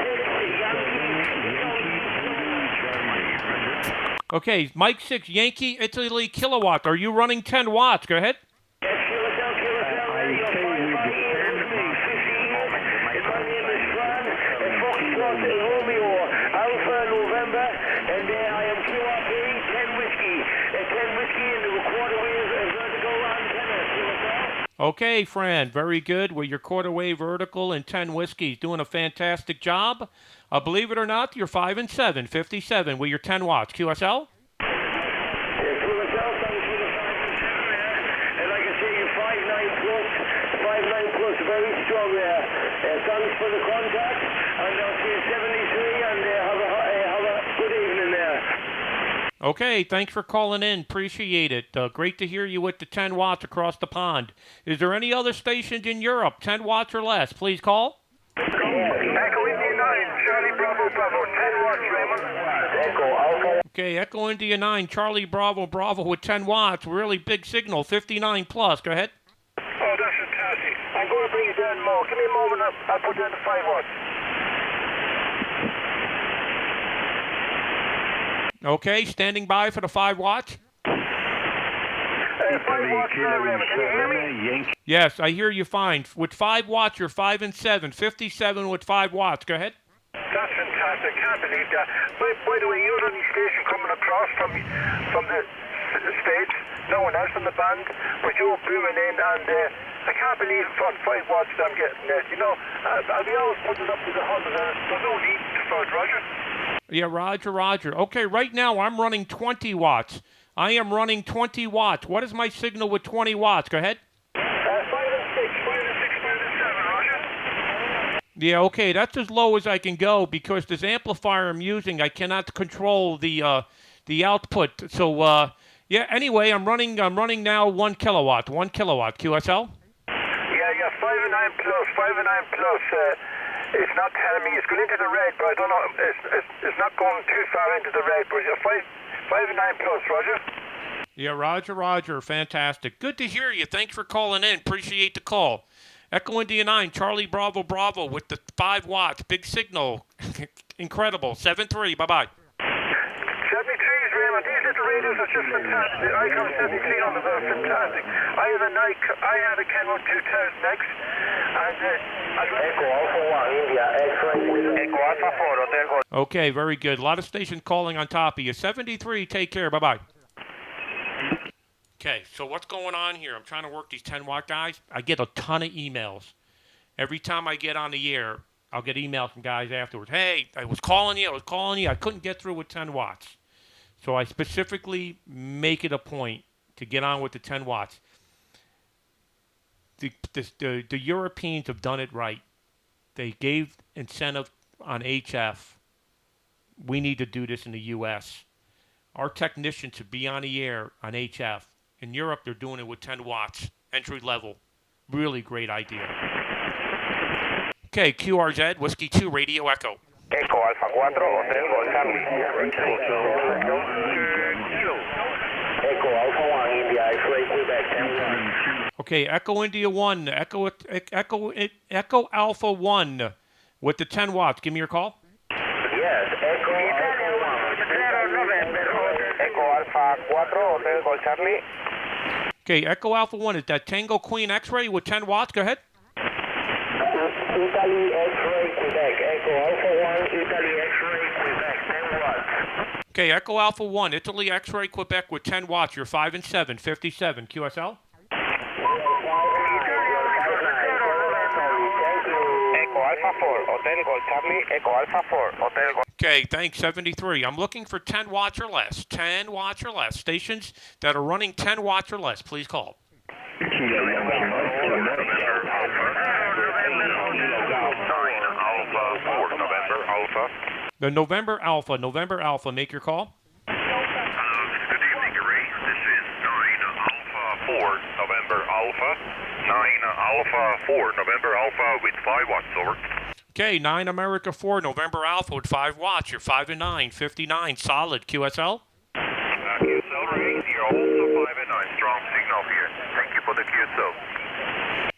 A: Okay, Mike 6, Yankee, Italy kilowatt. Are you running 10 watts? Go ahead. Okay, friend, very good. With your quarter-wave vertical and 10 whiskeys, doing a fantastic job. Believe it or not, you're 5 and 7, 57 with your 10 watts. QSL?
V: Very strong there. Thanks for the contact, and I'll see you 73, and have a good evening there.
A: Okay, thanks for calling in. Appreciate it. Great to hear you with the 10 watts across the pond. Is there any other stations in Europe, 10 watts or less? Please call.
V: Echo India 9, Charlie Bravo Bravo, 10 watts, Raymond. Echo Alpha.
A: Okay, Echo India 9, Charlie Bravo Bravo with 10 watts. Really big signal, 59 plus. Go ahead.
V: Oh, that's fantastic. I'm going to bring it down more. Give me a moment, I'll put down to 5 watts.
A: Okay, standing by for the 5 watts.
V: 5 watts now, Raymond. Can you hear me?
A: Yes, I hear you fine. With 5 watts, you're 5 and 7. 57 with 5 watts. Go ahead.
V: That's fantastic. Can't believe that. By the way, you're the only station coming across from the States. No one else on the band, but you're booming in, and I can't believe what 5 watts I'm getting there. You know, I'll be always putting it up to the 100. There's no need for it, Roger.
A: Yeah, Roger. Okay, right now I'm running 20 watts. I am running 20 watts. What is my signal with 20 watts? Go ahead.
V: 5 and 6, 5 and 7, Roger.
A: Yeah, okay, that's as low as I can go because this amplifier I'm using, I cannot control the output. So, yeah, anyway, I'm running now 1 kilowatt. 1 kilowatt. QSL?
V: Yeah, 5 and 9 plus, 5 and 9 plus. It's not telling me it's going into the red, but I don't know. It's not going too far into the red, but you're 5 and 9 plus, Roger.
A: Yeah, Roger. Fantastic. Good to hear you. Thanks for calling in. Appreciate the call. Echo India 9, Charlie Bravo Bravo with the 5 watts. Big signal. Incredible. 7-3. Bye-bye.
V: 73s, Raymond. These little radios are just fantastic. I come 73 on them. They're fantastic. I had a Kenwood 2000X, and Echo Alpha 1, India, X-ray. Echo Alpha 4, Hotel Gold.
A: Okay, very good. A lot of stations calling on top of you. 73, take care. Bye-bye. Okay, so what's going on here? I'm trying to work these 10-watt guys. I get a ton of emails. Every time I get on the air, I'll get emails from guys afterwards. Hey, I was calling you. I couldn't get through with 10 watts. So I specifically make it a point to get on with the 10 watts. The Europeans have done it right. They gave incentive on HF. We need to do this in the U.S. Our technicians should be on the air on HF. In Europe, they're doing it with 10 watts, entry level. Really great idea. Okay, QRZ, Whiskey 2, Radio Echo.
V: Echo Alpha 4, Hotel Gold Charlie. Echo Alpha 1, India, X-ray, Quebec, 10-1.
A: Okay, Echo India 1, Echo Alpha 1 with the 10 watts. Give me your call.
V: Yes, Echo Alpha 1. Echo Alpha 4, Hotel Gold Charlie.
A: Okay, Echo Alpha 1, is that Tango Queen X-ray with 10 watts? Go ahead.
V: Italy X-ray, Quebec. Echo Alpha 1, Italy X-ray, Quebec, 10 watts.
A: Okay, Echo Alpha 1, Italy X-ray, Quebec with 10 watts. You're 5 and 7, 57. QSL?
V: Echo Alpha 4, Hotel Gold Charlie. Echo Alpha 4, Hotel Gold.
A: Okay, thanks, 73. I'm looking for 10 watts or less. 10 watts or less. Stations that are running 10 watts or less, please call. The November Alpha, make your call.
F: Good evening, Ray. This is 9 Alpha 4, November Alpha. 9 Alpha 4, November Alpha with 5 watts, over.
A: Okay, 9 America 4, November Alpha with 5 watts. You're 5 and 9, 59. Solid. QSL?
F: QSL, Ray. You're also 5 and 9. Strong signal here. Thank you for the QSL.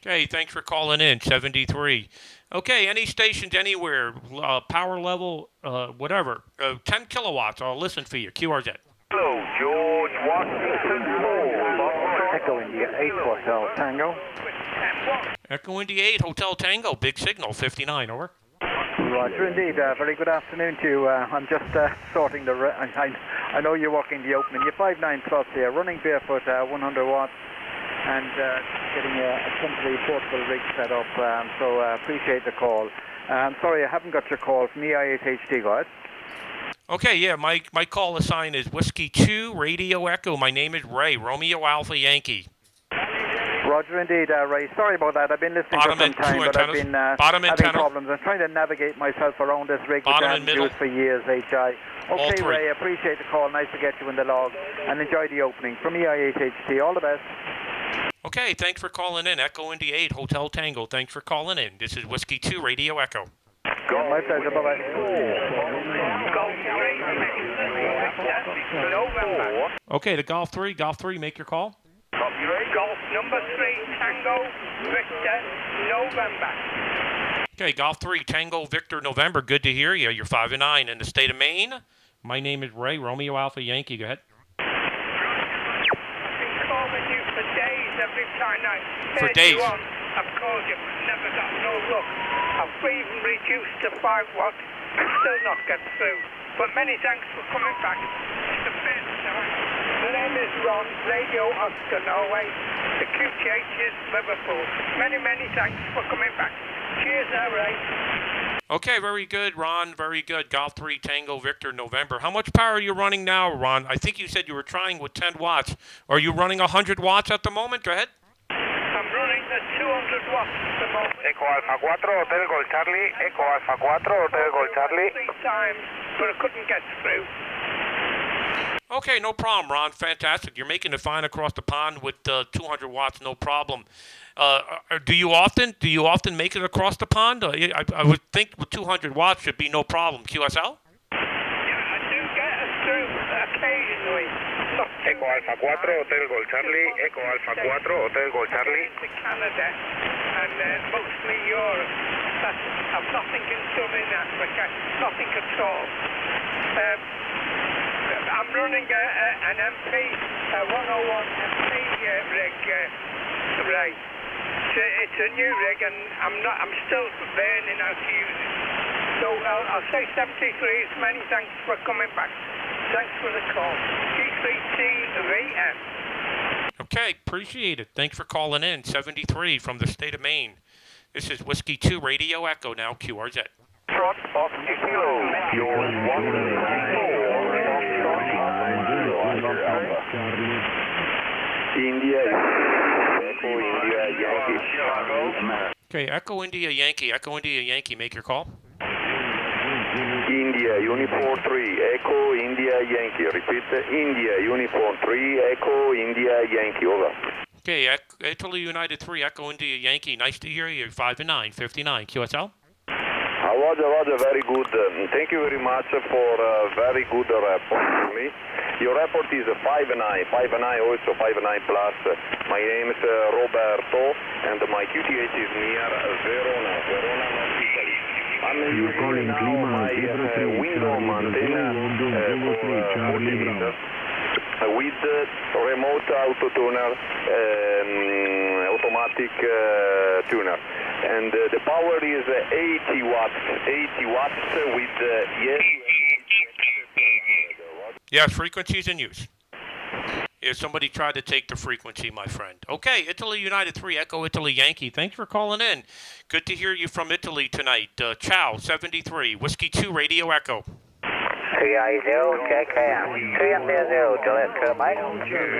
A: Okay, thanks for calling in, 73. Okay, any stations anywhere, power level, whatever, 10 kilowatts, I'll listen for you. QRZ.
V: Hello, George Washington.
J: Echo India 8 Hotel Tango.
A: Echo India 8 Hotel Tango, big signal, 59, over.
J: Roger, indeed. Very good afternoon to you. I'm just sorting the... I know you're working the opening. You're 5.9 plus here, running barefoot, 100 watts. and getting a temporary portable rig set up. So appreciate the call. Sorry, I haven't got your call from EIHHD, go ahead.
A: Okay, yeah, my call sign is Whiskey 2 Radio Echo. My name is Ray, Romeo Alpha Yankee.
J: Roger, indeed, Ray. Sorry about that. I've been listening for some time, but I've been having problems. I'm trying to navigate myself around this rig, which I haven't used for years, HI. Okay, Ray, appreciate the call. Nice to get you in the log. And enjoy the opening. From EIHHT, all the best.
A: Okay, thanks for calling in. Echo India 8, Hotel Tango. Thanks for calling in. This is Whiskey 2 Radio Echo.
J: Yeah, my pleasure. Bye-bye.
A: Okay, to Golf 3. Golf 3, make your call.
V: Golf number 3, Tango, Victor, November.
A: Okay, Golf 3, Tango, Victor, November. Good to hear you. You're 5 and 9 in the state of Maine. My name is Ray, Romeo Alpha Yankee. Go ahead.
V: I've been calling you for days every time I
A: For days.
V: you on. I've called you, but never got no luck. I've even reduced to 5 watts, still not get through. But many thanks for coming back. It's the first time. My name is Ron, Radio Oscar, Norway. The QTH is Liverpool. Many, many thanks for coming back. Cheers, Ray.
A: Okay, very good, Ron. Very good. Golf 3, Tango, Victor, November. How much power are you running now, Ron? I think you said you were trying with 10 watts. Are you running 100 watts at the moment? Go ahead.
V: I'm running at 200 watts at the moment.
W: Echo Alpha 4, Hotel Golf Charlie. Echo Alpha 4, Hotel Golf Charlie.
V: 3 times, but I couldn't get through.
A: Okay, no problem, Ron. Fantastic. You're making it fine across the pond with 200 watts, no problem. Do you often make it across the pond? I would think with 200 watts should be no problem. QSL?
V: Yeah, I do get it through occasionally.
W: Echo Alpha 4, Hotel Golf Charlie. Echo Alpha 4, Hotel Golf Charlie.
V: To Canada and mostly Europe. I've nothing done in Africa, nothing at all. I'm running an MP, a 101 MP rig, right. It's a new rig, and I'm still learning how to use it. So I'll say 73. Many thanks for coming back. Thanks for the call. G3TVM.
A: Okay, appreciate it. Thanks for calling in. 73 from the state of Maine. This is Whiskey 2 Radio Echo now, QRZ.
W: Front of
E: India, Echo India Yankee.
A: Okay, Echo India Yankee. Echo India Yankee, make your call.
E: India Uniform 3, Echo India Yankee. Repeat, India Uniform 3, Echo India Yankee. Over.
A: Okay, Italy United 3, Echo India Yankee. Nice to hear you. 5 and 9, 59. QSL?
E: Roger, very good. Thank you very much for a very good report for me. Your report is 5 and 9, 5 and 9 also, 5 and 9 plus. My name is Roberto, and my QTH is near Verona, North Italy. I'm using now my window antenna for 40 meters with remote auto tuner, automatic tuner. And the power is 80 watts with yes.
A: Yes, frequencies in use. If somebody tried to take the frequency, my friend. Okay, Italy United 3, Echo Italy Yankee. Thanks for calling in. Good to hear you from Italy tonight. Ciao, 73, Whiskey 2 Radio Echo.
I: 3I0, JKM. 3 Juliet Kilo Mike.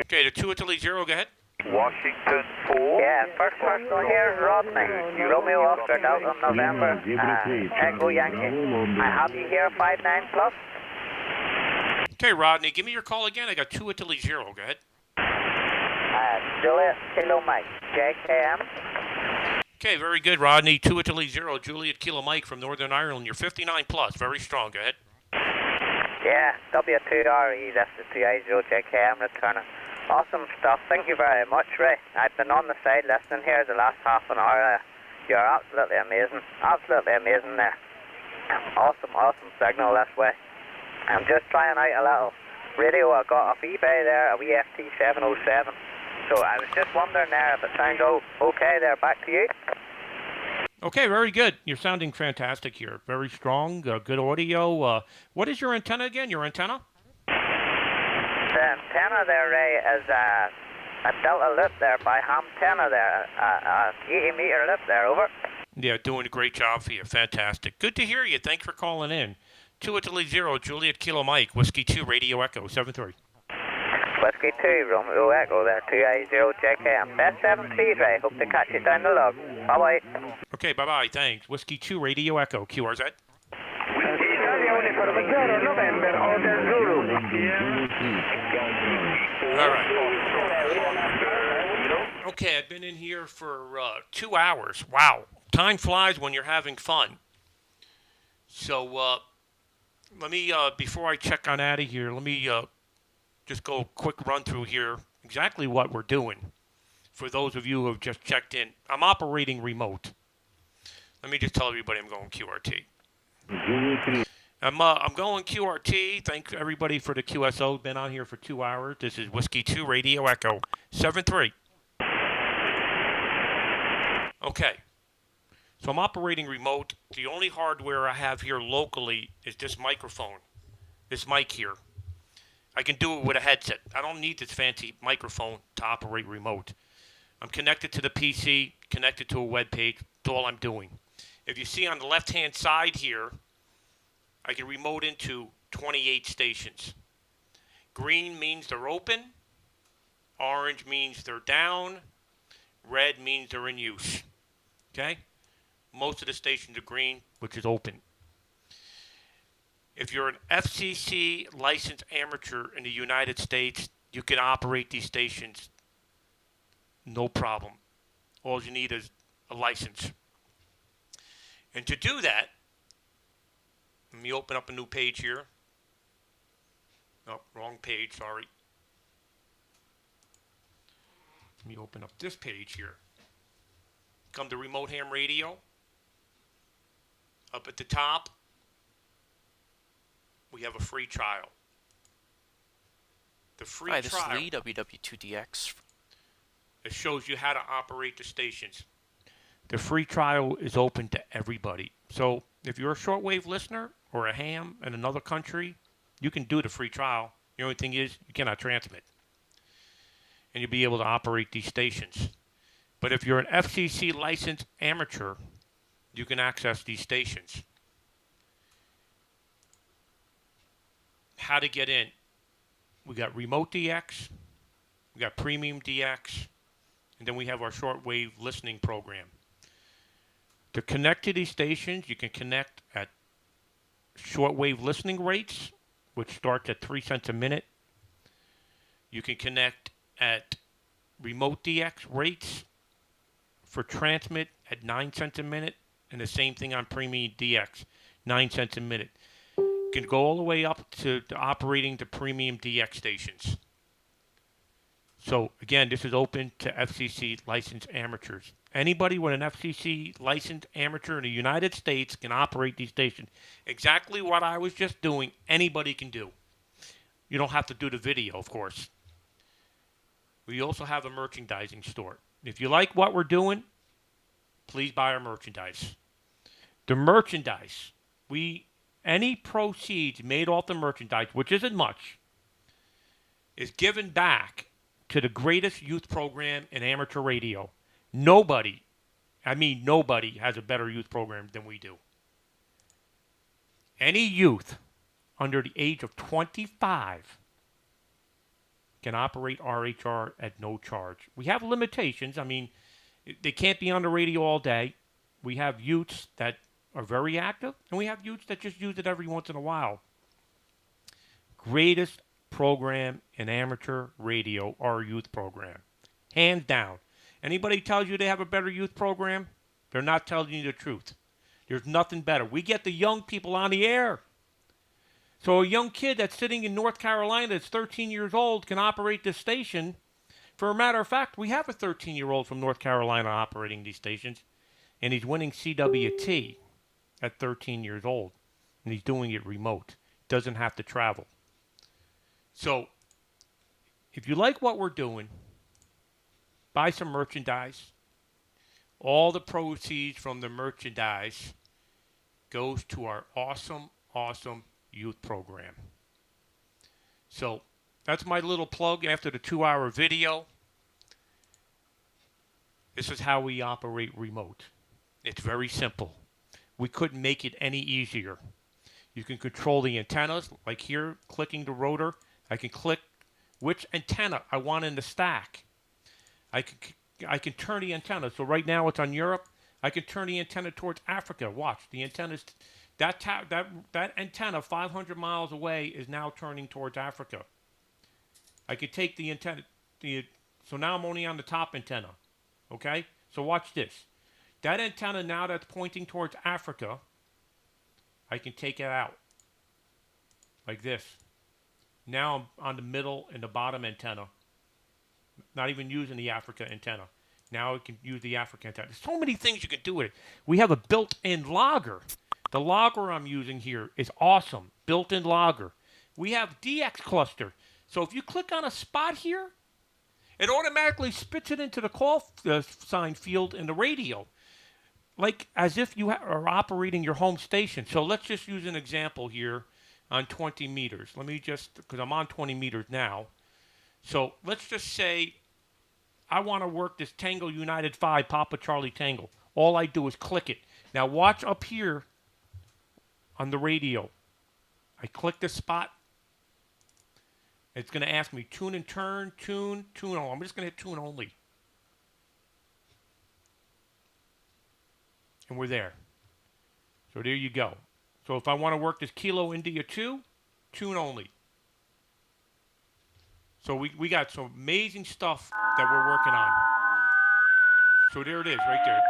A: Okay, the 2 Italy 0, go ahead.
W: Washington 4.
I: Yeah, first one here, Rodney. Romeo Oscar Delta November. Echo Yankee. I have you here, 59 plus.
A: Okay, Rodney, give me your call again. I got 2 Italy 0. Go ahead.
I: Juliet Kilo Mike, JKM.
A: Okay, very good, Rodney. 2 Italy 0, Juliet Kilo Mike from Northern Ireland. You're 59 plus. Very strong. Go ahead.
I: Yeah, W2RE, that's the 3I0 JKM returner. Awesome stuff. Thank you very much, Ray. I've been on the side listening here the last half an hour. You're absolutely amazing. Absolutely amazing there. Awesome signal this way. I'm just trying out a little radio I got off eBay there, a WFT 707. So I was just wondering there if it sounds okay there. Back to you.
A: Okay, very good. You're sounding fantastic here. Very strong, good audio. What is your antenna again? Your antenna?
I: The antenna there, Ray, is A Delta Lip there by Ham Tenor there. 80-meter lip there, over.
A: Yeah, doing a great job for you. Fantastic. Good to hear you. Thanks for calling in. 2 Italy 0, Juliet Kilo Mike, Whiskey 2, Radio Echo, 7-3.
I: Whiskey 2, Romeo Echo there, 280 JKM. Best 7-3, Ray. Hope to catch you down the log. Bye-bye.
A: Okay, bye-bye. Thanks. Whiskey 2, Radio Echo, QRZ. All right. Okay, I've been in here for 2 hours. Wow. Time flies when you're having fun. So, let me, before I check on out of here, let me just go a quick run through here exactly what we're doing. For those of you who have just checked in, I'm operating remote. Let me just tell everybody I'm going QRT. I'm going QRT. Thanks everybody for the QSO. Been on here for 2 hours. This is Whiskey 2 Radio Echo 7-3. Okay. So I'm operating remote. The only hardware I have here locally is this microphone, this mic here. I can do it with a headset. I don't need this fancy microphone to operate remote. I'm connected to the PC, connected to a web page. That's all I'm doing. If you see on the left-hand side here, I can remote into 28 stations. Green means they're open. Orange means they're down. Red means they're in use. Okay? Most of the stations are green, which is open. If you're an FCC licensed amateur in the United States, you can operate these stations no problem. All you need is a license. And to do that, let me open up a new page here. Oh, wrong page, sorry. Let me open up this page here. Come to RemoteHamRadio. Up at the top, we have a free trial. The free trial.
B: This is Lee, W2DX.
A: It shows you how to operate the stations. The free trial is open to everybody. So if you're a shortwave listener or a ham in another country, you can do the free trial. The only thing is you cannot transmit. And you'll be able to operate these stations. But if you're an FCC licensed amateur, you can access these stations. How to get in. We got Remote DX. We got Premium DX. And then we have our shortwave listening program. To connect to these stations, you can connect at shortwave listening rates, which starts at 3 cents a minute. You can connect at Remote DX rates for transmit at 9 cents a minute. And the same thing on Premium DX, 9 cents a minute. You can go all the way up to operating the Premium DX stations. So, again, this is open to FCC licensed amateurs. Anybody with an FCC licensed amateur in the United States can operate these stations. Exactly what I was just doing, anybody can do. You don't have to do the video, of course. We also have a merchandising store. If you like what we're doing, please buy our merchandise. The merchandise, any proceeds made off the merchandise, which isn't much, is given back to the greatest youth program in amateur radio. Nobody has a better youth program than we do. Any youth under the age of 25 can operate RHR at no charge. We have limitations. I mean, they can't be on the radio all day. We have youths that are very active, and we have youths that just use it every once in a while. Greatest program in amateur radio, our youth program. Hands down. Anybody tells you they have a better youth program, they're not telling you the truth. There's nothing better. We get the young people on the air. So a young kid that's sitting in North Carolina that's 13 years old can operate this station. For a matter of fact, we have a 13-year-old from North Carolina operating these stations, and he's winning CWT at 13 years old, and he's doing it remote. Doesn't have to travel. So if you like what we're doing, buy some merchandise. All the proceeds from the merchandise goes to our awesome, awesome youth program. So that's my little plug after the 2-hour video. This is how we operate remote. It's very simple. We couldn't make it any easier. You can control the antennas, like here, clicking the rotor. I can click which antenna I want in the stack. I can turn the antenna. So right now it's on Europe. I can turn the antenna towards Africa. Watch, the antenna's that antenna 500 miles away is now turning towards Africa. I could take the antenna. So now I'm only on the top antenna. Okay? So watch this. That antenna now that's pointing towards Africa, I can take it out. Like this. Now I'm on the middle and the bottom antenna. Not even using the Africa antenna. Now I can use the Africa antenna. There's so many things you can do with it. We have a built-in logger. The logger I'm using here is awesome. Built-in logger. We have DX cluster. So if you click on a spot here, it automatically spits it into the call sign field in the radio, like as if you are operating your home station. So let's just use an example here on 20 meters. Let me just, because I'm on 20 meters now. So let's just say I want to work this Tango United 5, Papa Charlie Tango. All I do is click it. Now watch up here on the radio. I click this spot. It's going to ask me tune and turn, tune only. I'm just going to hit tune only. And we're there. So there you go. So if I want to work this Kilo India 2, tune only. So we got some amazing stuff that we're working on. So there it is, right there.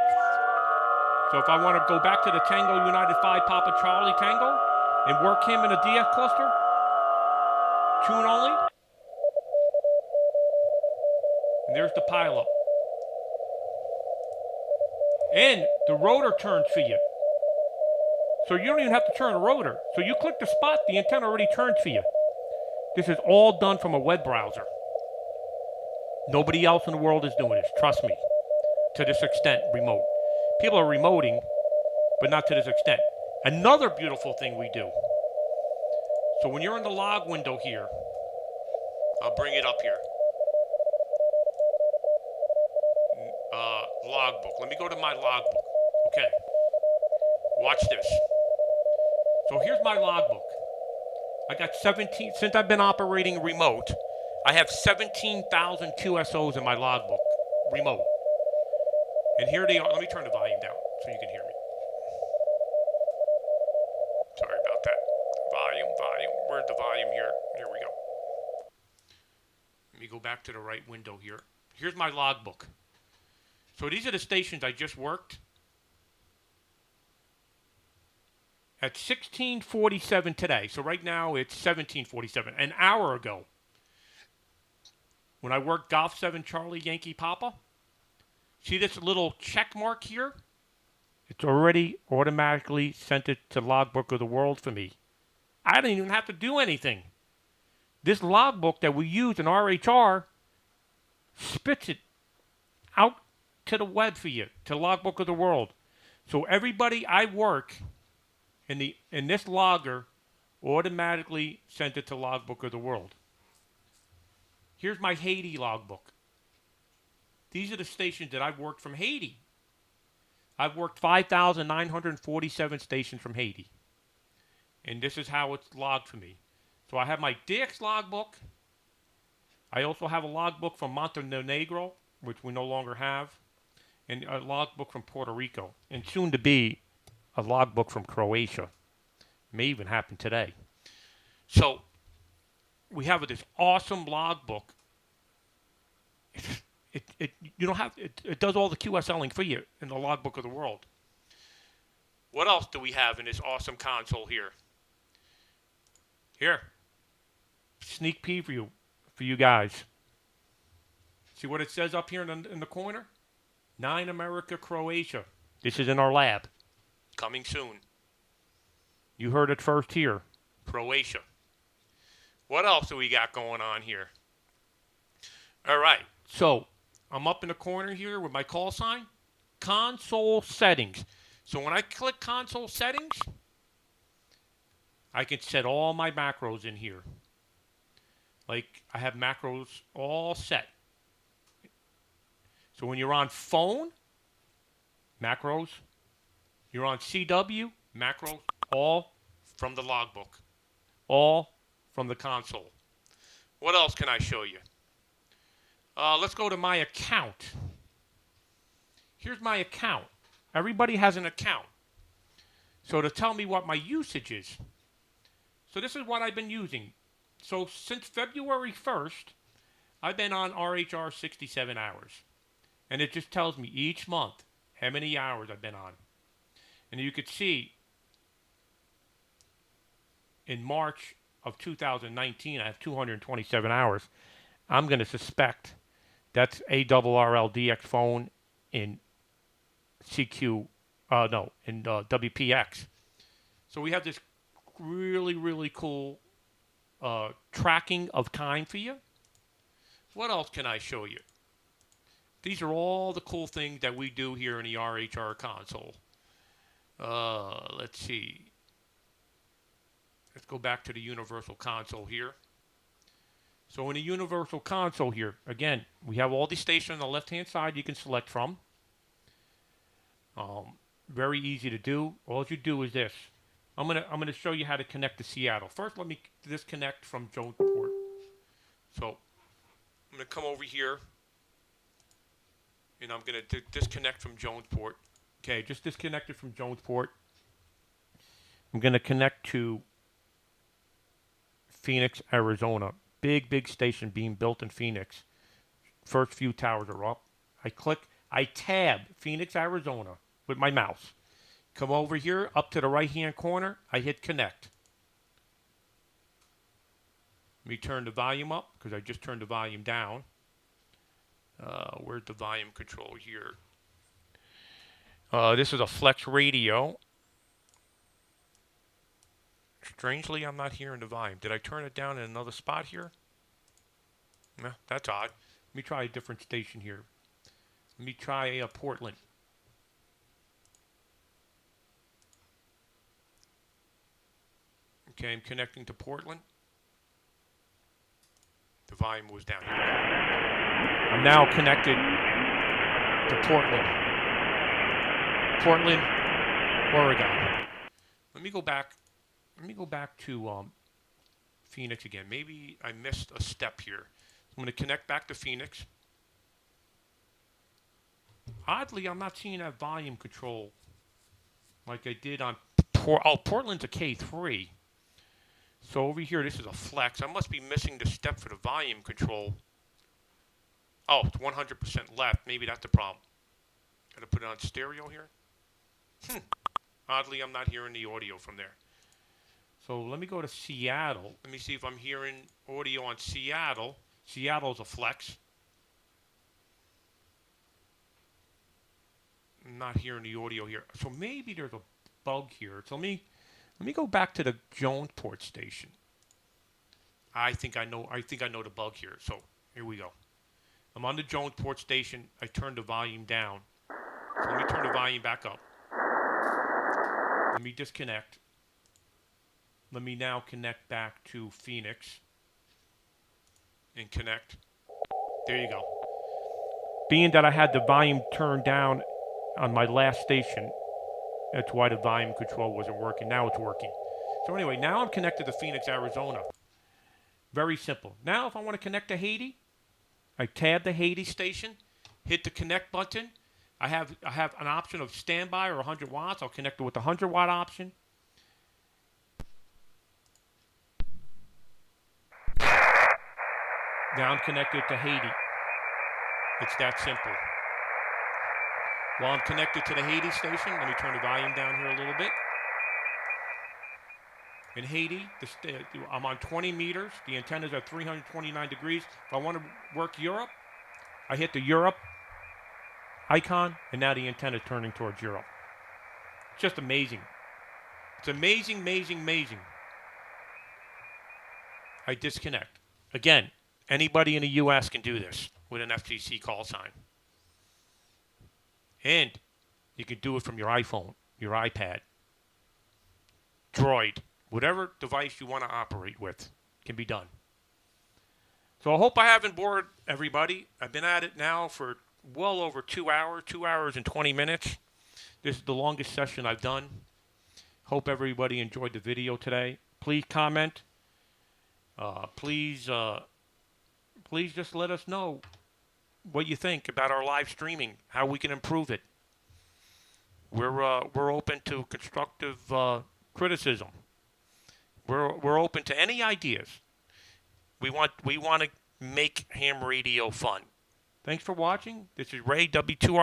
A: So if I want to go back to the Tango United 5 Papa Charlie Tango and work him in a DX cluster, tune only. And there's the pileup. And the rotor turns for you. So you don't even have to turn the rotor. So you click the spot, the antenna already turns for you. This is all done from a web browser. Nobody else in the world is doing this. Trust me. To this extent, remote. People are remoting, but not to this extent. Another beautiful thing we do. So when you're in the log window here, I'll bring it up here. Logbook. Let me go to my logbook. Okay. Watch this. So here's my logbook. I got 17, since I've been operating remote, I have 17,000 QSOs in my logbook, remote. And here they are. Let me turn the volume down so you can hear me. Sorry about that. Volume. Where's the volume here? Here we go. Let me go back to the right window here. Here's my logbook. So these are the stations I just worked. At 16:47 today. So right now it's 17:47. An hour ago, when I worked Golf 7 Charlie Yankee Papa, see this little check mark here? It's already automatically sent it to Logbook of the World for me. I didn't even have to do anything. This logbook that we use in RHR spits it out to the web for you, to Logbook of the World. So everybody I work in this logger automatically sent it to Logbook of the World. Here's my Haiti logbook. These are the stations that I've worked from Haiti. I've worked 5,947 stations from Haiti. And this is how it's logged for me. So I have my DX logbook. I also have a logbook from Montenegro, which we no longer have, and a logbook from Puerto Rico, and soon to be a logbook from Croatia. May even happen today. So we have this awesome logbook. It does all the QSLing for you in the Logbook of the World. What else do we have in this awesome console here? Here, sneak preview for you guys. See what it says up here in the corner? 9 America, Croatia. This is in our lab. Coming soon. You heard it first here. Croatia. What else do we got going on here? All right. So I'm up in the corner here with my call sign. Console settings. So when I click console settings, I can set all my macros in here. Like I have macros all set. So when you're on phone, macros. You're on CW, macros, all from the logbook. All from the console. What else can I show you? Let's go to my account. Here's my account. Everybody has an account. So to tell me what my usage is. So this is what I've been using. So since February 1st, I've been on RHR 67 hours. And it just tells me each month how many hours I've been on. And you could see in March of 2019, I have 227 hours. I'm going to suspect that's ARRLDX phone in CQ, in WPX. So we have this really, really cool tracking of time for you. What else can I show you? These are all the cool things that we do here in the RHR console. Let's see. Let's go back to the Universal Console here. So in the Universal Console here, again, we have all these stations on the left-hand side you can select from. Very easy to do. All you do is this. I'm gonna show you how to connect to Seattle. First, let me disconnect from Jonesport. So I'm gonna come over here, and I'm gonna disconnect from Jonesport. Okay, just disconnected from Jonesport. I'm gonna connect to Phoenix, Arizona. Big station being built in Phoenix. First few towers are up. I tab Phoenix, Arizona with my mouse. Come over here, up to the right-hand corner. I hit connect. Let me turn the volume up because I just turned the volume down. Where's the volume control here? This is a flex radio. Strangely, I'm not hearing the volume. Did I turn it down in another spot here? No, that's odd. Let me try a different station here. Let me try Portland. Okay, I'm connecting to Portland. The volume was down here. I'm now connected to Portland. Portland, Oregon. Let me go back to Phoenix again. Maybe I missed a step here. I'm going to connect back to Phoenix. Oddly, I'm not seeing that volume control like I did on Portland's a K3. So over here, this is a flex. I must be missing the step for the volume control. Oh, it's 100% left. Maybe that's the problem. Got to put it on stereo here. Oddly, I'm not hearing the audio from there. So let me go to Seattle. Let me see if I'm hearing audio on Seattle. Seattle's a flex. I'm not hearing the audio here. So maybe there's a bug here. So let me go back to the Jonesport station. I think I know the bug here. So here we go. I'm on the Jonesport station. I turned the volume down. So let me turn the volume back up. Let me disconnect. Let me now connect back to Phoenix. And connect. There you go. Being that I had the volume turned down on my last station, that's why the volume control wasn't working. Now it's working. So anyway, now I'm connected to Phoenix, Arizona. Very simple. Now if I want to connect to Haiti, I tab the Haiti station, hit the connect button. I have an option of standby or 100 watts. I'll connect it with the 100 watt option. Now I'm connected to Haiti. It's that simple. While I'm connected to the Haiti station, let me turn the volume down here a little bit. In Haiti, I'm on 20 meters. The antennas are 329 degrees. If I want to work Europe, I hit the Europe icon, and now the antenna is turning towards Europe. It's just amazing. It's amazing. I disconnect. Again, anybody in the U.S. can do this with an FCC call sign. And you can do it from your iPhone, your iPad, Droid, whatever device you want to operate with can be done. So I hope I haven't bored everybody. I've been at it now for well over 2 hours, 2 hours and 20 minutes. This is the longest session I've done. Hope everybody enjoyed the video today. Please comment. Please just let us know what you think about our live streaming, how we can improve it. We're open to constructive criticism. We're open to any ideas. We want to make ham radio fun. Thanks for watching. This is Ray W2RE.